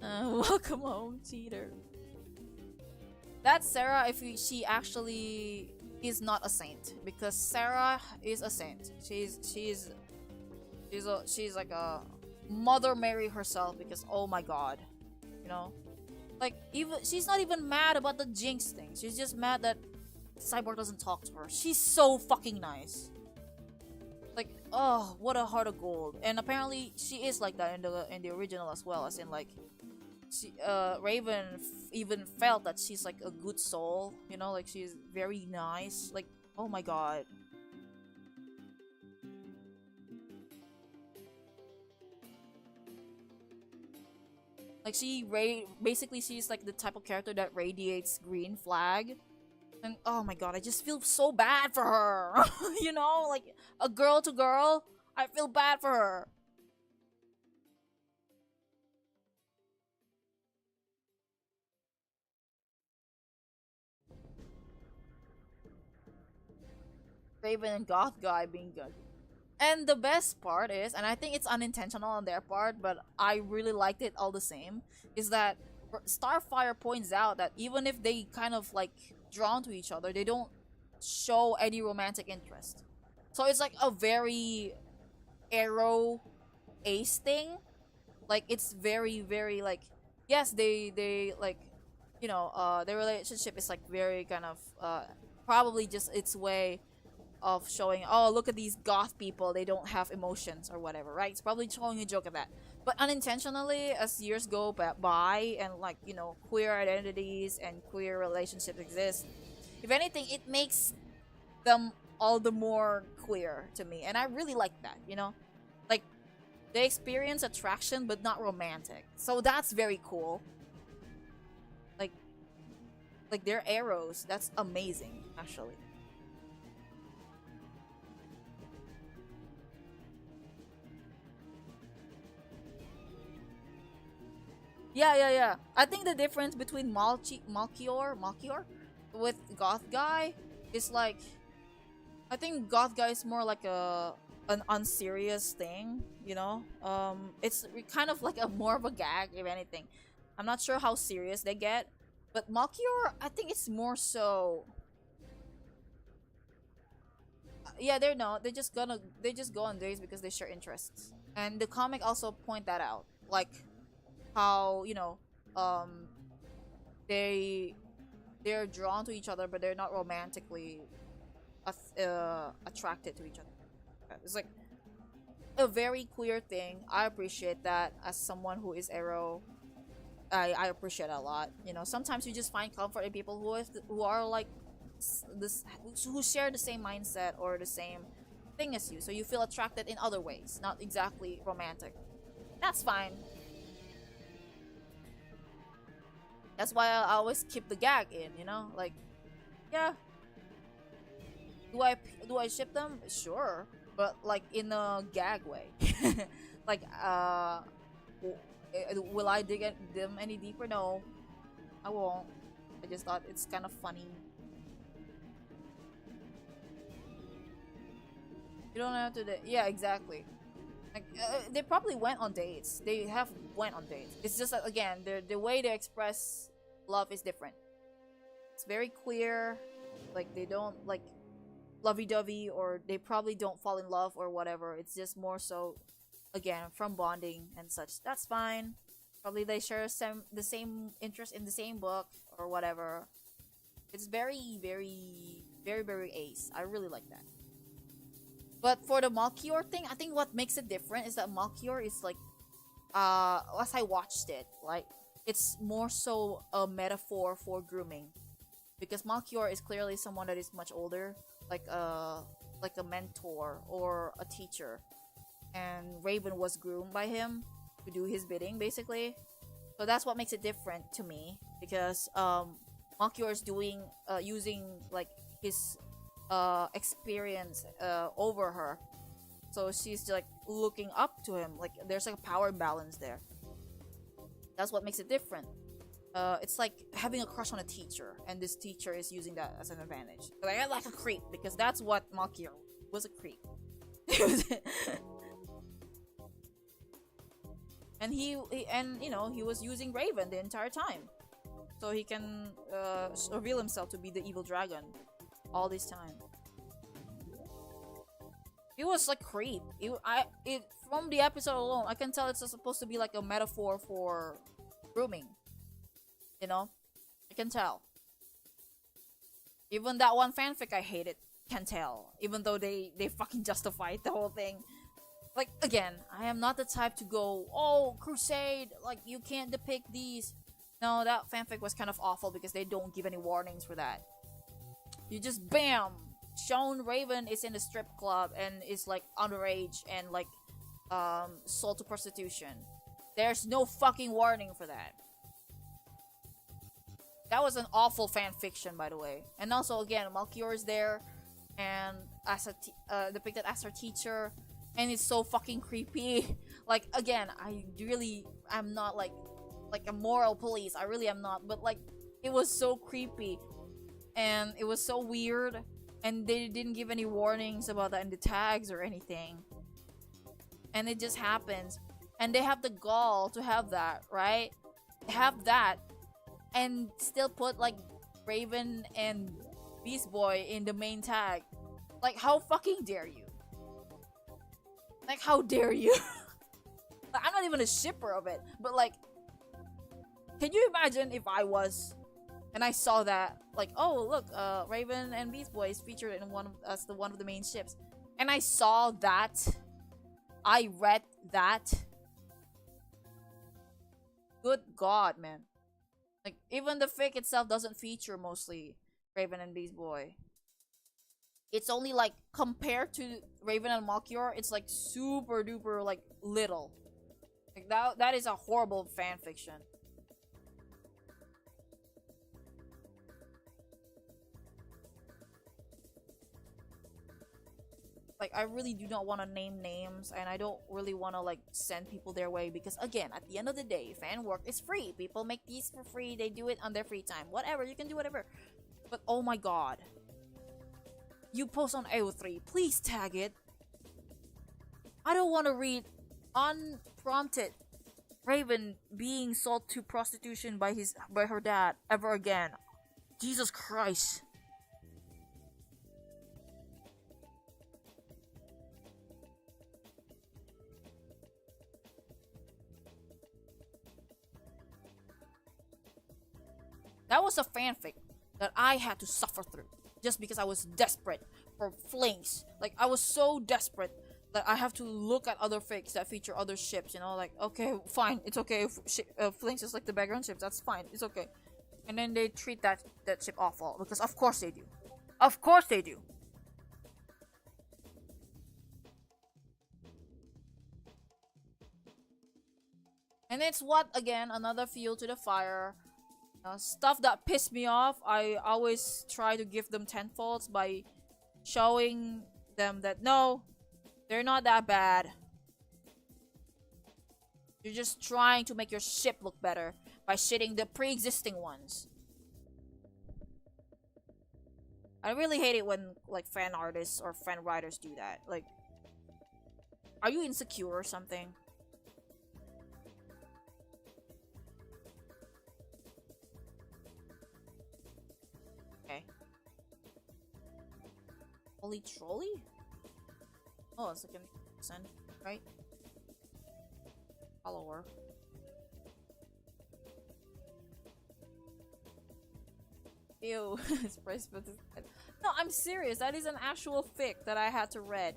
Welcome home, cheater. That's Sarah if she actually is not a saint, because Sarah is a saint. She's like a Mother Mary herself, because oh my god, you know, like, even she's not even mad about the Jinx thing. She's just mad that Cyborg doesn't talk to her. She's so fucking nice. Like, oh, what a heart of gold. And apparently she is like that in the original as well, as in like, Raven even felt that she's like a good soul, you know, like she's very nice. Like, oh my god. Like, basically she's like the type of character that radiates green flag. And oh my god, I just feel so bad for her. You know, like a girl to girl, I feel bad for her. Raven and Goth guy being good. And the best part is, and I think it's unintentional on their part, but I really liked it all the same, is that Starfire points out that even if they kind of like drawn to each other, they don't show any romantic interest. So it's like a very arrow ace thing. Like, it's very, very like, yes, they like, you know, their relationship is like very kind of probably just its way of showing, oh, look at these goth people, they don't have emotions or whatever, right? It's probably showing a joke at that. But unintentionally, as years go by, and like, you know, queer identities and queer relationships exist, if anything, it makes them all the more queer to me. And I really like that, you know? Like, they experience attraction but not romantic. So that's very cool. Like they're arrows. That's amazing, actually. Yeah. I think the difference between Malchior with Goth Guy is like, I think Goth Guy is more like an unserious thing, you know? It's kind of like a more of a gag, if anything. I'm not sure how serious they get, but Malchior, I think it's more so. Yeah, they're not. They just go on dates because they share interests, and the comic also point that out, like how, you know, um, they they're drawn to each other, but they're not romantically attracted to each other. It's like a very queer thing. I appreciate that as someone who is aro. I appreciate it a lot. You know, sometimes you just find comfort in people who are like this, who share the same mindset or the same thing as you. So you feel attracted in other ways, not exactly romantic. That's fine. That's why I always keep the gag in. You know, like, yeah. Do I ship them? Sure, but like in a gag way. Like, will I dig them any deeper? No, I won't. I just thought it's kind of funny. You don't have to. Yeah, exactly. Like they probably went on dates. They have went on dates. It's just that again, the way they express love is different. It's very clear. Like they don't like lovey-dovey, or they probably don't fall in love or whatever. It's just more so, again, from bonding and such. That's fine. Probably they share the same interest in the same book or whatever. It's very, very, very, very ace. I really like that. But for the Malkior thing, I think what makes it different is that Malkior is like, as I watched it, like it's more so a metaphor for grooming, because Malkior is clearly someone that is much older, like a mentor or a teacher, and Raven was groomed by him to do his bidding, basically. So that's what makes it different to me, because Malkior is doing using like his experience over her, so she's like looking up to him. Like there's like a power balance there. That's what makes it different. It's like having a crush on a teacher, and this teacher is using that as an advantage. Like a creep, because that's what Malkior was, a creep. And he he was using Raven the entire time, so he can reveal himself to be the evil dragon all this time. He was like creep. From the episode alone, I can tell it's supposed to be like a metaphor for grooming. You know, I can tell. Even that one fanfic I hated can tell. Even though they fucking justified the whole thing. Like again, I am not the type to go, oh, crusade, like you can't depict these. No, that fanfic was kind of awful because they don't give any warnings for that. You just bam, shown Raven is in the strip club and is like underage and like sold to prostitution. There's no fucking warning for that. That was an awful fan fiction, by the way. And also, again, Malkior is there, and as depicted as her teacher, and it's so fucking creepy. Like again, I'm not like a moral police. I really am not. But like, it was so creepy, and it was so weird, and they didn't give any warnings about that in the tags or anything. And it just happens, and they have the gall to have that, right? Have that. And still put like Raven and Beast Boy in the main tag. Like, how fucking dare you? Like, how dare you? Like, I'm not even a shipper of it, but like, can you imagine if I was, and I saw that, like, oh look, Raven and Beast Boy is featured in one of the main ships, and I saw that, I read that. Good God, man. Like, even the fic itself doesn't feature mostly Raven and Beast Boy. It's only like, compared to Raven and Malkior, it's like super duper like little. Like that is a horrible fan fiction. Like, I really do not want to name names, and I don't really want to like send people their way, because again, at the end of the day, fan work is free. People make these for free. They do it on their free time. Whatever, you can do whatever. But oh my god, you post on AO3, please tag it. I don't want to read unprompted Raven being sold to prostitution by her dad ever again. Jesus Christ. That was a fanfic that I had to suffer through just because I was desperate for flings. Like, I was so desperate that I have to look at other fics that feature other ships, you know, like, okay, fine, it's okay if flings is like the background ships, that's fine, it's okay. And then they treat that ship awful, because of course they do. Of course they do. And it's what, again, another fuel to the fire. Stuff that pissed me off, I always try to give them tenfolds by showing them that no, they're not that bad. You're just trying to make your ship look better by shitting the pre-existing ones. I really hate it when like fan artists or fan writers do that. Like, Are you insecure or something? Okay. Holy trolley? Oh, it's like an person, right? Follower. Ew, it's price for this. No, I'm serious. That is an actual fic that I had to read.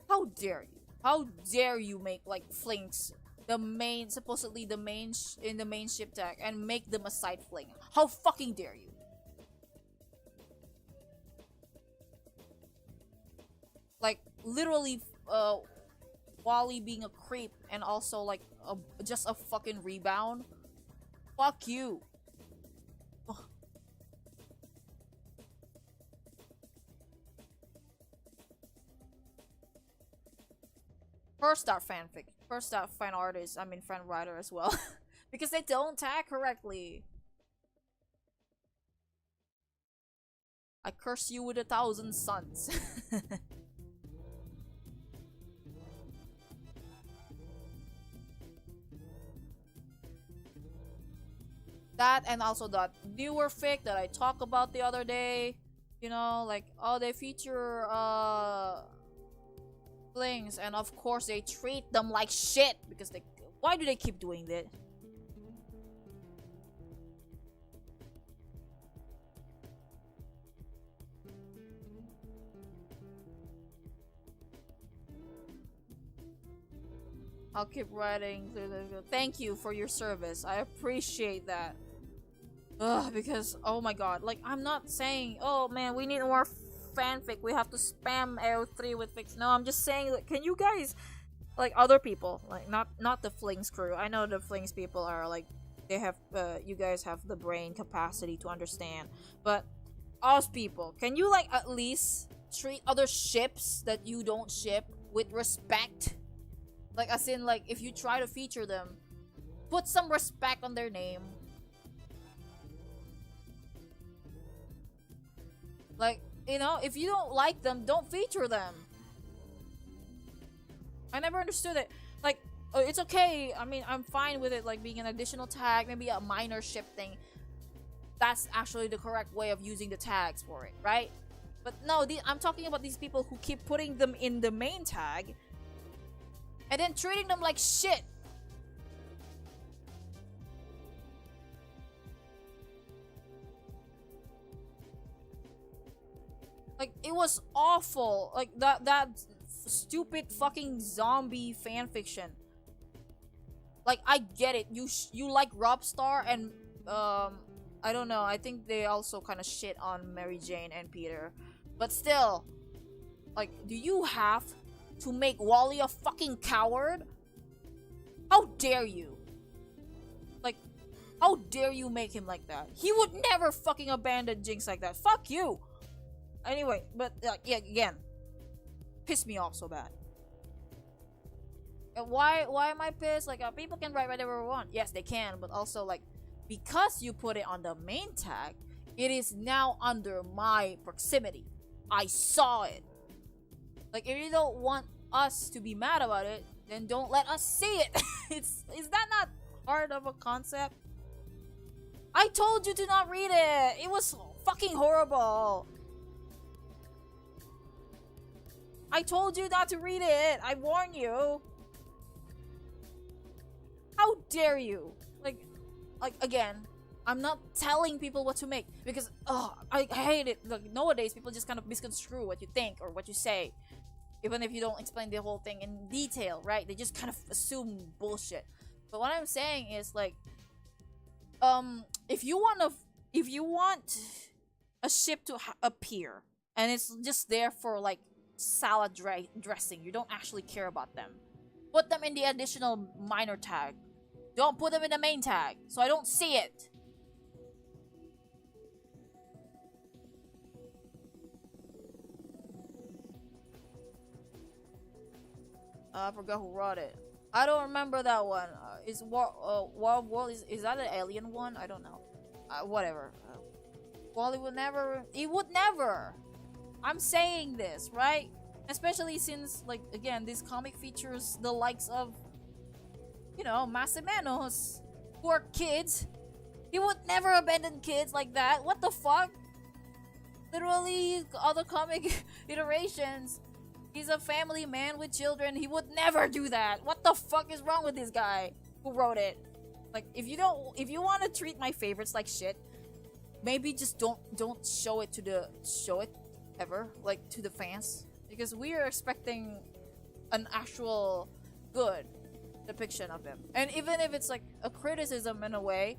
How dare you? How dare you make like flinks the main, supposedly the main in the main ship tag, and make them a side fling? How fucking dare you? Like literally, Wally being a creep and also like just a fucking rebound. Fuck you. First that fanfic. First that fan artist. I mean fan writer as well. Because they don't tag correctly. I curse you with 1,000 suns. That and also that newer fic that I talked about the other day. You know, like, oh, they feature flings, and of course they treat them like shit because they. Why do they keep doing that? I'll keep writing through the. Thank you for your service. I appreciate that. Ugh, because oh my god, like I'm not saying, oh man, we need more fanfic. We have to spam AO3 with fics. No, I'm just saying, like, can you guys, like other people, like not the Flings crew. I know the Flings people are like, they have, you guys have the brain capacity to understand, but us people, can you like at least treat other ships that you don't ship with respect? Like as in, like if you try to feature them, put some respect on their name. Like, you know, if you don't like them, don't feature them. I never understood it. Like, it's okay. I mean, I'm fine with it, like, being an additional tag, maybe a minor ship thing. That's actually the correct way of using the tags for it, right? But no, I'm talking about these people who keep putting them in the main tag and then treating them like shit. Like, it was awful. Like, that stupid fucking zombie fanfiction. Like, I get it. You like Robstar and, I don't know. I think they also kind of shit on Mary Jane and Peter. But still, like, do you have to make Wally a fucking coward? How dare you? Like, how dare you make him like that? He would never fucking abandon Jinx like that. Fuck you! Anyway, but yeah, again, pissed me off so bad. And why am I pissed? Like, people can write whatever they want. Yes, they can, but also like, because you put it on the main tag, it is now under my proximity. I saw it. Like, if you don't want us to be mad about it, then don't let us see it. Is that not hard of a concept? I told you to not read it. It was fucking horrible. I told you not to read it. I warned you. How dare you? Like again, I'm not telling people what to make because I hate it. Like, nowadays people just kind of misconstrue what you think or what you say, even if you don't explain the whole thing in detail, right? They just kind of assume bullshit. But what I'm saying is, like, if you want a ship to appear and it's just there for like salad dressing, you don't actually care about them, put them in the additional minor tag. Don't put them in the main tag so I don't see it. I forgot who wrote it. I don't remember that one. Is War of World, is that an alien one? I don't know. Whatever. Wally would never. He would never. I'm saying this, right? Especially since, like, again, this comic features the likes of, you know, Masamenos, who are kids. He would never abandon kids like that. What the fuck? Literally, other comic iterations, he's a family man with children. He would never do that. What the fuck is wrong with this guy who wrote it? Like, if you want to treat my favorites like shit, maybe just don't show it ever, like, to the fans, because we are expecting an actual good depiction of him. And even if it's like a criticism in a way,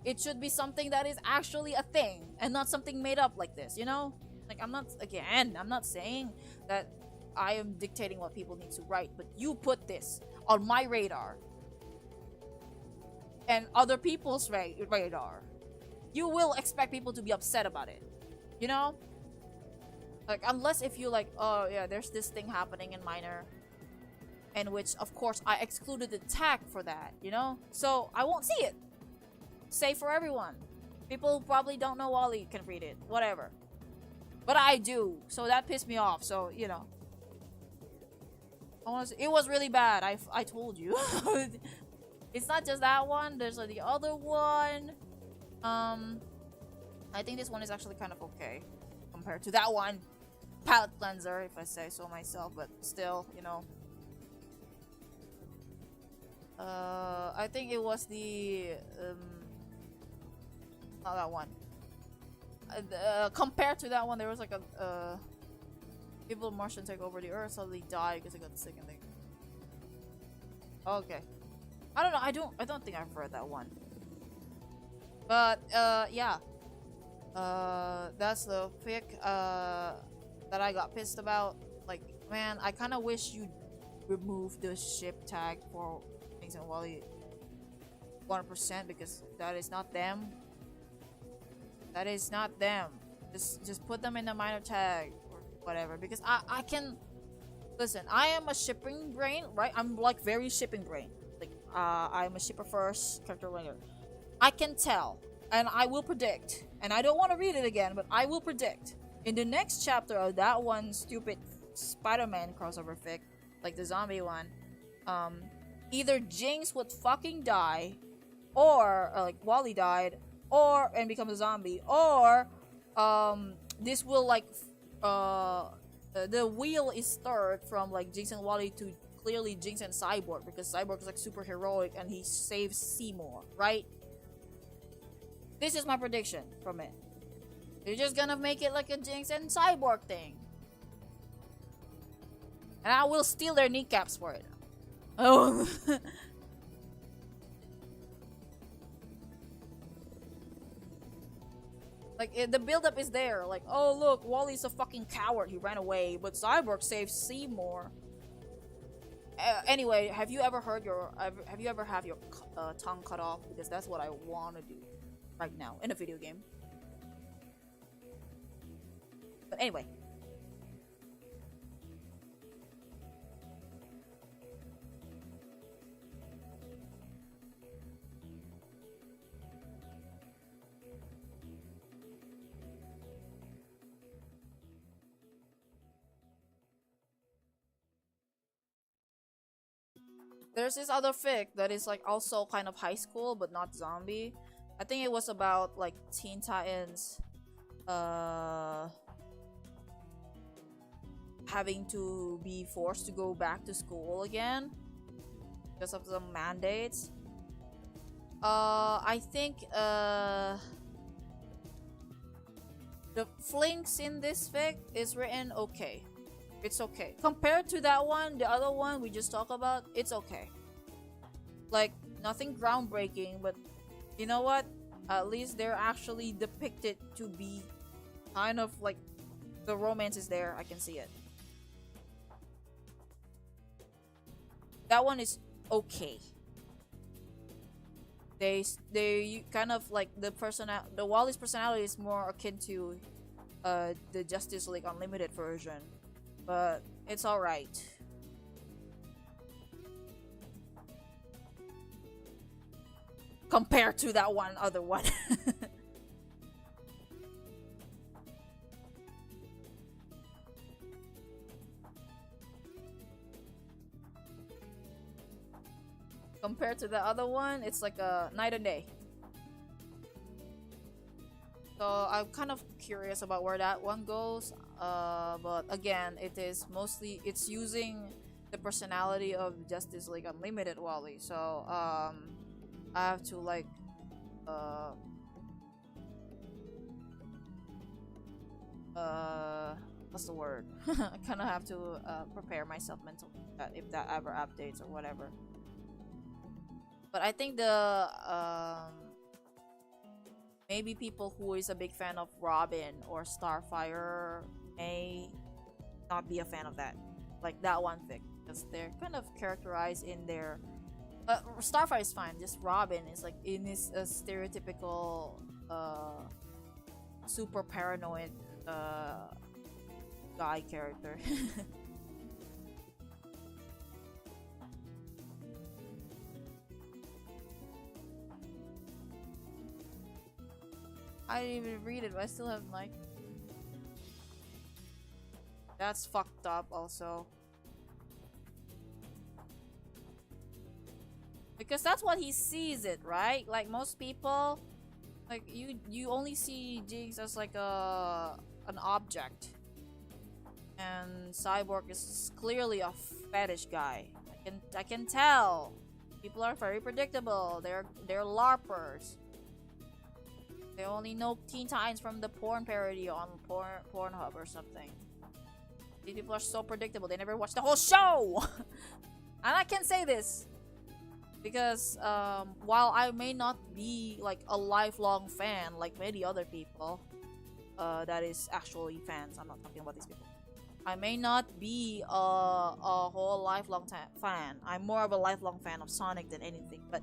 it should be something that is actually a thing and not something made up like this, you know? Like, I'm not saying that I am dictating what people need to write, but you put this on my radar and other people's radar. You will expect people to be upset about it, you know? Like, unless if you like, oh yeah, there's this thing happening in minor, in which of course I excluded the tag for that, you know? So I won't see it. Safe for everyone. People who probably don't know Wally can read it, whatever. But I do, so that pissed me off. So, you know, honestly, it was really bad. I told you. It's not just that one. There's like the other one. I think this one is actually kind of okay compared to that one. Palette cleanser, if I say so myself, but still, you know. I think it was the not that one. Compared to that one, there was like a evil Martian take over the Earth, suddenly die because they got sick and they. Okay, I don't know. I don't think I've read that one. But yeah, that's the fic that I got pissed about. Like, man, I kind of wish you remove the ship tag for Jinx and Wally 1%, because that is not them. That is not them. Just put them in the minor tag or whatever, because I can listen. I am a shipping brain, right? I'm like very shipping brain. Like, I'm a shipper first, character later. I can tell, and I will predict, and I don't want to read it again, but I will predict in the next chapter of that one stupid Spider-Man crossover fic, like the zombie one, either Jinx would fucking die, or like Wally died, or and become a zombie, or this will like the wheel is stirred from like Jinx and Wally to clearly Jinx and Cyborg, because Cyborg is like super heroic and he saves Seymour, right? This is my prediction from it. You're just gonna make it like a Jinx and Cyborg thing, and I will steal their kneecaps for it. Oh. Like, the build-up is there. Like, oh look, Wally's a fucking coward. He ran away, but Cyborg saved Seymour. Anyway, have you ever heard your? Have you ever have your tongue cut off? Because that's what I want to do right now in a video game. But anyway. There's this other fic that is like also kind of high school but not zombie. I think it was about like Teen Titans having to be forced to go back to school again because of the mandates. I think the flinks in this fic is written okay. It's okay. Compared to that one, the other one we just talked about, it's okay. Like, nothing groundbreaking, but you know what? At least they're actually depicted to be kind of like the romance is there. I can see it. That one is okay. They kind of like the Wally's personality is more akin to the Justice League Unlimited version. But it's alright. Compared to that one other one. Compared to the other one, it's like a night and day. So I'm kind of curious about where that one goes. But again, it's using the personality of Justice League Unlimited Wally. So I have to like uh what's the word? I kind of have to prepare myself mentally if that ever updates or whatever. But I think the maybe people who is a big fan of Robin or Starfire may not be a fan of that, like that one thing, because they're kind of characterized in their. Starfire is fine. Just Robin is like in his stereotypical, super paranoid guy character. I didn't even read it, but I still have like. That's fucked up also. Because that's what he sees it, right? Like most people, like you only see Jinx as like an object. And Cyborg is clearly a fetish guy. I can tell. People are very predictable. They're LARPers. They only know Teen Titans from the porn parody on Pornhub or something. These people are so predictable. They never watch the whole show. And I can say this because while I may not be like a lifelong fan like many other people, that is actually fans. I'm not talking about these people. I may not be a whole lifelong fan. I'm more of a lifelong fan of Sonic than anything, but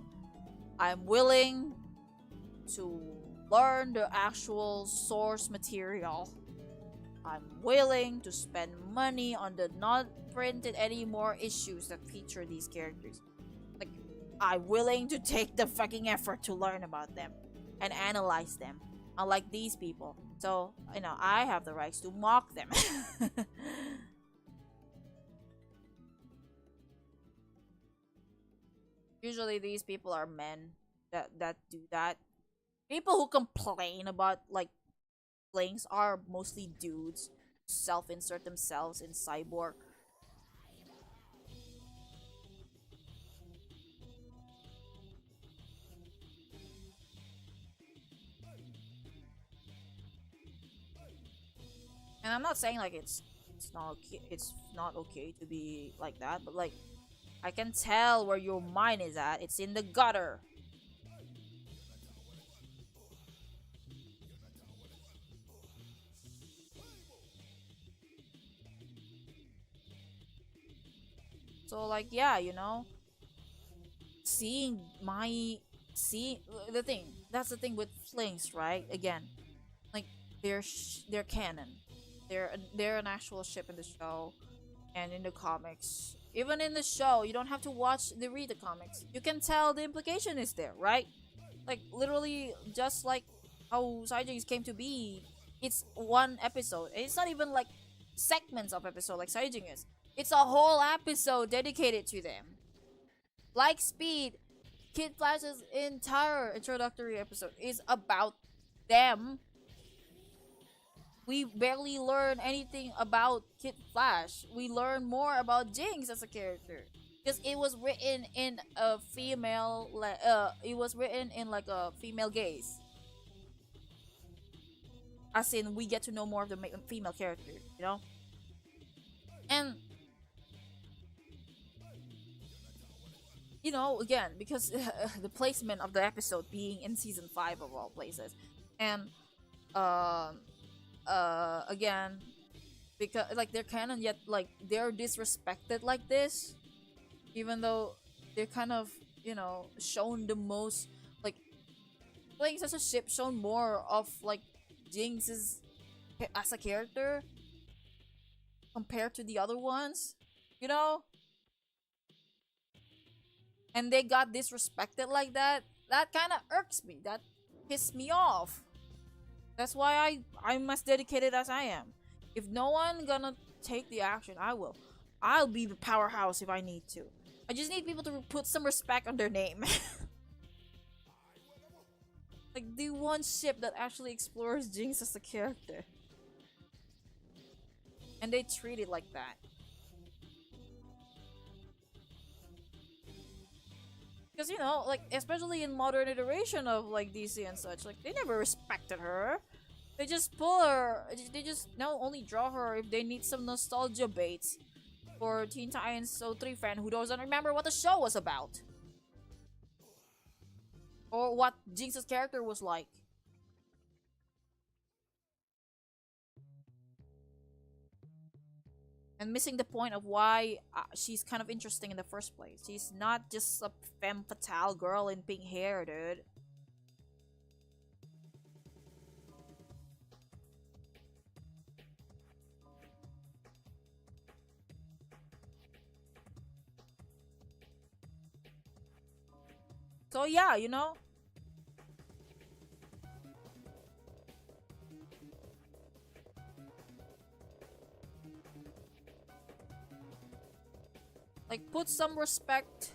I'm willing to learn the actual source material. I'm willing to spend money on the not printed anymore issues that feature these characters. Like, I'm willing to take the fucking effort to learn about them and analyze them, unlike these people. So, you know, I have the rights to mock them. Usually these people are men that do that. People who complain about like flings are mostly dudes self-insert themselves in Cyborg. And I'm not saying like it's not okay to be like that, but like I can tell where your mind is at. It's in the gutter. So like yeah, you know, seeing my see the thing. That's the thing with flings, right? Again, like they're canon. They're an actual ship in the show and in the comics. Even in the show, you don't have to read the comics. You can tell the implication is there, right? Like literally just like how Saiyajins came to be. It's one episode. It's not even like segments of episode like Saiyajin is. It's a whole episode dedicated to them. Like Speed, Kid Flash's entire introductory episode is about them. We barely learn anything about Kid Flash. We learn more about Jinx as a character because it was written in a female, it was written in like a female gaze. As in, we get to know more of the female character, you know. And you know, again, because the placement of the episode being in season 5 of all places, and again, because like they're canon yet like they're disrespected like this, even though they're kind of, you know, shown the most like playing such a ship, shown more of like Jinx's as a character compared to the other ones, you know. And they got disrespected like that. That kind of irks me. That pissed me off. That's why I'm as dedicated as I am. If no one gonna take the action, I will. I'll be the powerhouse if I need to. I just need people to put some respect on their name. Like the one ship that actually explores Jinx as a character. And they treat it like that. Because you know, like especially in modern iteration of like DC and such, like they never respected her. They just pull her. They just now only draw her if they need some nostalgia baits for Teen Titans 03 fan who doesn't remember what the show was about or what Jinx's character was like. And missing the point of why she's kind of interesting in the first place. She's not just a femme fatale girl in pink hair, dude. So yeah, you know. Like put some respect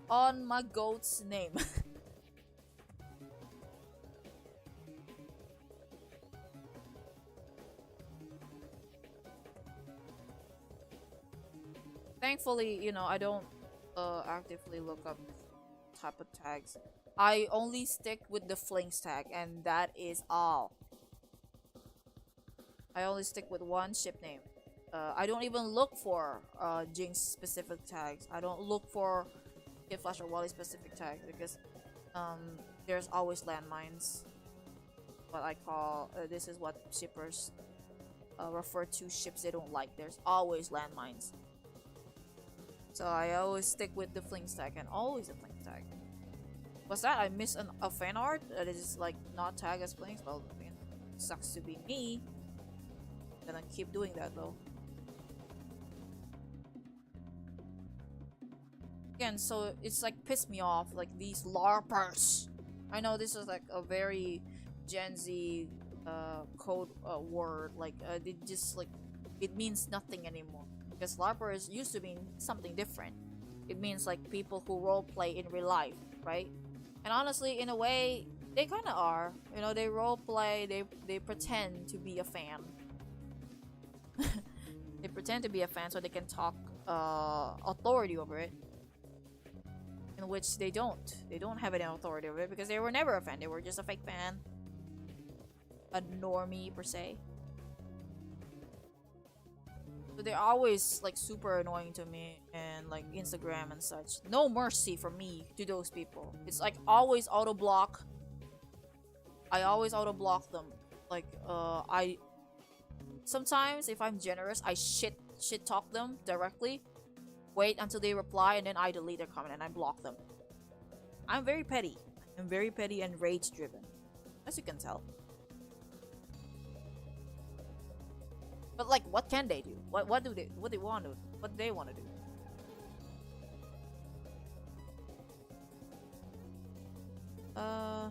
on my goat's name. Thankfully, you know, I don't actively look up type of tags. I only stick with the flings tag and that is all. I only stick with one ship name. I don't even look for Jinx specific tags. I don't look for Kid Flash or Wally specific tags because there's always landmines. What I call this is what shippers refer to ships they don't like. There's always landmines. So I always stick with the flings tag and always a flings tag. Was that I miss a fan art that is like not tagged as flings? Well, I mean, sucks to be me. Gonna keep doing that though. Again, so it's like pissed me off, like these LARPers. I know this is like a very Gen Z code word, like it just like it means nothing anymore because LARPers used to mean something different. It means like people who roleplay in real life, right? And honestly, in a way, they kind of are. You know, they roleplay, they pretend to be a fan. They pretend to be a fan so they can talk authority over it. In which they don't. They don't have any authority over it because they were never a fan. They were just a fake fan. A normie, per se. So they're always like super annoying to me and like Instagram and such. No mercy from me to those people. It's like always auto block. I always auto block them. Like I sometimes if I'm generous, I shit talk them directly. Wait until they reply and then I delete their comment and I block them. I'm very petty. I'm very petty and rage driven, as you can tell. But like, what can they do? What do they want to? What do they want to do? Uh.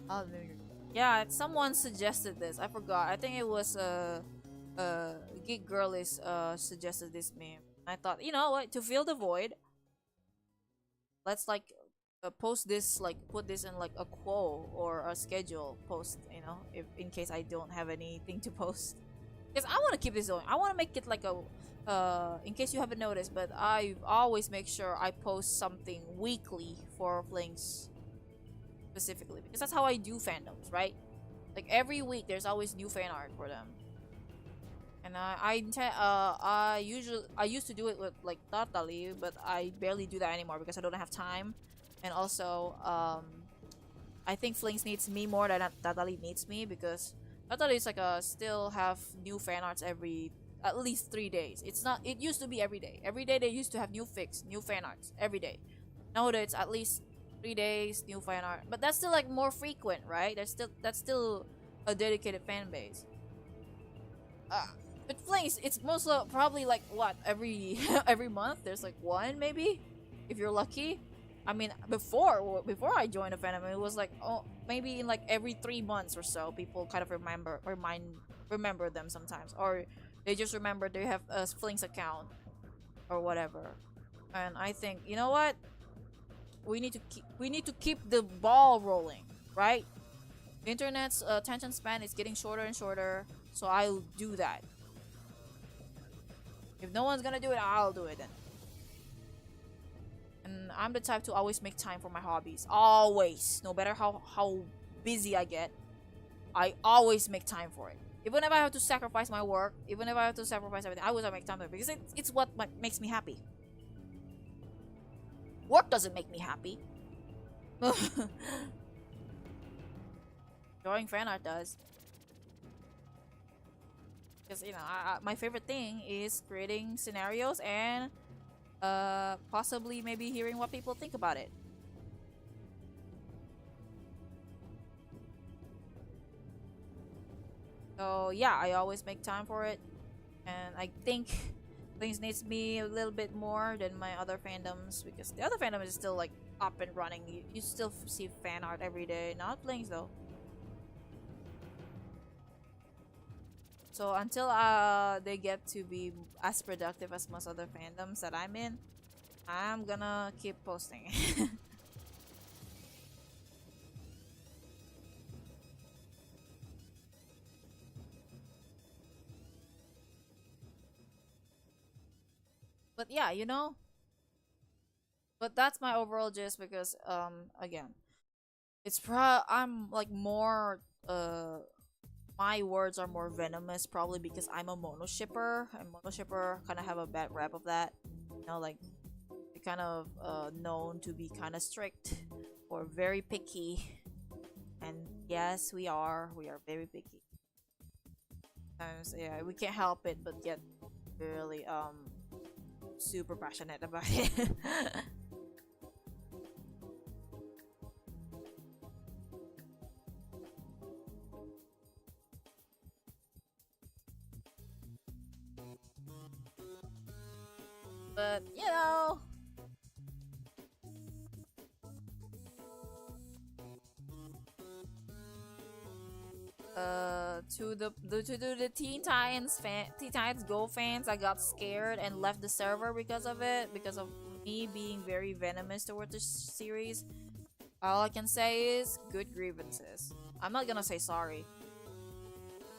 Oh, yeah, someone suggested this. I forgot. I think it was Geek Girl is suggested this meme. I thought, you know what, to fill the void, let's like post this, like put this in like a quote or a schedule post, you know, if in case I don't have anything to post. Because I want to keep this going. I want to make it like a in case you haven't noticed, but I always make sure I post something weekly for Flings specifically because that's how I do fandoms, right? Like every week there's always new fan art for them. And I used to do it with like Tatali, but I barely do that anymore because I don't have time. And also I think Flings needs me more than Tatali needs me because Tatali is like still have new fan arts every at least 3 days. It's not, it used to be every day. Every day they used to have new fics, new fan arts every day. Nowadays it's at least 3 days new fan art, but that's still like more frequent, right? That's still a dedicated fan base. But Flings, it's most probably like what, every every month there's like one maybe, if you're lucky. I mean, before I joined a fandom, it was like, oh, maybe in like every 3 months or so, people kind of remind remember them sometimes, or they just remember they have a Flings account or whatever. And I think, you know what? We need to keep the ball rolling, right? The internet's attention span is getting shorter and shorter, so I'll do that. If no one's gonna do it, I'll do it then. And I'm the type to always make time for my hobbies. Always. No matter how busy I get, I always make time for it. Even if I have to sacrifice my work, even if I have to sacrifice everything, I always make time for it because it's what makes me happy. Work doesn't make me happy. Drawing fan art does. Because, you know, my favorite thing is creating scenarios and possibly maybe hearing what people think about it. So yeah, I always make time for it, and I think things needs me a little bit more than my other fandoms because the other fandom is still like up and running. You still see fan art every day, not Flings though. So until they get to be as productive as most other fandoms that I'm in, I'm gonna keep posting. But yeah, you know. But that's my overall gist because again, I'm like more my words are more venomous probably because I'm a mono shipper, and mono shipper kind of have a bad rep of that. You know, like they're kind of known to be kind of strict or very picky. And yes, we are very picky. Sometimes yeah, we can't help it but get really super passionate about it. But you know, to the Teen Titans Go fans, I got scared and left the server because of it, because of me being very venomous towards this series. All I can say is good grievances. I'm not gonna say sorry.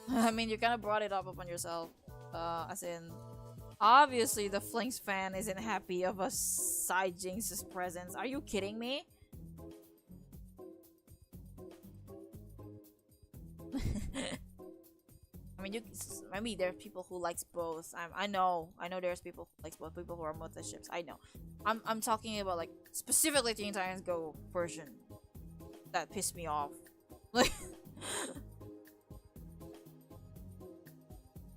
I mean, you kind of brought it up upon yourself. As in, obviously the Flings fan isn't happy of a side Jinx's presence. Are you kidding me? I mean, maybe there are people who likes both. I know there's people who likes both. People who are ships. I know. I'm talking about like specifically Teen Titans Go version that pissed me off. Like,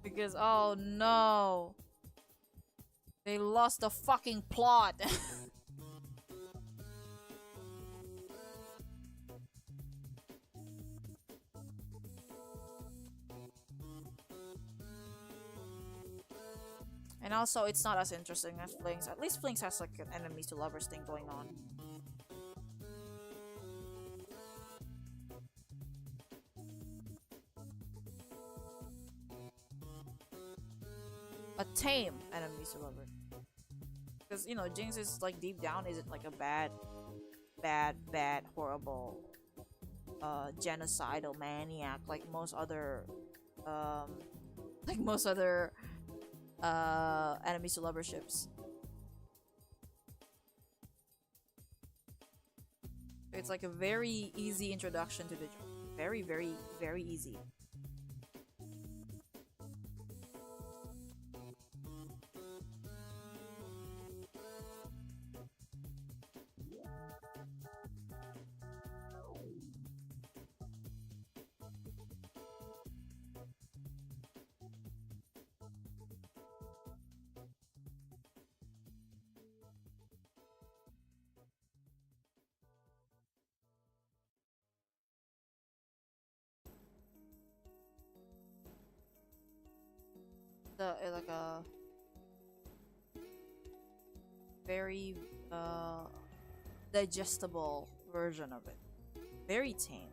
because oh no, they lost the fucking plot. And also, it's not as interesting as Flings. At least Flings has like an enemies to lovers thing going on. A tame enemies to lovers. Because, you know, Jinx is like deep down isn't like a bad, horrible, genocidal maniac like most other, um, like most other, enemies to lover ships. It's like a very easy introduction to the genre. Very, very, very easy. Like a very digestible version of it. Very tame.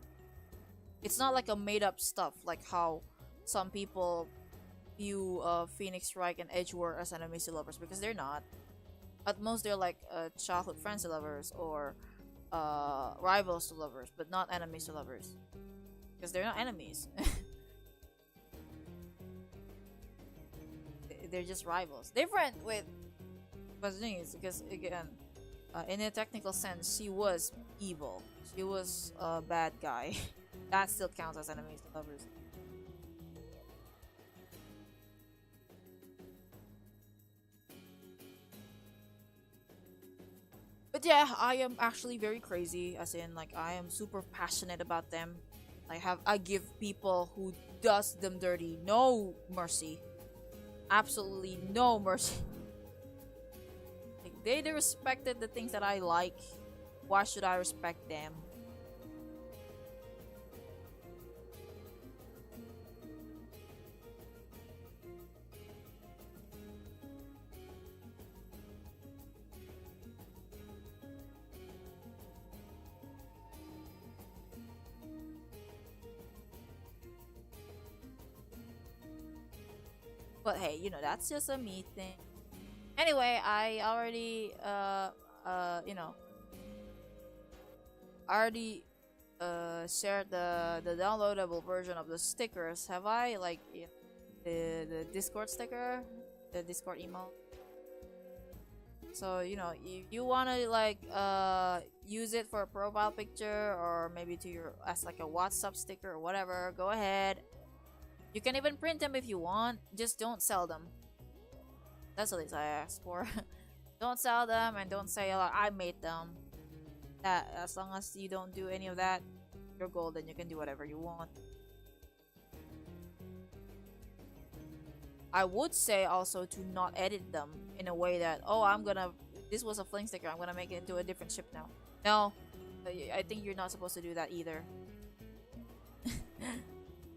It's not like a made up stuff like how some people view Phoenix Wright and Edgeworth as enemies to lovers, because they're not. At most, they're like childhood friends to lovers, or rivals to lovers, but not enemies to lovers, because they're not enemies. They're just rivals. Different with, but the thing is, because again, in a technical sense, she was evil. She was a bad guy. That still counts as enemies to lovers. But yeah, I am actually very crazy, as in like I am super passionate about them. I give people who does them dirty no mercy. Absolutely no mercy. Like they respected the things that I like. Why should I respect them? But hey, that's just a me thing. Anyway, I already already shared the downloadable version of the stickers. Have I, like, the Discord sticker, the Discord email? So if you want to like use it for a profile picture, or maybe to your as like a WhatsApp sticker or whatever, go ahead. You can even print them if you want, just don't sell them. That's the least I asked for. Don't sell them, and don't say like I made them. That, as long as you don't do any of that, you're golden. You can do whatever you want. I would say also to not edit them in a way that, oh, this was a fling sticker, I'm gonna make it into a different ship now. No, I think you're not supposed to do that either.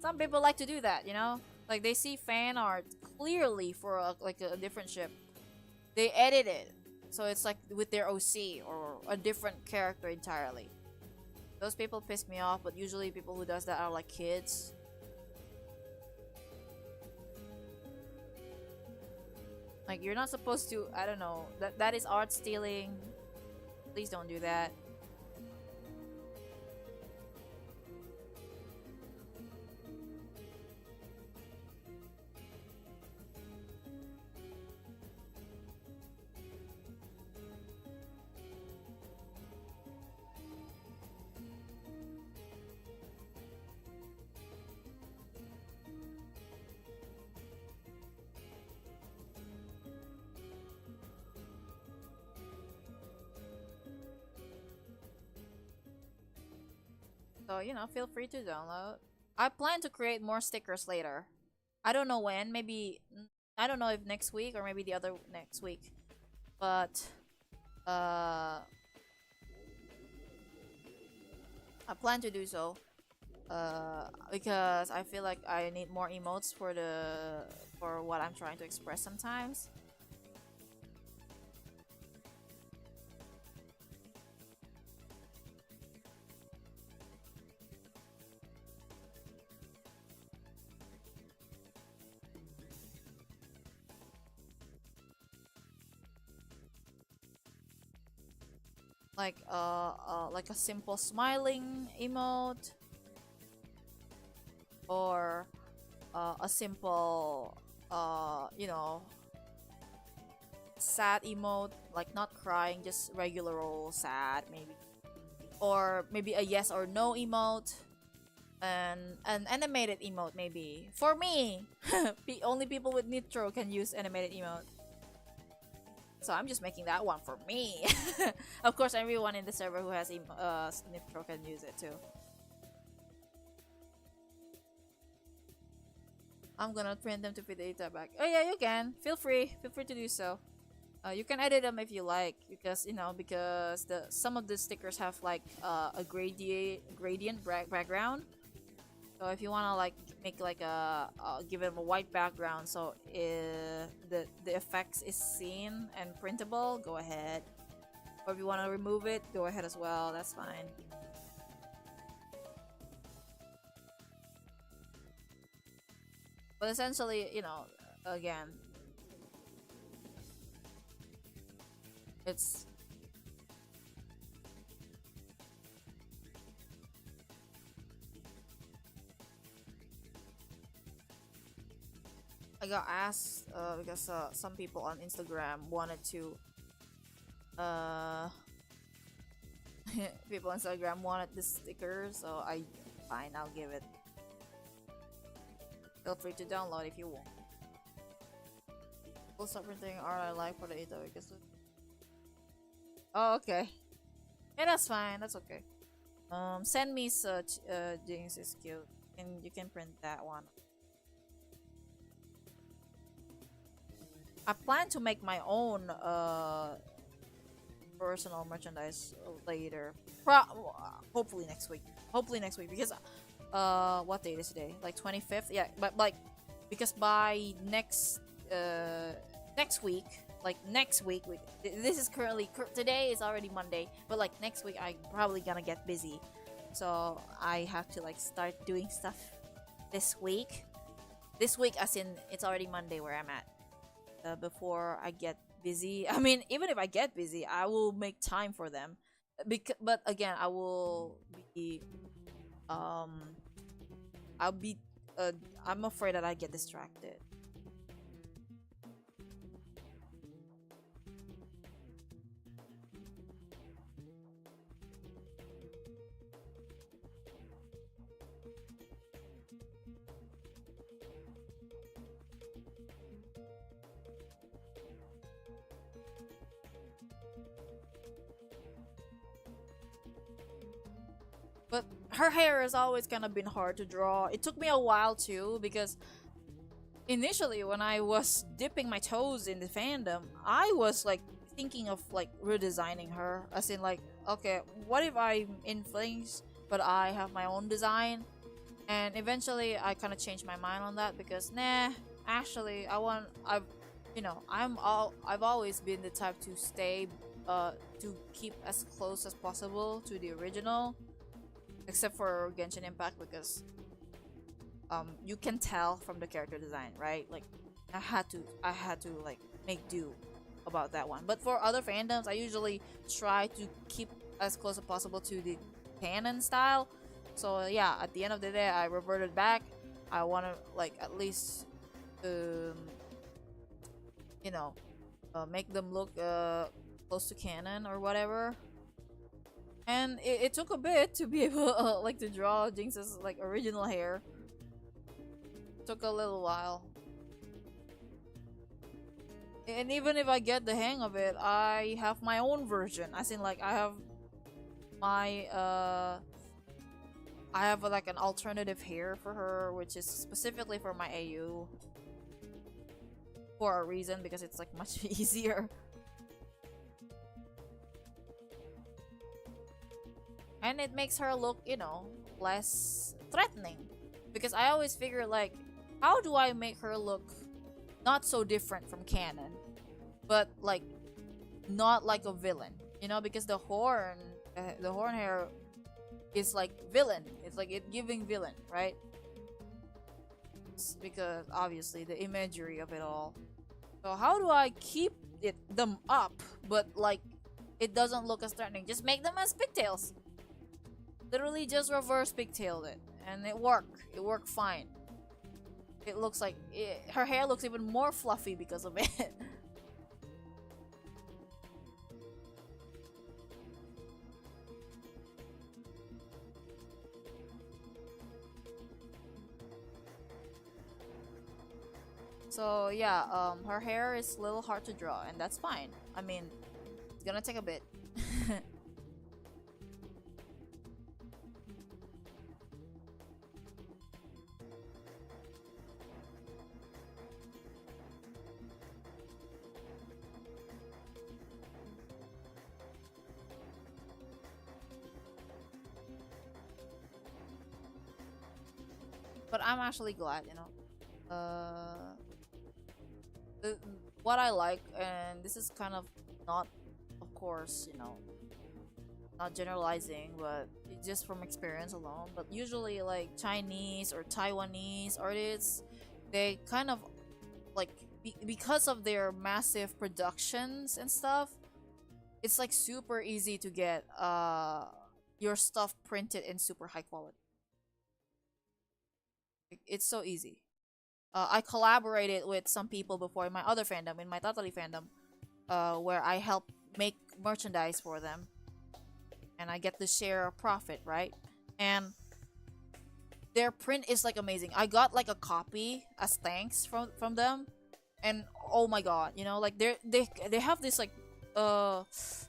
Some people like to do that, like they see fan art clearly for a different ship, they edit it so it's like with their OC or a different character entirely. Those people piss me off, but usually people who does that are like kids. Like, you're not supposed to, I don't know, that is art stealing. Please don't do that. So, feel free to download. I plan to create more stickers later. I don't know when. Maybe, I don't know if next week or maybe the other next week. But, I plan to do so. Because I feel like I need more emotes for what I'm trying to express sometimes. Like a simple smiling emote, or a simple sad emote, like not crying, just regular old sad maybe, or maybe a yes or no emote, and an animated emote maybe for me. Only people with Nitro can use animated emote. So I'm just making that one for me. Of course, everyone in the server who has Nitro can use it too. I'm gonna print them to fit the data back. Oh yeah, you can. Feel free to do so. You can edit them if you like, because some of the stickers have like a gradient background. So if you wanna like make like give them a white background, so the effects is seen and printable, go ahead. Or if you wanna remove it, go ahead as well. That's fine. But essentially, again, it's I got asked because some people on Instagram wanted to uh people on Instagram wanted the sticker, so I fine, I'll give it. Feel free to download if you want. Full stop printing art I like for the 8 because oh, okay. Yeah, that's fine. That's okay. Send me such. Jinx is cute, and you can print that one. I plan to make my own personal merchandise later. Hopefully next week. Hopefully next week because what date is today? Like 25th. Yeah, but like because by next week, like next week, this is currently today is already Monday, but like next week I probably gonna get busy, so I have to like start doing stuff this week. This week, as in it's already Monday where I'm at. Before I get busy, I mean, even if I get busy, I will make time for them. But again, I will be um, I'll be I'm afraid that I get distracted. But her hair has always kind of been hard to draw. It took me a while too because initially when I was dipping my toes in the fandom, I was like thinking of like redesigning her, as in like, okay, what if I'm in flings but I have my own design? And eventually I kind of changed my mind on that because nah, actually I've always been the type to stay to keep as close as possible to the original, except for Genshin Impact because you can tell from the character design, right? Like I had to like make do about that one. But for other fandoms, I usually try to keep as close as possible to the canon style. So yeah, at the end of the day, I reverted back. I want to like at least um you know make them look close to canon or whatever. And it took a bit to be able like to draw Jinx's like original hair. Took a little while. And even if I get the hang of it, I have my own version. As in like my I have like an alternative hair for her, which is specifically for my AU for a reason, because it's like much easier. And it makes her look, less threatening. Because I always figure like, how do I make her look not so different from canon, but like not like a villain, because the horn hair is like villain. It's like it giving villain, right? Because obviously the imagery of it all. So how do I keep them up, but like it doesn't look as threatening? Just make them as pigtails. Literally just reverse pigtailed it, and it worked. It worked fine. It looks like her hair looks even more fluffy because of it. So yeah, her hair is a little hard to draw, and that's fine. I mean, it's gonna take a bit. But I'm actually glad, the, what I like, and this is kind of not, of course, not generalizing, but it's just from experience alone. But usually, like Chinese or Taiwanese artists, they kind of like because of their massive productions and stuff, it's like super easy to get your stuff printed in super high quality. It's so easy. I collaborated with some people before in my other fandom, in my Tatali fandom, where I help make merchandise for them, and I get to share a profit, right? And their print is like amazing. I got like a copy as thanks from them, and oh my god, you know, like they have this like a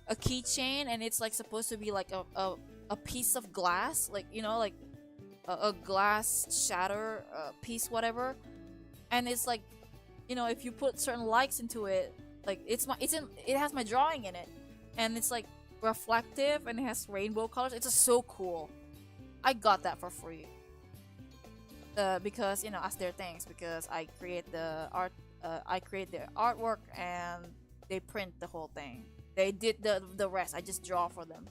keychain, and it's like supposed to be like a piece of glass, like, you know, like a glass shatter piece, whatever. And it's like, you know, if you put certain likes into it, like it has my drawing in it, and it's like reflective and it has rainbow colors. It's just so cool. I got that for free. Because, you know, as their thanks, because I create the art, I create the artwork, and they print the whole thing. They did the rest. I just draw for them,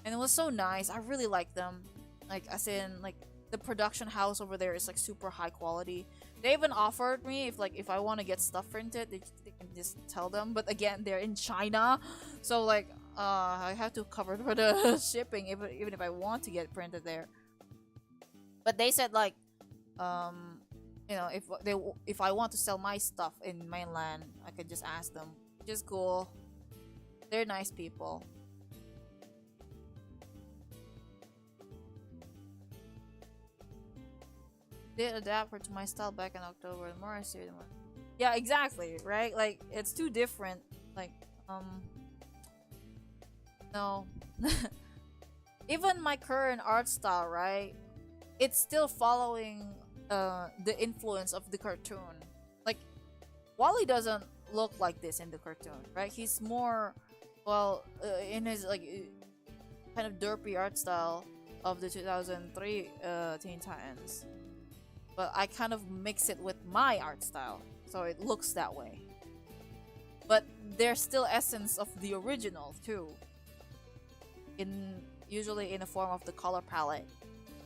and it was so nice. I really like them. Like, as in, like, the production house over there is like super high quality. They even offered me if I want to get stuff printed, they can just tell them. But again, they're in China, so like I have to cover for the shipping, even if I want to get printed there. But they said like, you know, if I want to sell my stuff in mainland, I could just ask them, which is cool. They're nice people. Did adapt her to my style back in October. The more I see it, the more. Yeah, exactly, right? Like, it's too different. Like, no. Even my current art style, right? It's still following the influence of the cartoon. Like, Wally doesn't look like this in the cartoon, right? He's more, well, in his like kind of derpy art style of the 2003 Teen Titans. But I kind of mix it with my art style, so it looks that way. But there's still essence of the original too, in usually in the form of the color palette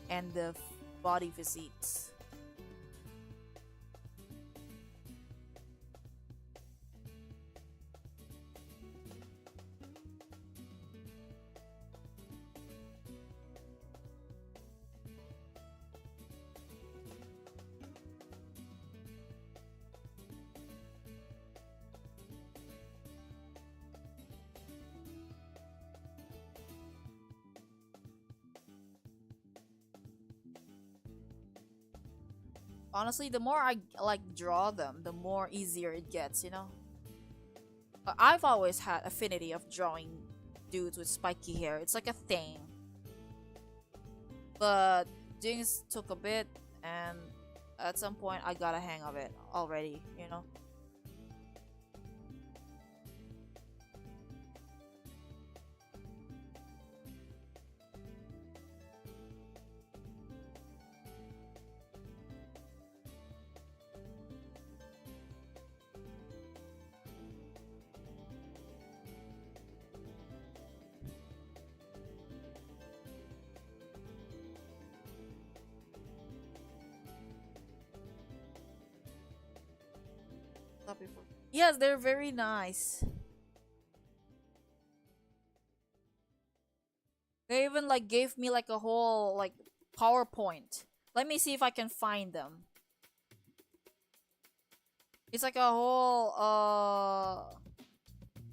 and the body physiques. Honestly, the more I like draw them, the more easier it gets, you know? I've always had affinity of drawing dudes with spiky hair. It's like a thing. But Jinx took a bit, and at some point I got a hang of it already, you know? Not before. Yes, they're very nice. They even like gave me like a whole like PowerPoint. Let me see if I can find them. It's like a whole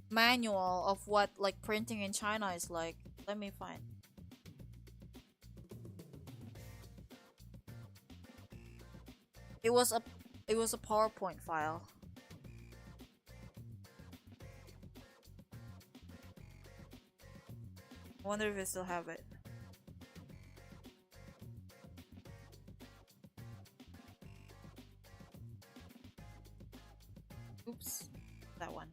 manual of what like printing in China is like. Let me find. It was a PowerPoint file. I wonder if I still have it. Oops, that one.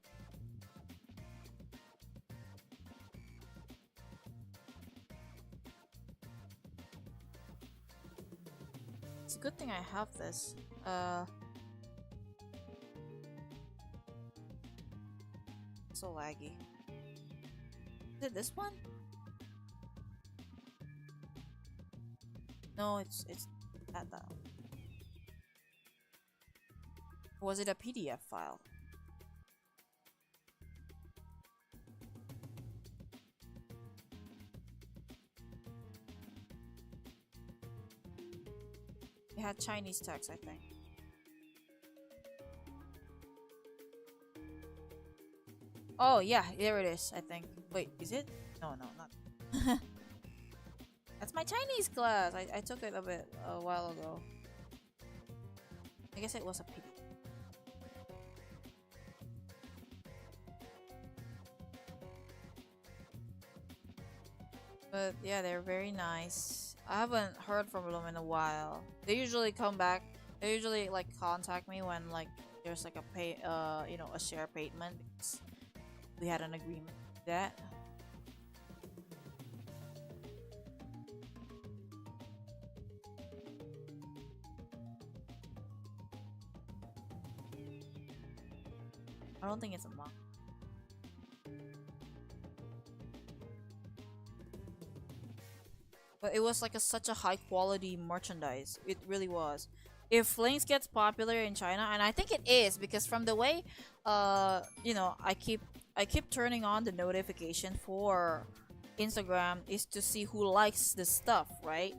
It's a good thing I have this. So laggy. Is it this one? No, it's that one. Or was it a PDF file? It had Chinese text, I think. Oh yeah, there it is, I think. Wait, is it? No, no, not. That's my Chinese class. I took it a while ago. I guess it was a PDF. But yeah, they're very nice. I haven't heard from them in a while. They usually come back. They usually like contact me when like there's like a a share payment because we had an agreement with that. I don't think it's a month. But it was like such a high quality merchandise. It really was. If Flames gets popular in China, and I think it is because from the way, I keep turning on the notification for Instagram is to see who likes the stuff, right?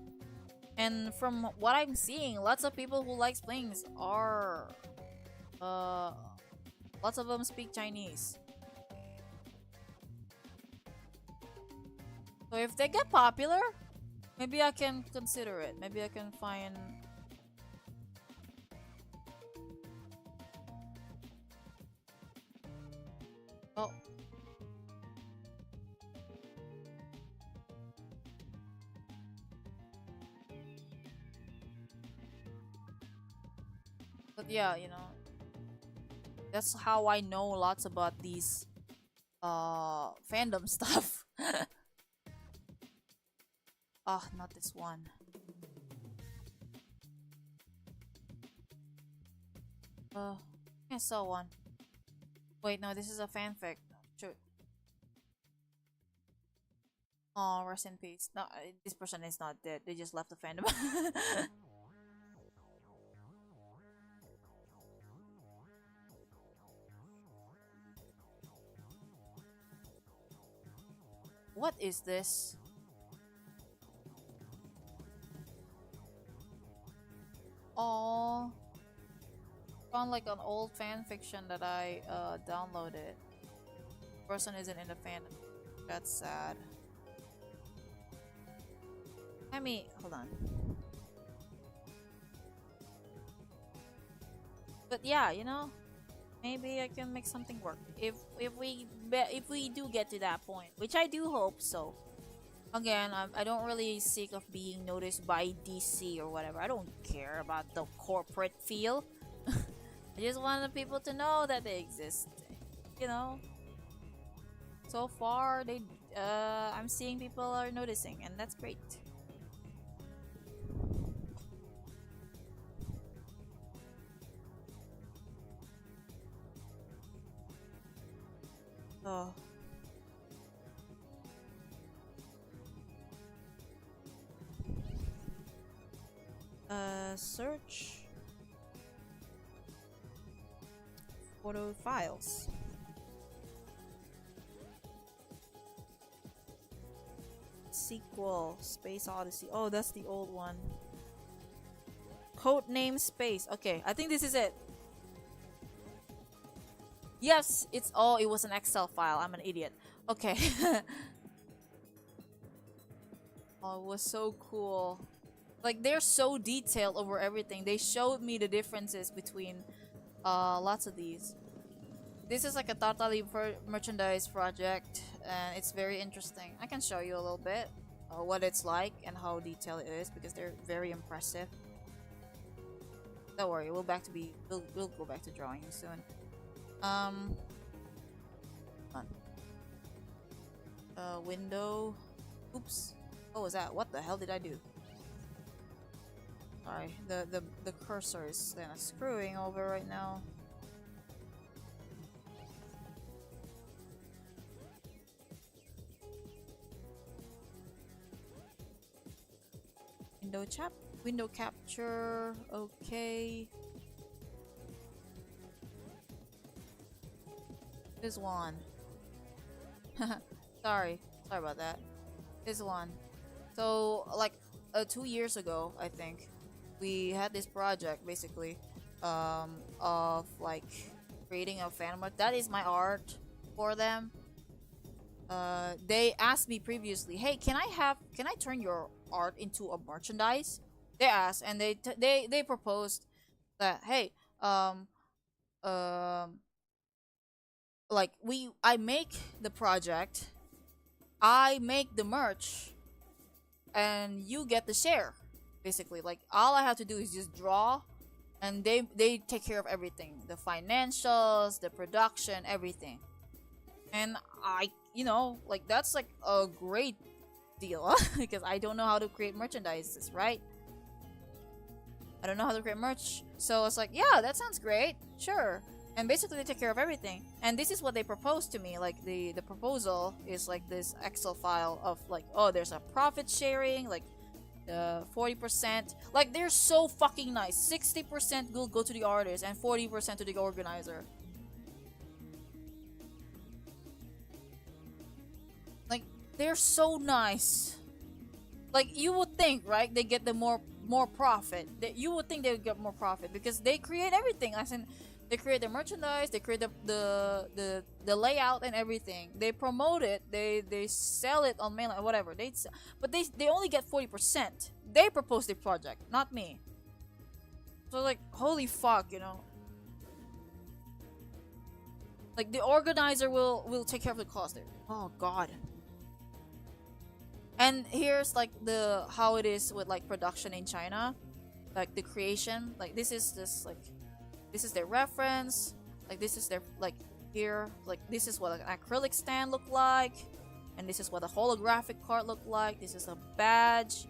And from what I'm seeing, lots of people who likes Flames are, uh, lots of them speak Chinese. So if they get popular, maybe I can consider it. Maybe I can find. Oh. But yeah, that's how I know lots about these fandom stuff. Ah, not this one. I saw one. Wait, no, this is a fanfic. Sure. Oh, rest in peace. No, this person is not dead. They just left the fandom. What is this? Oh, found like an old fan fiction that I downloaded. Person isn't in the fandom. That's sad. I mean, hold on. But yeah, maybe I can make something work if we do get to that point, which I do hope so. Again, I don't really seek of being noticed by DC or whatever. I don't care about the corporate feel. I just want the people to know that they exist. You know. So far, I'm seeing people are noticing, and that's great. Oh. Search photo files. Sequel Space Odyssey. Oh, that's the old one. Codename Space. Okay, I think this is it. Yes, it's oh, it was an Excel file. I'm an idiot. Okay. Oh, it was so cool. Like they're so detailed over everything. They showed me the differences between lots of these. This is like a totally merchandise project and it's very interesting. I can show you a little bit what it's like and how detailed it is because they're very impressive. Don't worry, we'll go back to drawing soon. Window. Oops. What was that? What the hell did I do? Sorry, the cursor is kind of screwing over right now. Window capture. Okay. This one. Sorry. Sorry about that. This one. So, like, 2 years ago, I think, we had this project, basically, of, like, creating a fan art. That is my art for them. They asked me previously, hey, can I turn your art into a merchandise? They asked, and they proposed that, hey, um, um, like, I make the project, I make the merch, and you get the share. Basically, like, all I have to do is just draw, and they take care of everything, the financials, the production, everything. And like, that's like a great deal. Because I don't know how to create merchandises, right? I don't know how to create merch, so it's like, yeah, that sounds great, sure. And basically they take care of everything, and this is what they proposed to me. Like, the proposal is like this Excel file of, like, oh, there's a profit sharing, like, 40%. Like, they're so fucking nice. 60% will go to the artist and 40% to the organizer. Like, they're so nice. Like, you would think, right, they get the more profit. That you would think they would get more profit because they create everything. As in, they create the merchandise, they create the layout and everything. They promote it, they sell it on mainland, whatever. But they only get 40%. They propose the project, not me. So, like, holy fuck, Like, the organizer will take care of the cost there. Oh god. And here's, like, the how it is with, like, production in China, like the creation. Like, this is their reference. Like, this is their, like, here, like, this is what an acrylic stand look like, and this is what a holographic card look like. This is a badge.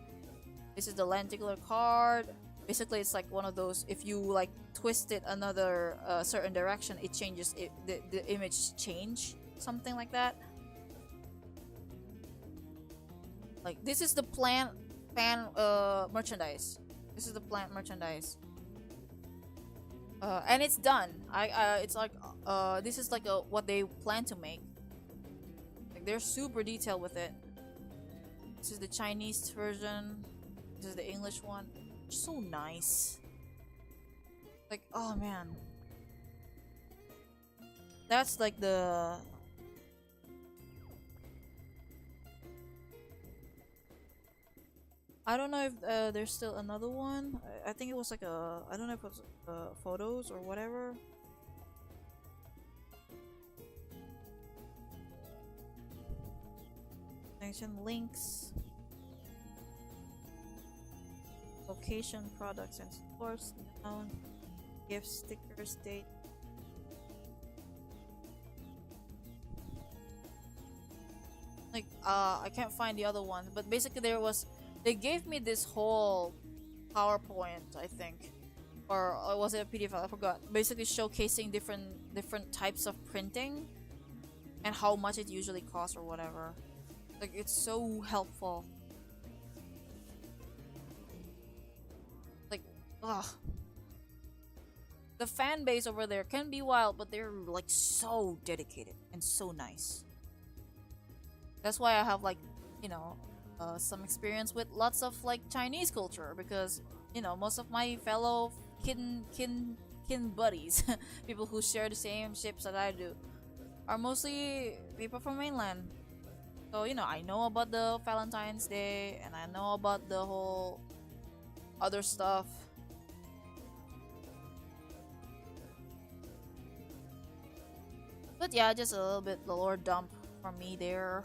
This is the lenticular card. Basically, it's like one of those, if you, like, twist it another certain direction, it changes it, the image change, something like that. Like, this is the fan merchandise. This is the plant merchandise. And it's done. It's like, this is like what they plan to make. Like, they're super detailed with it. This is the Chinese version. This is the English one. So nice. Like, oh man. That's like the... I don't know if there's still another one. I think it was like I don't know if it was photos or whatever. Mention links. Location, products and stores, noun, gift, stickers, date. Like, I can't find the other one, but basically they gave me this whole PowerPoint, I think, or was it a PDF? I forgot. Basically showcasing different types of printing and how much it usually costs or whatever. Like, it's so helpful. Like, ugh. The fan base over there can be wild, but they're, like, so dedicated and so nice. That's why I have, like, some experience with lots of, like, Chinese culture, because most of my fellow kin buddies, people who share the same ships that I do, are mostly people from mainland. So I know about the Valentine's Day, and I know about the whole other stuff. But yeah, just a little bit the lore dump from me there.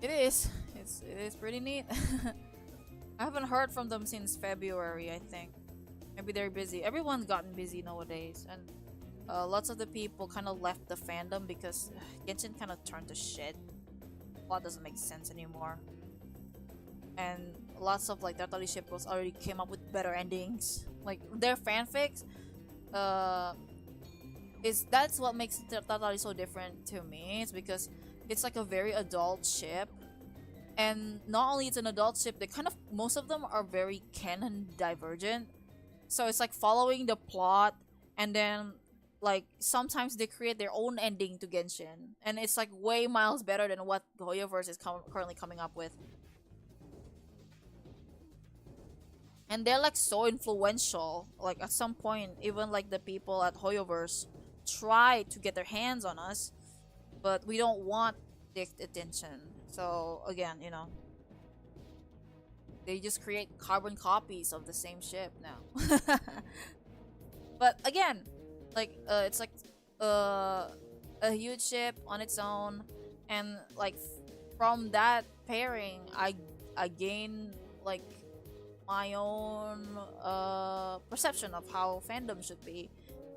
It is. It is pretty neat. I haven't heard from them since February, I think. Maybe they're busy. Everyone's gotten busy nowadays, and lots of the people kind of left the fandom because Genshin kind of turned to shit. Plot doesn't make sense anymore, and lots of, like, Tatali shippers already came up with better endings. Like, their fanfics, that's what makes Tatali so different to me. It's because it's like a very adult ship, and not only it's an adult ship, they kind of, most of them are very canon divergent. So it's like following the plot, and then like sometimes they create their own ending to Genshin, and it's like way miles better than what Hoyoverse is currently coming up with. And they're like so influential. Like at some point, even like the people at Hoyoverse try to get their hands on us, but we don't want their attention. So again, you know, they just create carbon copies of the same ship now. But again, like it's like a huge ship on its own, and like from that pairing, I gain like my own perception of how fandom should be,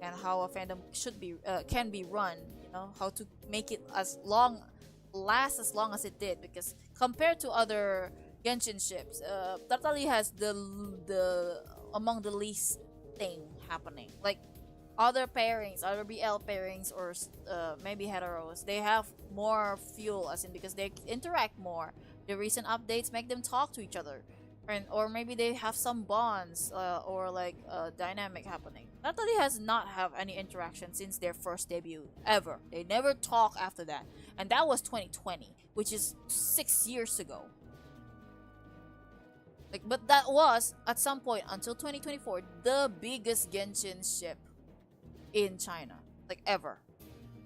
and how a fandom should be can be run. You know, how to make it last as long as it did, because compared to other Genshin ships, Tartali has the among the least thing happening. Like other pairings, other BL pairings, or maybe heteros, they have more fuel, as in because they interact more. The recent updates make them talk to each other, and or maybe they have some bonds or like dynamic happening. Natalie has not have any interaction since their first debut ever. They never talk after that, and that was 2020, which is 6 years ago. Like, but that was at some point until 2024 the biggest Genshin ship in China, like ever,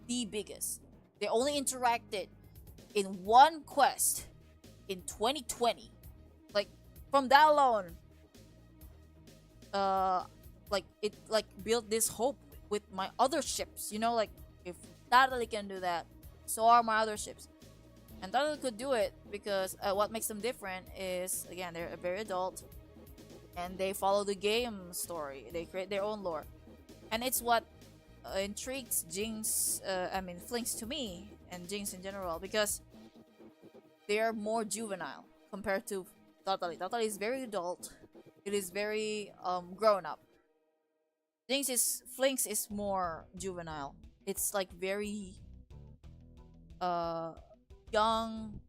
the biggest. They only interacted in one quest in 2020. Like from that alone, like it like built this hope with my other ships. You know, like if Totally can do that, so are my other ships. And Totally could do it because what makes them different is, again, they're very adult, and they follow the game story. They create their own lore, and it's what intrigues Flinks to me, and Jinx in general, because they are more juvenile compared to Totally. Totally is very adult. It is very grown up. Flinks is more juvenile. It's like very young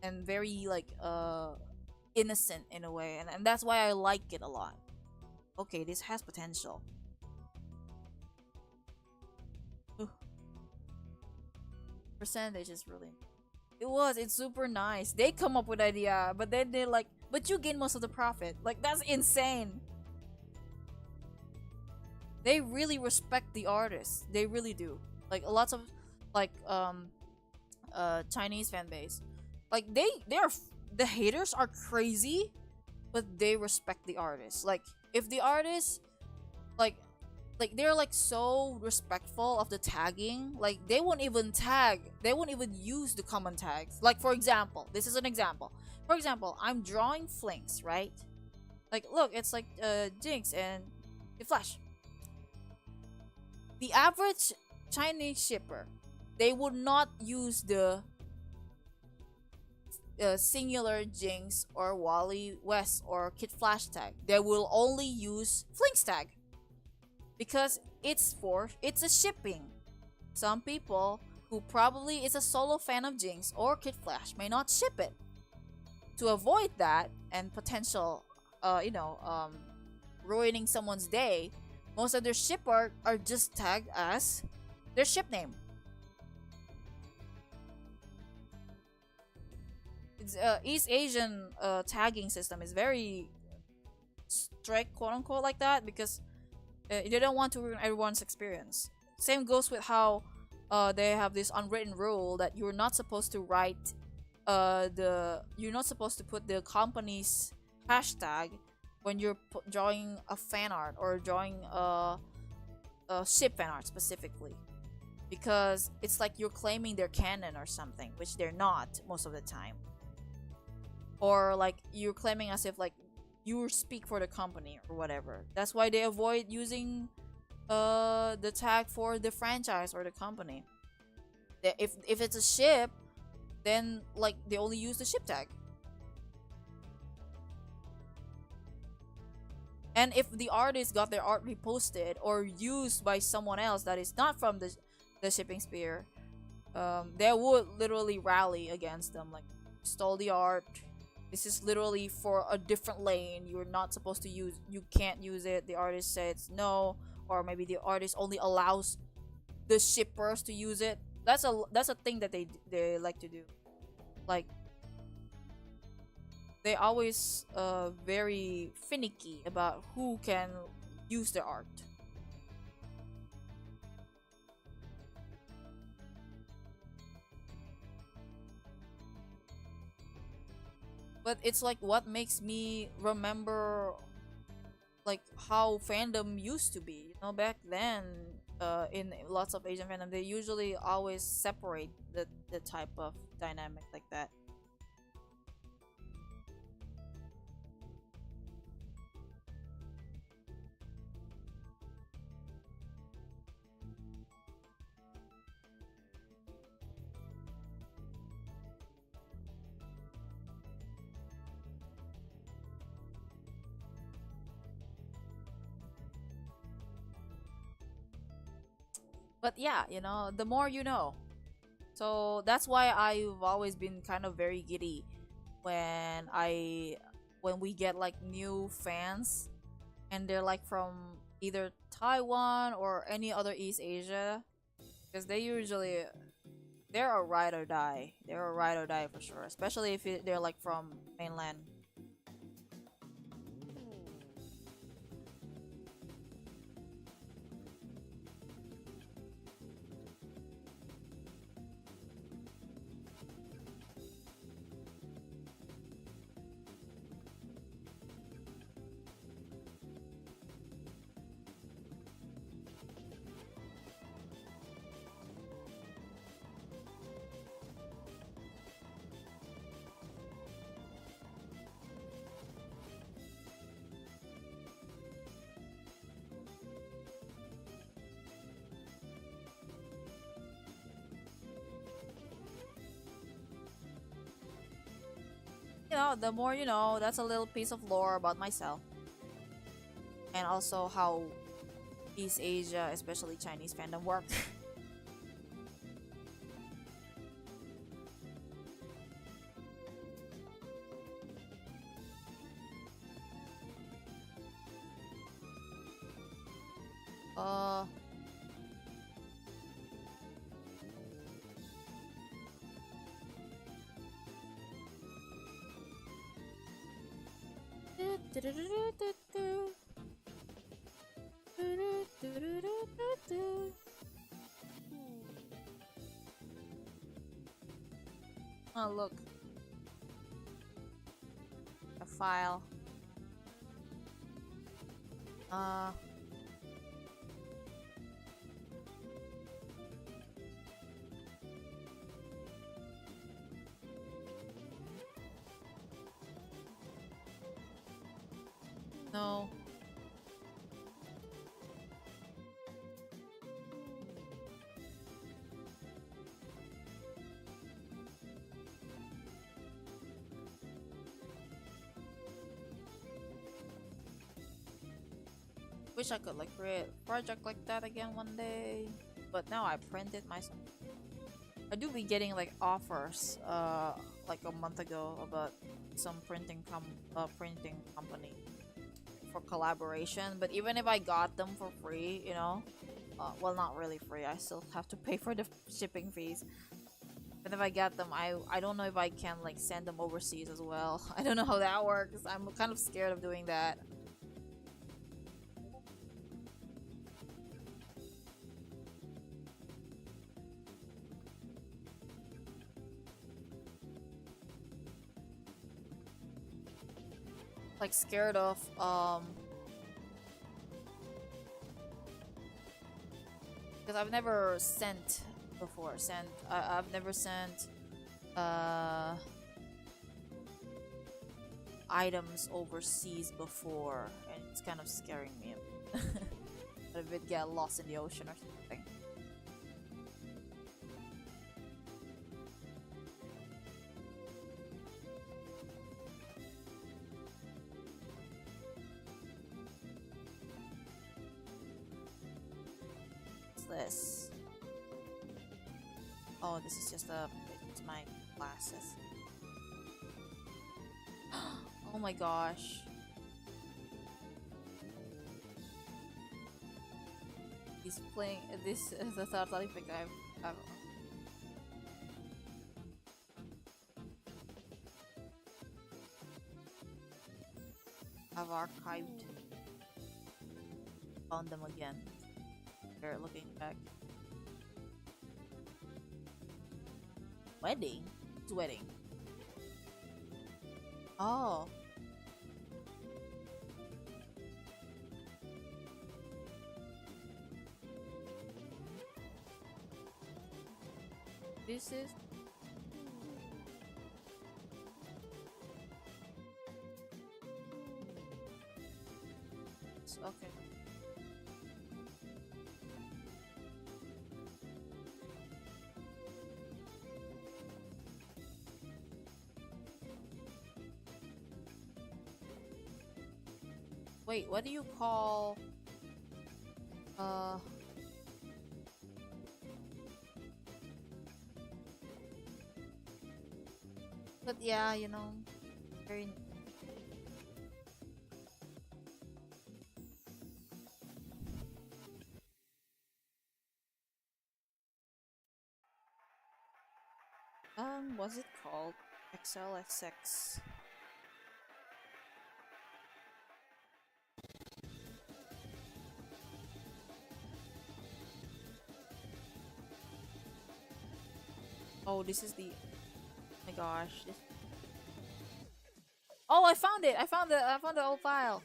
and very like innocent in a way, and that's why I like it a lot. Okay, this has potential. Percentage is really, it's super nice. They come up with idea, but then they're like, but you gain most of the profit. Like, that's insane. They really respect the artists. They really do. Like lots of like Chinese fan base, like the haters are crazy, but they respect the artists. Like if the artists like they're like so respectful of the tagging, like they won't even use the common tags. Like for example, this is an example. For example, I'm drawing Flinks, right? Like look, it's like Jinx and the Flash. The average Chinese shipper, they would not use the singular Jinx or Wally West or Kid Flash tag. They will only use Flinks tag because it's a shipping. Some people who probably is a solo fan of Jinx or Kid Flash may not ship it. To avoid that and potential ruining someone's day, most of their ship art are just tagged as their ship name. It's, East Asian tagging system is very strict, quote unquote, like that, because they don't want to ruin everyone's experience. Same goes with how they have this unwritten rule that you're not supposed to write you're not supposed to put the company's hashtag when you're drawing a fan art or drawing a ship fan art specifically, because it's like you're claiming their canon or something, which they're not most of the time. Or like you're claiming as if like you speak for the company or whatever. That's why they avoid using the tag for the franchise or the company. If it's a ship, then like they only use the ship tag. And if the artist got their art reposted or used by someone else that is not from the shipping sphere, they would literally rally against them, like stole the art, This is literally for a different lane. You're not supposed to use. You can't use it. The artist says no, or maybe the artist only allows the shippers to use it. That's a thing that they like to do. Like they always very finicky about who can use their art. But it's like what makes me remember like how fandom used to be. You know, back then, in lots of Asian fandom, they usually always separate the type of dynamic like that. But yeah, you know, the more you know. So that's why I've always been kind of very giddy when I when we get like new fans and they're like from either Taiwan or any other East Asia, because they're a ride or die. They're a ride or die for sure, especially if they're like from mainland. You know, the more you know, that's a little piece of lore about myself and also how East Asia, especially Chinese fandom work. uh oh look, a file. uh no. Wish I could like create a project like that again one day, but now I print it myself. I do be getting like offers like a month ago about some printing company for collaboration, but even if I got them for free, you know, well, not really free, I still have to pay for the shipping fees. But if I got them, I don't know if I can like send them overseas as well. I don't know how that works. I'm kind of scared of doing that. Like scared of because I've never sent before. I've never sent uh items overseas before, and it's kind of scaring me. That if it get lost in the ocean or something. What's this? Oh, this is just a it's my glasses. my gosh. He's playing this the totally pick I've archived. Found them again. They're looking back. Wedding? It's wedding. Oh. This is okay. Wait, what do you call uh but yeah, you know, very what's it called? XLSX. Oh, this is the oh my gosh. Oh, I found it. I found the old file.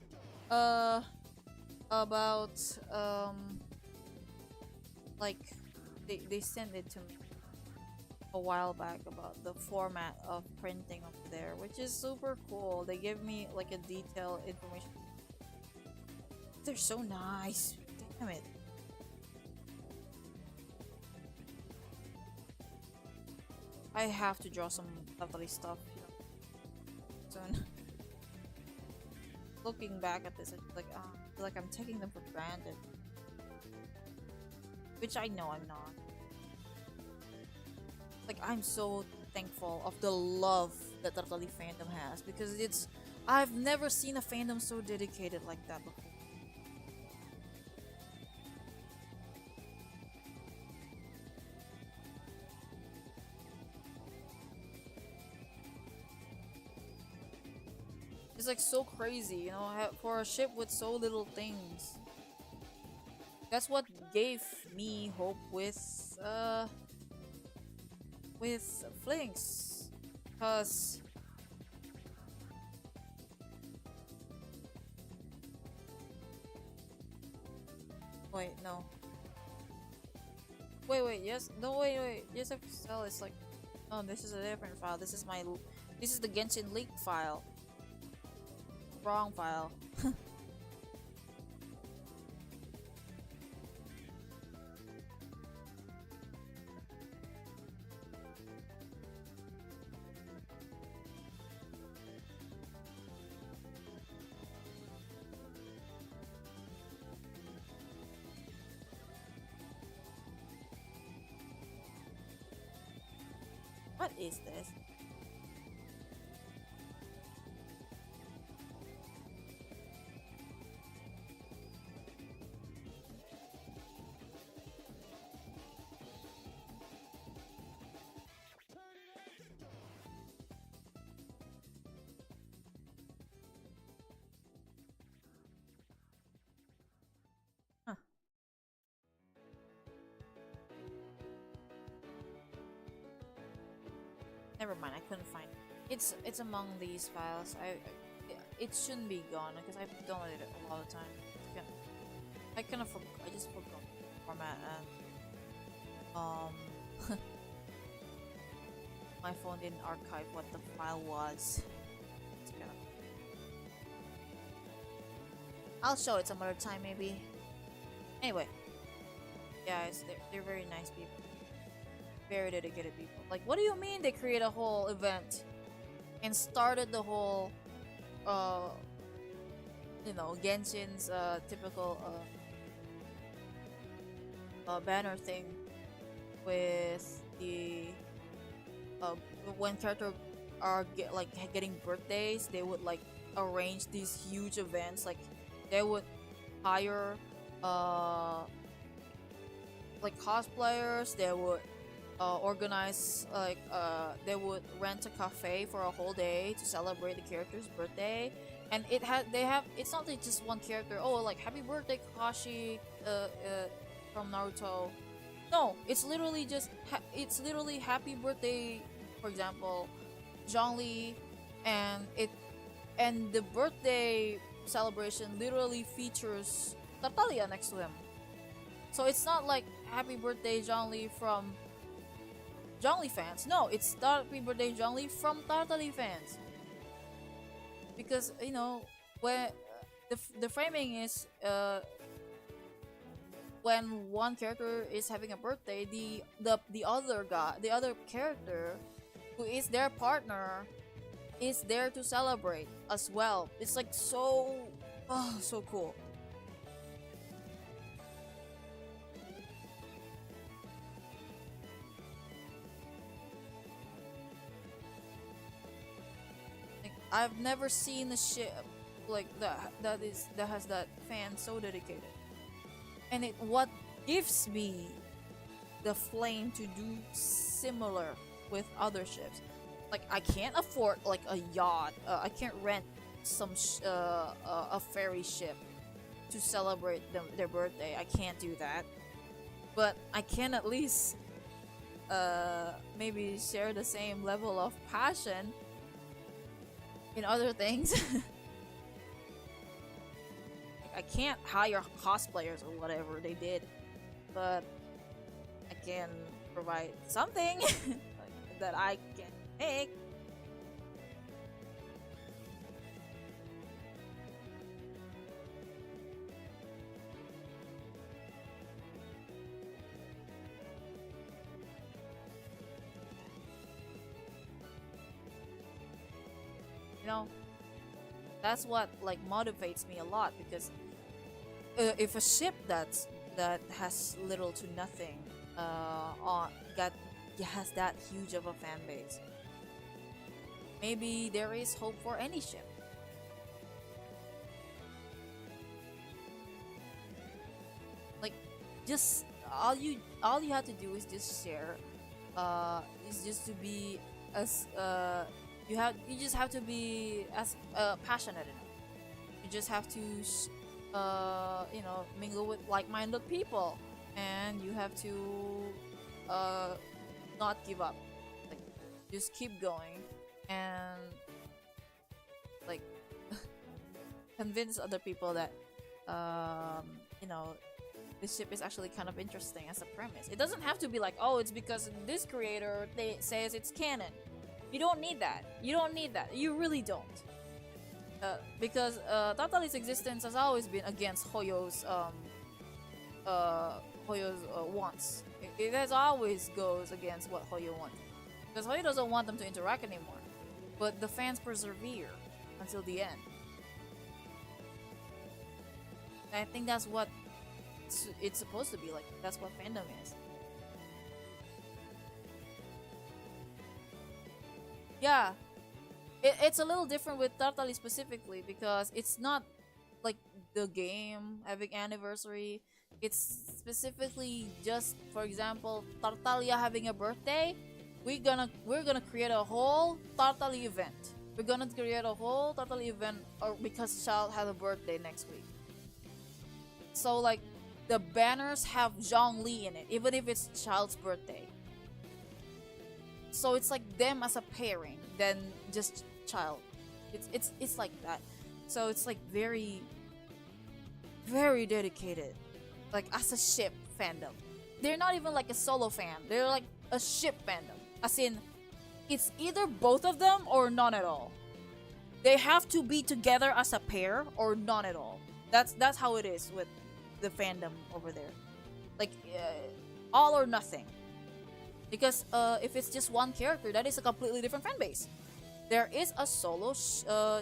Uh about like they sent it to me a while back about the format of printing over there, which is super cool. They give me like a detailed information. They're so nice. Damn it. I have to draw some lovely stuff, you know, soon. Looking back at this, I feel like I'm taking them for granted. Which I know I'm not. Like, I'm so thankful of the love that Tartali fandom has, because I've never seen a fandom so dedicated like that before. It's like so crazy, you know, for a ship with so little things. That's what gave me hope with Flinks, cause wait, no, wait, yes, no, wait, yes, I sell. It's like, oh, this is a different file. This is the Genshin leak file. Wrong file. What is this? Huh. Never mind, I couldn't find it. It's among these files. It shouldn't be gone because I've downloaded it a lot of times. I kind of I just forgot the format, and my phone didn't archive what the file was. It's kind of, I'll show it some other time maybe. Anyway, guys, they're very nice people. Very dedicated people. Like, what do you mean they create a whole event and started the whole you know, Genshin's typical banner thing with the when characters are getting birthdays, they would like arrange these huge events. Like they would hire uh like cosplayers. They would organize like they would rent a cafe for a whole day to celebrate the character's birthday. And they have it's not like just one character. Oh, like happy birthday Kakashi from Naruto. No, it's literally just it's literally happy birthday, for example, Zhongli, and the birthday celebration literally features Tartaglia next to him. So it's not like happy birthday Zhongli from Zhongli fans. No, it's happy birthday Zhongli from Tartaglia fans. Because you know when the framing is when one character is having a birthday, the other guy, the other character who is their partner is there to celebrate as well. It's like so, oh, so cool. Like, I've never seen a ship like that has that fan so dedicated. And it what gives me the flame to do similar with other ships. Like I can't afford like a yacht. I can't rent a ferry ship to celebrate their birthday. I can't do that. But I can at least maybe share the same level of passion in other things. I can't hire cosplayers or whatever they did, but I can provide something that I can make. You know, that's what like motivates me a lot because if a ship that has little to nothing on got has that huge of a fan base, maybe there is hope for any ship. Like just all you have to do is just share is just to be as you just have to be as passionate enough. You just have to you know, mingle with like-minded people, and you have to not give up. Like just keep going and like convince other people that you know, this ship is actually kind of interesting as a premise. It doesn't have to be like, oh, it's because this creator they says it's canon. You don't need that. You don't need that. You really don't. Because Tatali's existence has always been against Hoyo's wants. It has always goes against what Hoyo wants. Because Hoyo doesn't want them to interact anymore. But the fans persevere until the end. I think that's what it's supposed to be like. That's what fandom is. Yeah, it's a little different with Tartali specifically because it's not like the game having anniversary. It's specifically just, for example, Tartalia having a birthday. We're gonna create a whole Tartali event. We're gonna create a whole Tartali event, or because Child had a birthday next week. So like, the banners have Zhongli in it, even if it's Child's birthday. So it's like them as a pairing, then just Child. It's like that. So it's like very, very dedicated, like as a ship fandom. They're not even like a solo fan. They're like a ship fandom, as in, it's either both of them or none at all. They have to be together as a pair or none at all. That's how it is with the fandom over there. Like all or nothing. Because if it's just one character, that is a completely different fan base. There is a solo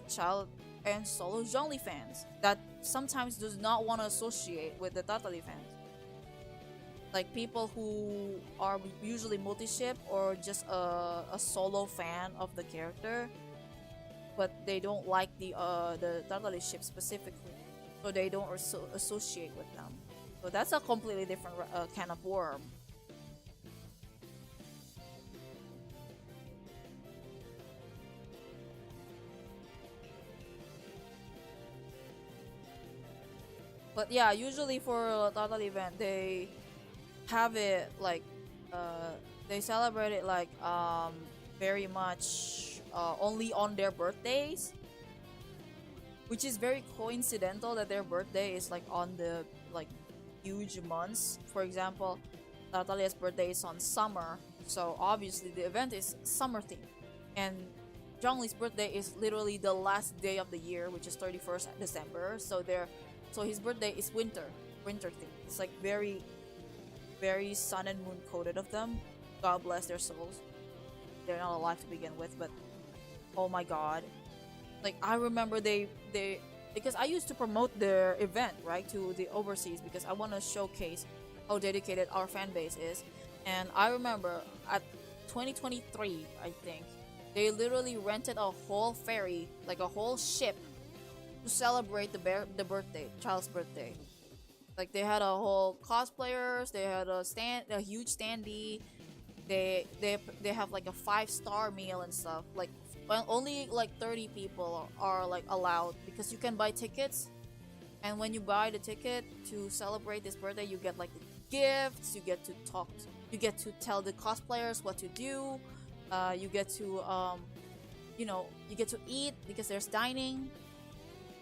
Child and solo Zhongli fans that sometimes does not want to associate with the Tatali fans. Like people who are usually multi-ship or just a solo fan of the character. but they don't like the Tartali ship specifically, so they don't associate with them. So that's a completely different can of worm. But yeah, usually for a Tartal event, they have it like they celebrate it like very much only on their birthdays, which is very coincidental that their birthday is like on the like huge months. For example, Natalia's birthday is on summer, so obviously the event is summer themed, and Zhongli's birthday is literally the last day of the year, which is 31st December. So his birthday is winter themed. It's like very sun and moon coded of them. God bless their souls. They're not alive to begin with, but oh my god, like I remember they because I used to promote their event right to the overseas because I want to showcase how dedicated our fan base is. And I remember at 2023, I think they literally rented a whole ferry, like a whole ship, to celebrate the birthday, child's birthday. Like they had a whole cosplayers, they had a huge standee. They have like a 5-star meal and stuff. Like well, only like 30 people are like allowed because you can buy tickets, and when you buy the ticket to celebrate this birthday, you get like gifts. You get to talk. You get to tell the cosplayers what to do. You get to you get to eat because there's dining.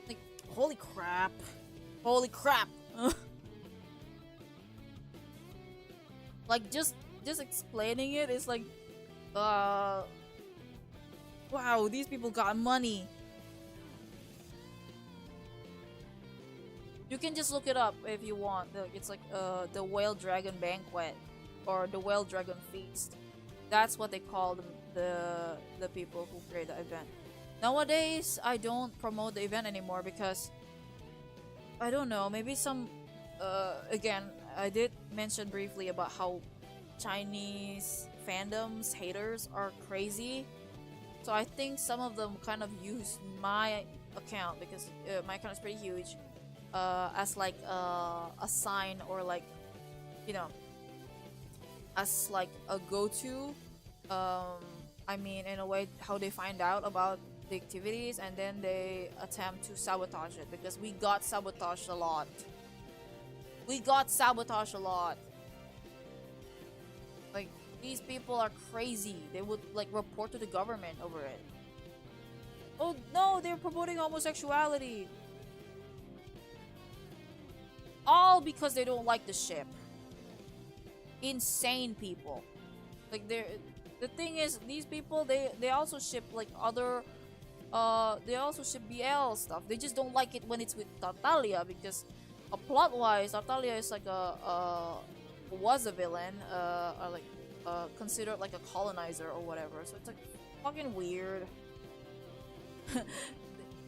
Like holy crap, holy crap. Like just explaining it is like wow, these people got money. You can just look it up if you want. It's like the Whale Dragon Banquet or the Whale Dragon Feast. That's what they call the people who create the event. Nowadays I don't promote the event anymore because I don't know, maybe some again, I did mention briefly about how Chinese fandoms haters are crazy. So I think some of them kind of use my account because my account is pretty huge as like a sign or like you know as like a go-to. I mean, in a way, how they find out about the activities and then they attempt to sabotage it because we got sabotaged a lot. We got sabotaged a lot. Like these people are crazy. They would like report to the government over it. Oh no, they're promoting homosexuality. All because they don't like the ship. Insane people. Like the thing is, these people they also ship like other they also ship BL stuff. They just don't like it when it's with Tartaglia because plot wise Tartaglia is like was a villain or like considered like a colonizer or whatever. So it's like fucking weird.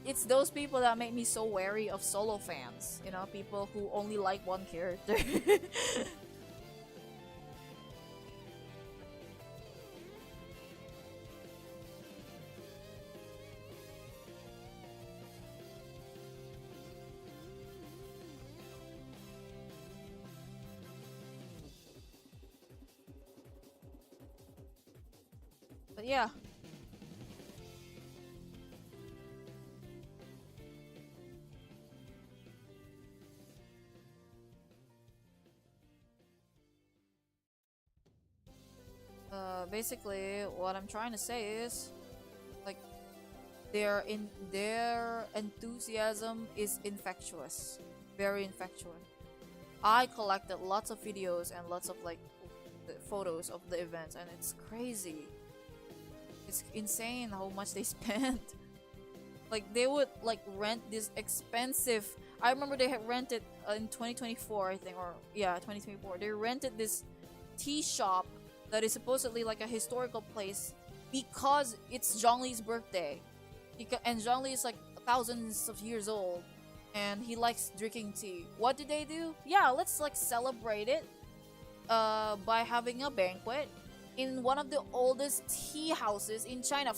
It's those people that make me so wary of solo fans, you know, people who only like one character. But yeah. Basically what I'm trying to say is like their enthusiasm is infectious, very infectious. I collected lots of videos and lots of like photos of the events, and it's crazy. It's insane how much they spent. Like they would like rent this expensive. I remember they had rented in 2024, I think, or yeah, 2024. They rented this tea shop that is supposedly like a historical place because it's Zhongli's birthday. And Zhongli is like thousands of years old and he likes drinking tea. What did they do? Yeah, let's like celebrate it by having a banquet in one of the oldest tea houses in China.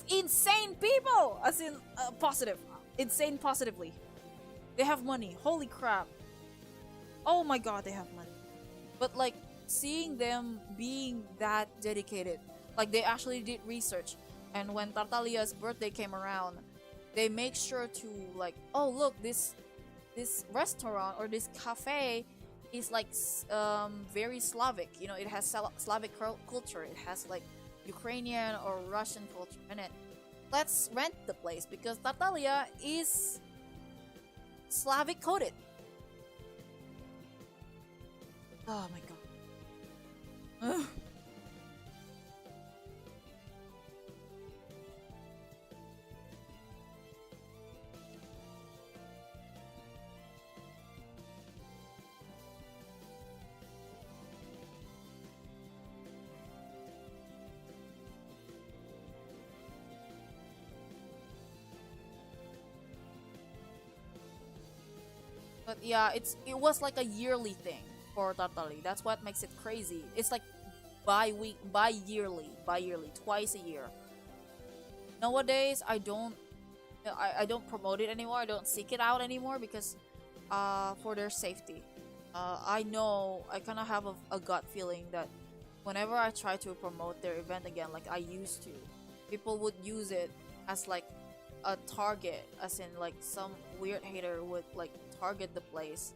Insane people! As in, positive. Insane positively. They have money. Holy crap. Oh my god, they have money. But like, seeing them being that dedicated, like they actually did research. And when Tartalia's birthday came around, they make sure to like, oh look, this restaurant or this cafe is like very Slavic. You know, it has Slavic culture. It has like Ukrainian or Russian culture in it. Let's rent the place because Tartalia is Slavic coded. Oh my god. Ugh. But yeah, it was like a yearly thing for Tartali. That's what makes it crazy. It's like bi-yearly, twice a year. Nowadays, I don't promote it anymore. I don't seek it out anymore because for their safety. I know I kind of have a gut feeling that whenever I try to promote their event again, like I used to, people would use it as like a target, as in like some weird hater would like target the place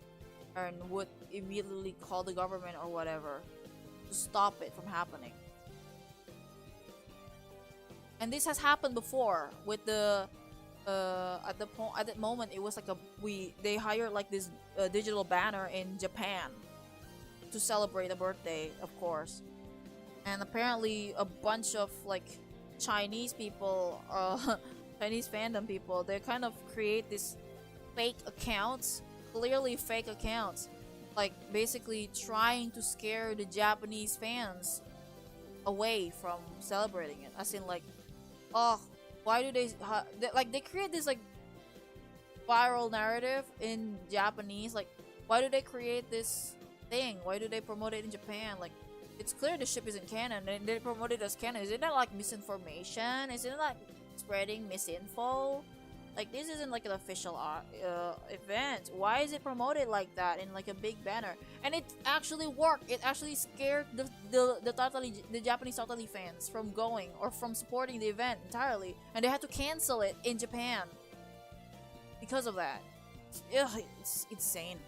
and would immediately call the government or whatever to stop it from happening. And this has happened before with the at that moment it was like they hired like this digital banner in Japan to celebrate a birthday, of course. And apparently a bunch of like Chinese people, Chinese fandom people, they kind of create this fake accounts, clearly fake accounts, like basically trying to scare the Japanese fans away from celebrating it. As in like, oh, why do they create this like viral narrative in Japanese? Like, why do they create this thing? Why do they promote it in Japan? Like, it's clear the ship isn't canon and they promote it as canon. Isn't that like misinformation? Isn't it like spreading misinfo? Like, this isn't like an official event. Why is it promoted like that in like a big banner? And it actually worked. It actually scared the Japanese Totally fans from going or from supporting the event entirely, and they had to cancel it in Japan because of that. Ugh, it's insane.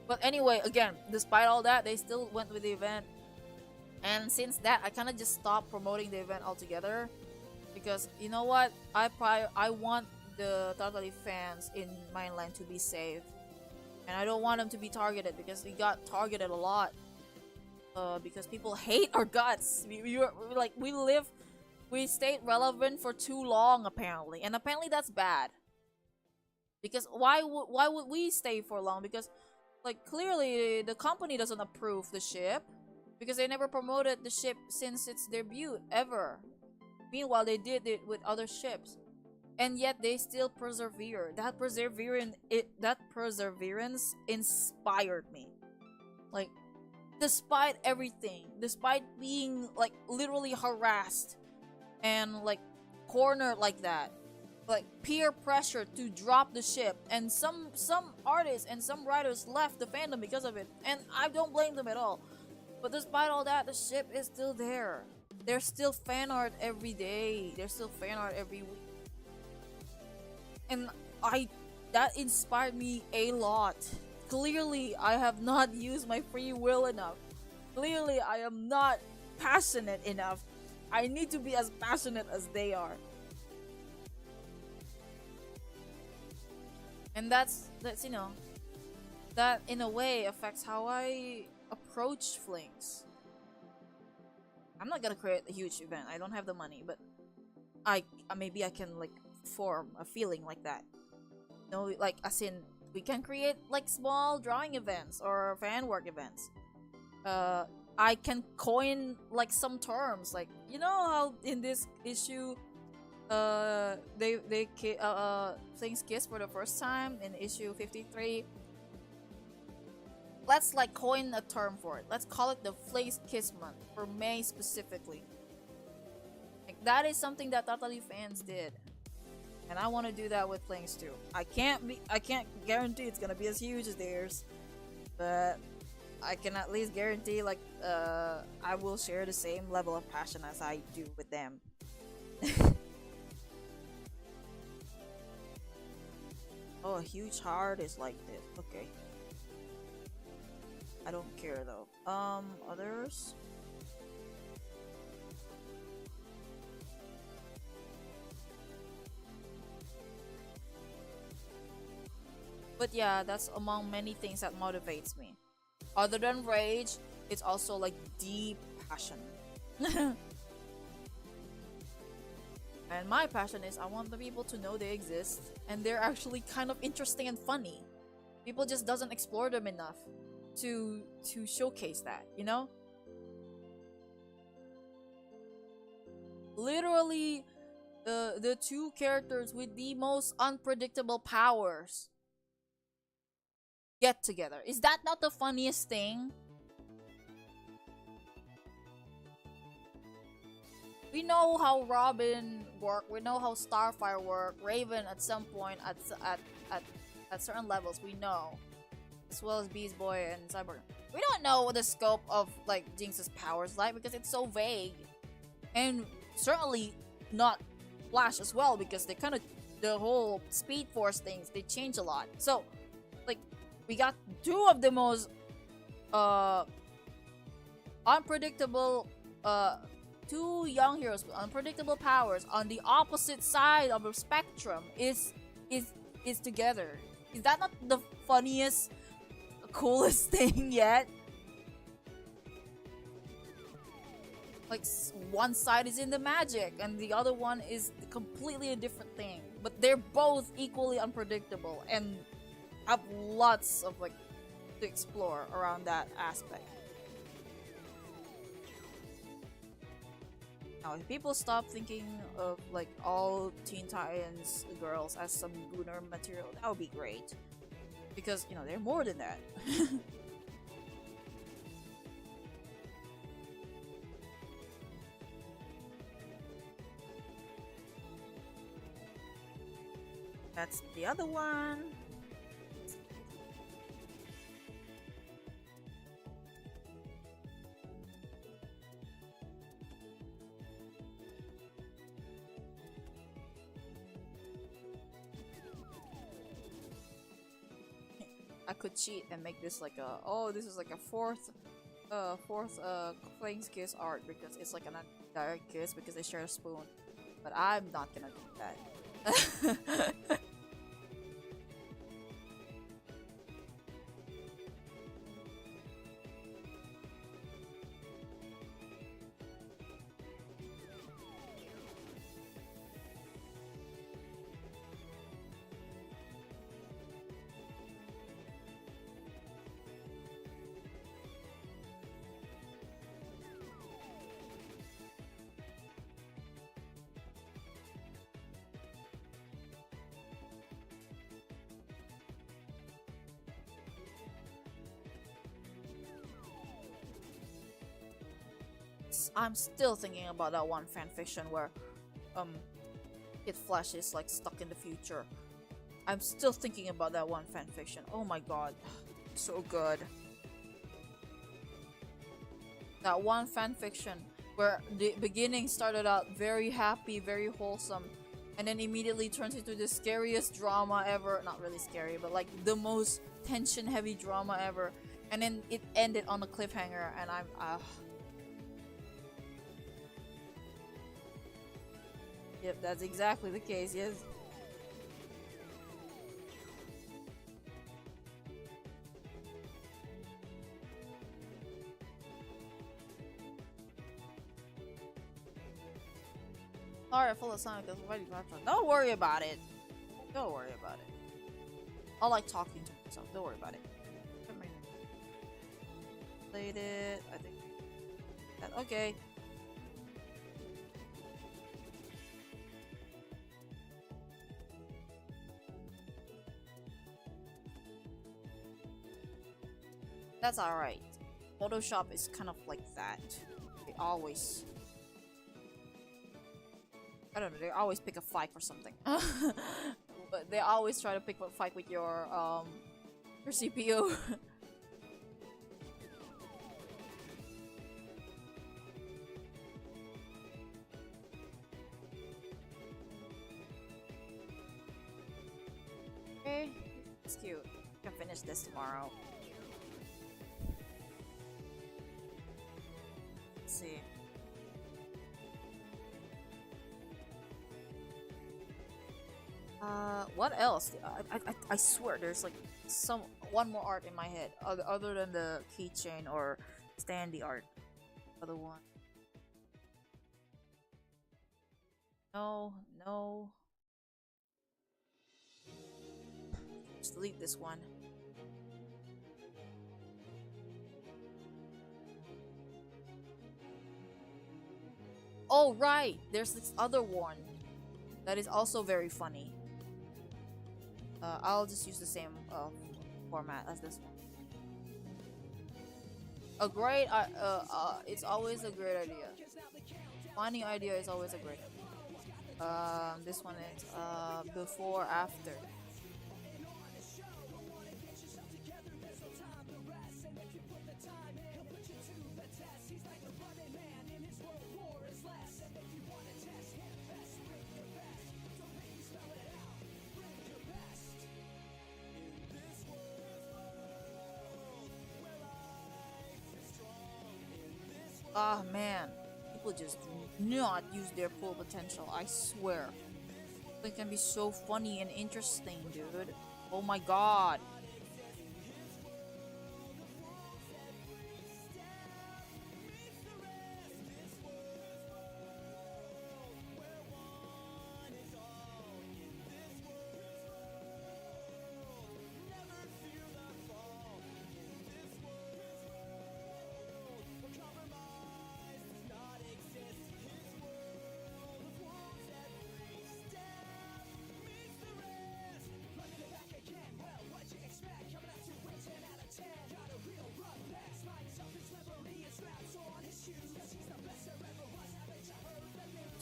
But anyway, again, despite all that, they still went with the event. And since that, I kind of just stopped promoting the event altogether, because you know what, I want the Tartary fans in mainland to be safe, and I don't want them to be targeted because we got targeted a lot. Because people hate our guts. We stayed relevant for too long apparently, and apparently that's bad. Because why would we stay for long? Because like clearly the company doesn't approve the ship, because they never promoted the ship since its debut ever. Meanwhile, they did it with other ships, and yet they still persevere. That perseverance inspired me. Like, despite everything, despite being like literally harassed and like cornered like that, like peer pressure to drop the ship, and some artists and some writers left the fandom because of it, and I don't blame them at all. But despite all that, the ship is still there. There's still fan art every day. There's still fan art every week. And that inspired me a lot. Clearly, I have not used my free will enough. Clearly, I am not passionate enough. I need to be as passionate as they are. And that's that in a way affects how I approach flings. I'm not gonna create a huge event. I don't have the money, but maybe I can like form a feeling like that. Like as in we can create like small drawing events or fan work events. I can coin like some terms, like you know how in this issue things kiss for the first time in issue 53. let's like coin a term for it. Let's call it the Flakes Kiss month for May specifically. Like that is something that Totally fans did, and I want to do that with Flings too. I can't guarantee it's gonna be as huge as theirs, but I can at least guarantee like I will share the same level of passion as I do with them. Oh, a huge heart is like this. Okay. I don't care though. Others? But yeah, that's among many things that motivates me. Other than rage, it's also like deep passion. And my passion is I want the people to know they exist and they're actually kind of interesting and funny. People just doesn't explore them enough to showcase that, you know? Literally the two characters with the most unpredictable powers get together. Is that not the funniest thing? We know how Robin work, we know how Starfire work, Raven at some point at certain levels we know. As well as Beast Boy and Cyborg. We don't know what the scope of like Jinx's powers like because it's so vague. And certainly not Flash as well because they kind of the whole Speed Force things they change a lot. So like we got two of the most unpredictable two young heroes with unpredictable powers on the opposite side of the spectrum is together. Is that not the funniest, coolest thing yet? Like one side is in the magic and the other one is completely a different thing, but they're both equally unpredictable and have lots of like to explore around that aspect. Now, if people stop thinking of like all Teen Titans girls as some Gunnar material, that would be great. Because, you know, they're more than that. That's the other one. I could cheat and make this like a this is like a fourth Flames Kiss art because it's like an direct kiss because they share a spoon. But I'm not gonna do that. I'm still thinking about that one fanfiction where Kid Flash is like stuck in the future. I'm still thinking about that one fanfiction. Oh my god. So good. That one fanfiction where the beginning started out very happy, very wholesome, and then immediately turns into the scariest drama ever. Not really scary, but like the most tension heavy drama ever. And then it ended on a cliffhanger and I'm Yep, that's exactly the case, yes. Sorry, full of Sonic is already back. Don't worry about it. Don't worry about it. I like talking to myself. Don't worry about it. Played it. I think. Okay. That's alright. Photoshop is kind of like that. They always, I don't know, they always pick a fight for something. But they always try to pick a fight with your CPU. Okay, it's cute. I can finish this tomorrow. Let's see. What else? I swear there's like one more art in my head other than the keychain or standee art. Other one. No, no. Just delete this one. Oh right, there's this other one that is also very funny. I'll just use the same format as this one. A great, it's always a great idea. Funny idea is always a great idea. This one is before after. Ah man, people just do not use their full potential, I swear. It can be so funny and interesting, dude. Oh my god.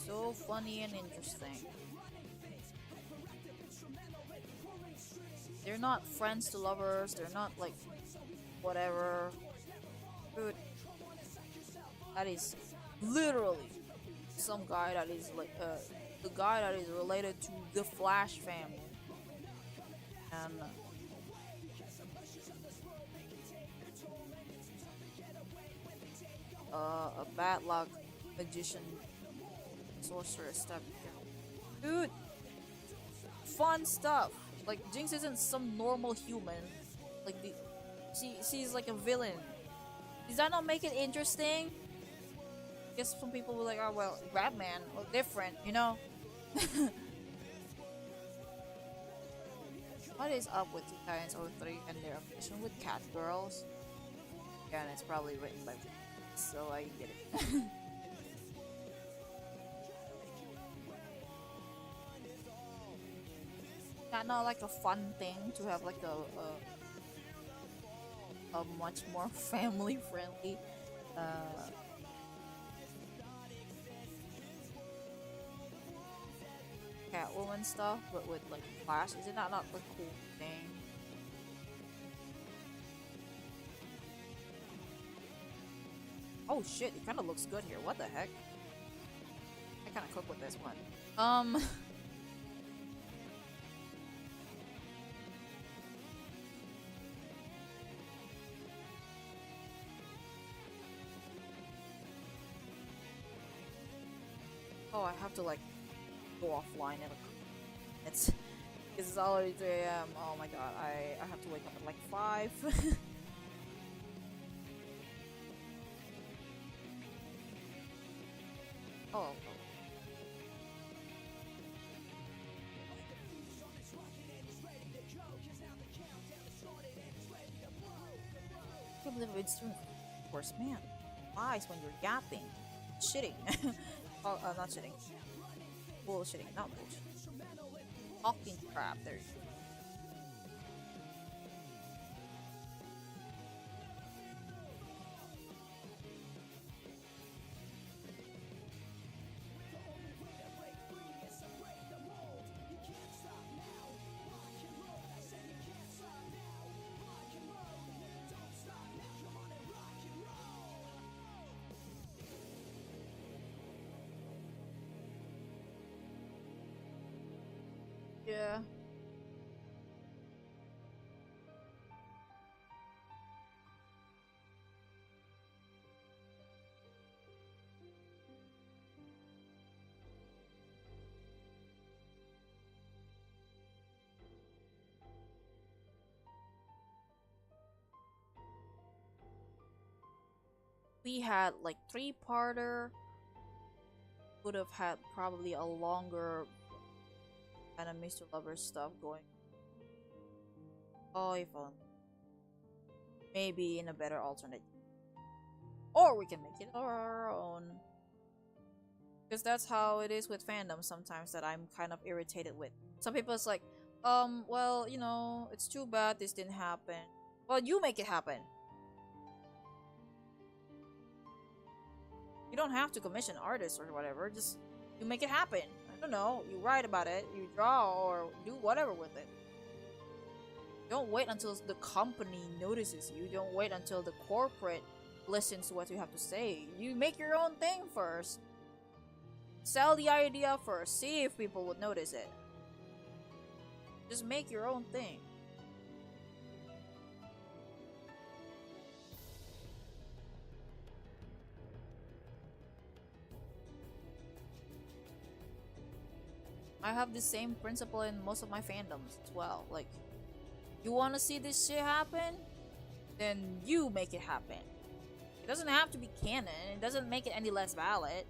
So funny and interesting. They're not friends to lovers, they're not like whatever. Dude, that is literally some guy that is like the guy that is related to the Flash family. And a bad luck magician sorceress stuff. Dude, fun stuff. Like Jinx isn't some normal human. Like she's like a villain. Does that not make it interesting? I guess some people were like, oh well, Batman, well different, you know. What is up with the Titans 03 and their obsession with cat girls? Again, it's probably written by me, so I get it. Not like a fun thing to have like a much more family friendly Catwoman stuff, but with like Flash. Is it not a cool thing? Oh shit, it kind of looks good here. What the heck? I kind of cook with this one. Oh, I have to like go offline in a it's because it's already 3 AM. Oh my god, I have to wake up at like 5. Oh. I can't believe it's doing worse, man. Eyes when you're yapping, shitting. Oh, not shitting. Bullshitting, not bullshit. Talking crap. There you go. Yeah. We had like three-parter. Would have had probably a longer enemies to lovers stuff going. Oh, if only. Maybe in a better alternate. Or we can make it our own. Because that's how it is with fandom sometimes that I'm kind of irritated with. Some people it's like, well, you know, it's too bad this didn't happen. Well, you make it happen. You don't have to commission artists or whatever, just you make it happen. I don't know, you write about it, you draw or do whatever with it. Don't wait until the company notices you. Don't wait until the corporate listens to what you have to say. You make your own thing first. Sell the idea first. See if people would notice it. Just make your own thing. I have the same principle in most of my fandoms as well. Like, you want to see this shit happen? Then you make it happen. It doesn't have to be canon. It doesn't make it any less valid.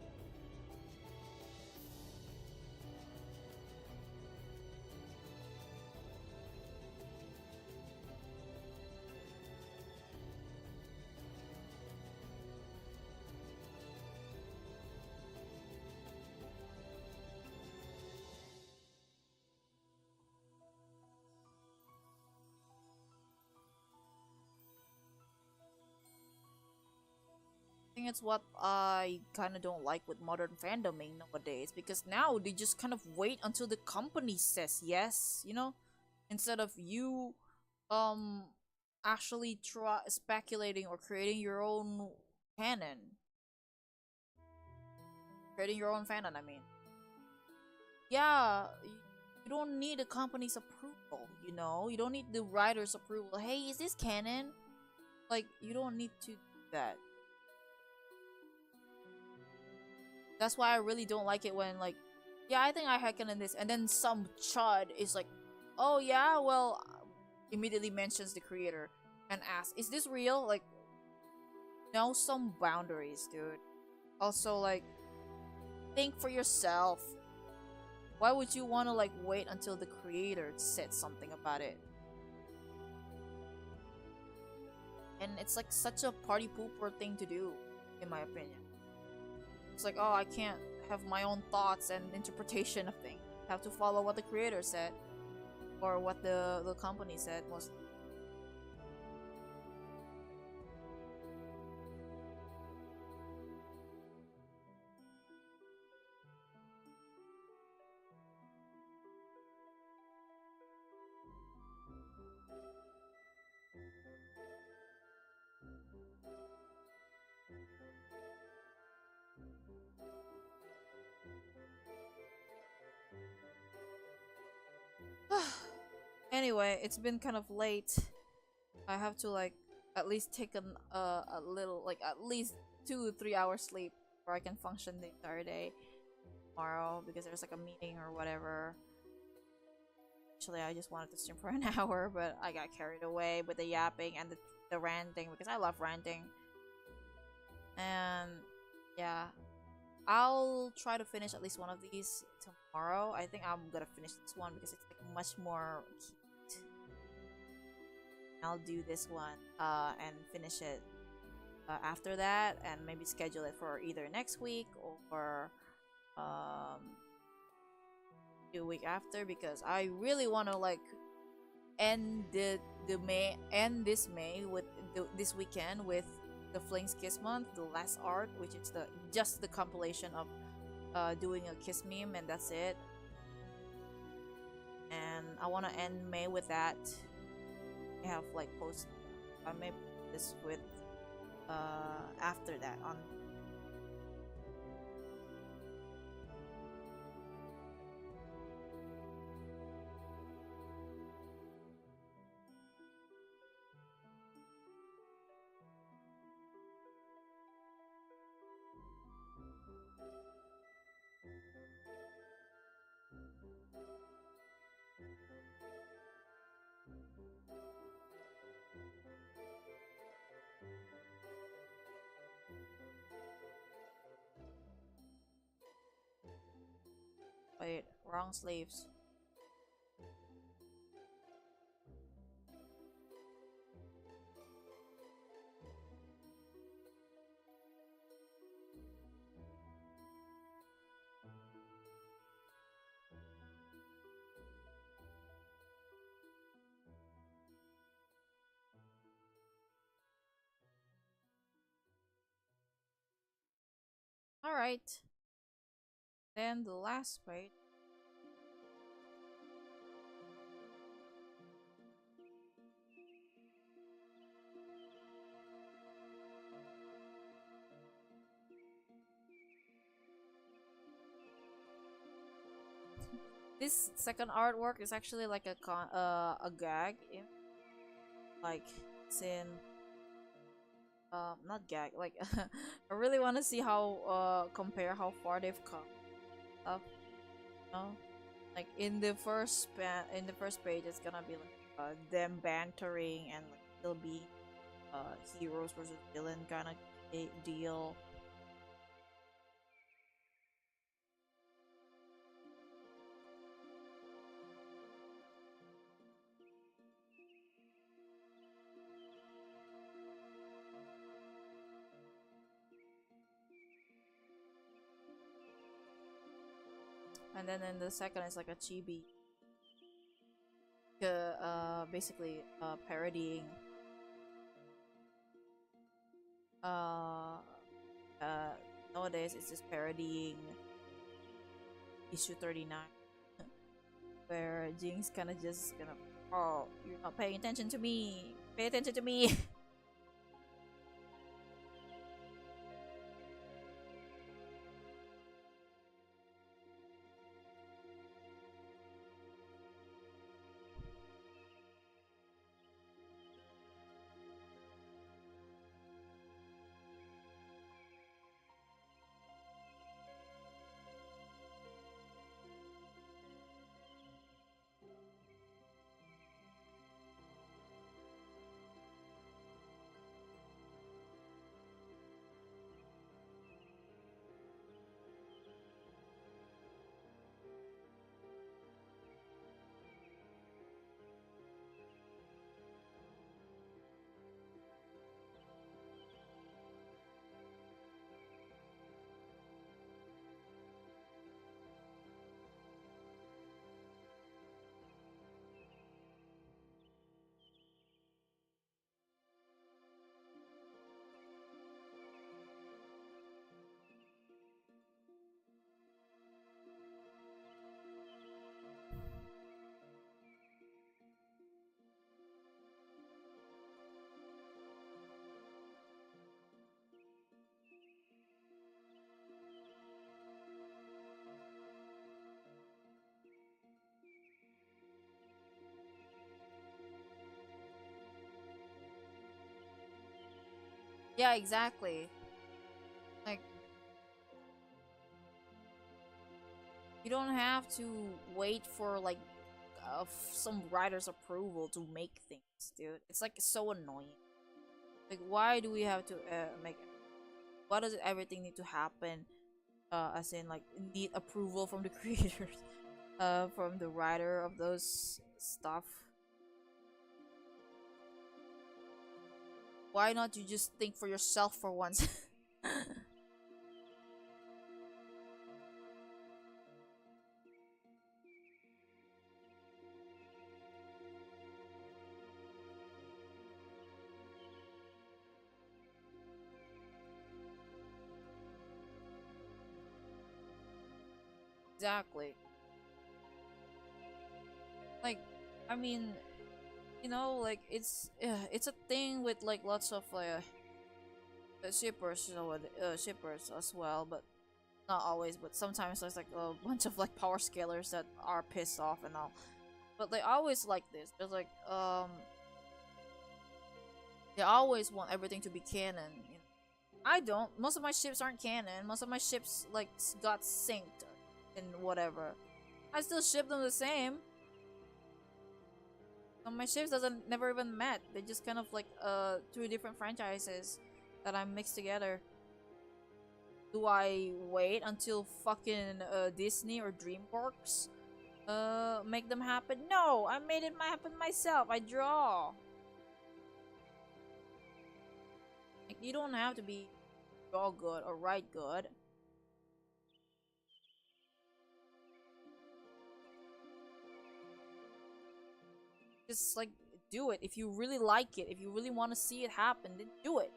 I think it's what I kind of don't like with modern fandoming nowadays, because now they just kind of wait until the company says yes, you know, instead of you um actually try speculating or creating your own canon, creating your own fanon. I mean, yeah, you don't need a company's approval. You know, you don't need the writer's approval. Hey, is this canon? Like, you don't need to do that. That's why I really don't like it when, like, yeah, I think I had canon this, and then some chud is like, oh yeah, well, immediately mentions the creator and asks, is this real? Like, know some boundaries, dude. Also, like, think for yourself. Why would you want to, like, wait until the creator said something about it? And it's like such a party pooper thing to do, in my opinion. It's like, oh, I can't have my own thoughts and interpretation of things. I have to follow what the creator said, or what the company said. Was anyway, it's been kind of late. I have to, like, at least take a little, like, at least 2 3 hours sleep where I can function the entire day tomorrow, because there's like a meeting or whatever. Actually, I just wanted to stream for an hour, but I got carried away with the yapping and the ranting, because I love ranting. And yeah, I'll try to finish at least one of these tomorrow. I think I'm gonna finish this one because it's like much more cute. I'll do this one and finish it after that, and maybe schedule it for either next week or um the week after, because I really want to, like, end this May with this weekend with the Flings Kiss month, the last art, which is just the compilation of doing a kiss meme, and that's it. And I want to end May with that. I have, like, post I may put this with after that on. Wait, wrong slaves. Alright. Then the last page. This second artwork is actually like a gag, like it's in not gag, like I really want to see how compare how far they've come. You know, like in the first page, it's gonna be like them bantering and like it'll be heroes versus villain kind of deal. And then in the second is like a chibi, basically parodying uh nowadays it's just parodying issue 39 where Jinx kind of just gonna, oh, you're not paying attention to me, pay attention to me. Yeah, exactly. Like, you don't have to wait for like some writer's approval to make things, dude. It's like so annoying. Like, why do we have to make? Why does everything need to happen? As in, like, need approval from the creators, from the writer of those stuff. Why not you just think for yourself for once? Exactly. Like, I mean, like it's a thing with like lots of shippers, shippers as well, but not always. But sometimes there's like a bunch of like power scalers that are pissed off and all. But they always like this. There's like they always want everything to be canon. I don't. Most of my ships aren't canon. Most of my ships like got synced and whatever. I still ship them the same. So my ships doesn't never even met. They just kind of like two different franchises that I mixed together. Do I wait until fucking Disney or DreamWorks make them happen? No, I made it happen myself. I draw. Like, you don't have to be draw good or write good. Just like do it. If you really like it, if you really want to see it happen, then do it.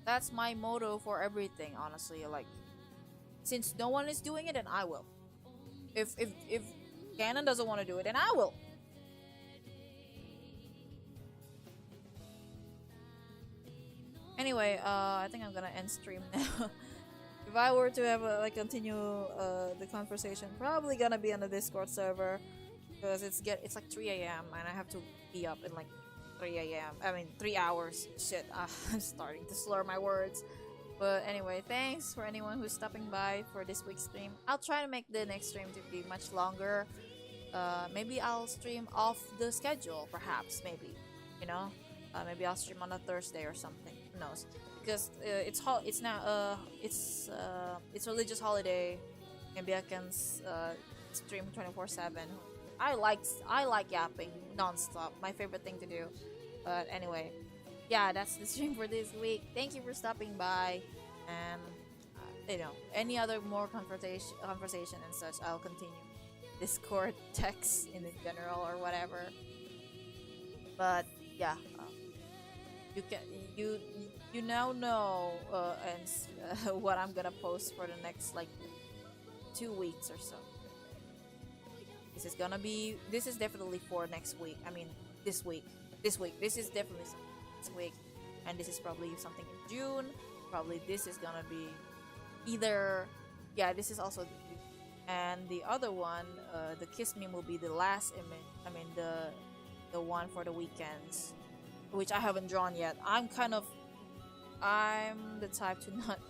That's my motto for everything, honestly. Like, since no one is doing it, then I will. If Canon doesn't want to do it, then I will. Anyway, I think I'm gonna end stream now. If I were to have like continue the conversation, probably gonna be on the Discord server because it's like 3 a.m. and I have to be up in like 3 a.m. I mean 3 hours. Shit, I'm starting to slur my words. But anyway, thanks for anyone who's stopping by for this week's stream. I'll try to make the next stream to be much longer. Maybe I'll stream off the schedule, perhaps. Maybe, you know, maybe I'll stream on a Thursday or something. Who knows? Because it's now it's religious holiday. Maybe I can stream 24/7. I like yapping nonstop. My favorite thing to do. But anyway, yeah, that's the stream for this week. Thank you for stopping by, and you know, any other more conversation and such, I'll continue Discord, text in general or whatever. But yeah, you can you now know and what I'm gonna post for the next like 2 weeks or so. This is definitely for next week. I mean, this week. This is definitely this week, and this is probably something in June. Probably this is gonna be either, yeah, this is also, and the other one, the kiss meme will be the last image. I mean the one for the weekends, which I haven't drawn yet. I'm the type to not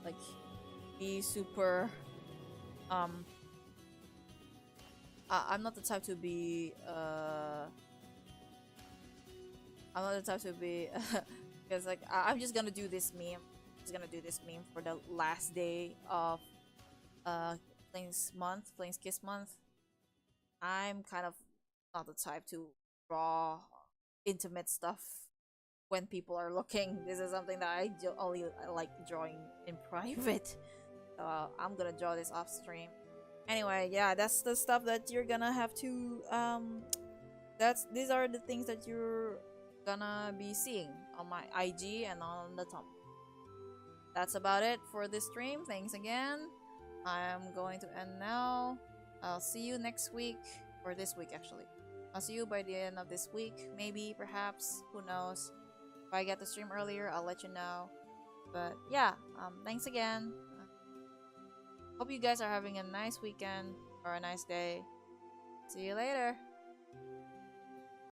like be super I'm not the type to be I'm not the type to be because like I'm just gonna do this meme. Just gonna do this meme for the last day of Flames Kiss month. I'm kind of not the type to draw intimate stuff when people are looking. This is something that I only like drawing in private. So I'm gonna draw this off stream. Anyway, yeah, that's the stuff that you're gonna have to these are the things that you're gonna be seeing on my IG and on the Tumblr. That's about it for this stream. Thanks again. I'm going to end now. I'll see you next week, or this week actually. I'll see you by the end of this week, maybe, perhaps, who knows. If I get to stream earlier, I'll let you know. But yeah, thanks again. Hope you guys are having a nice weekend or a nice day. See you later.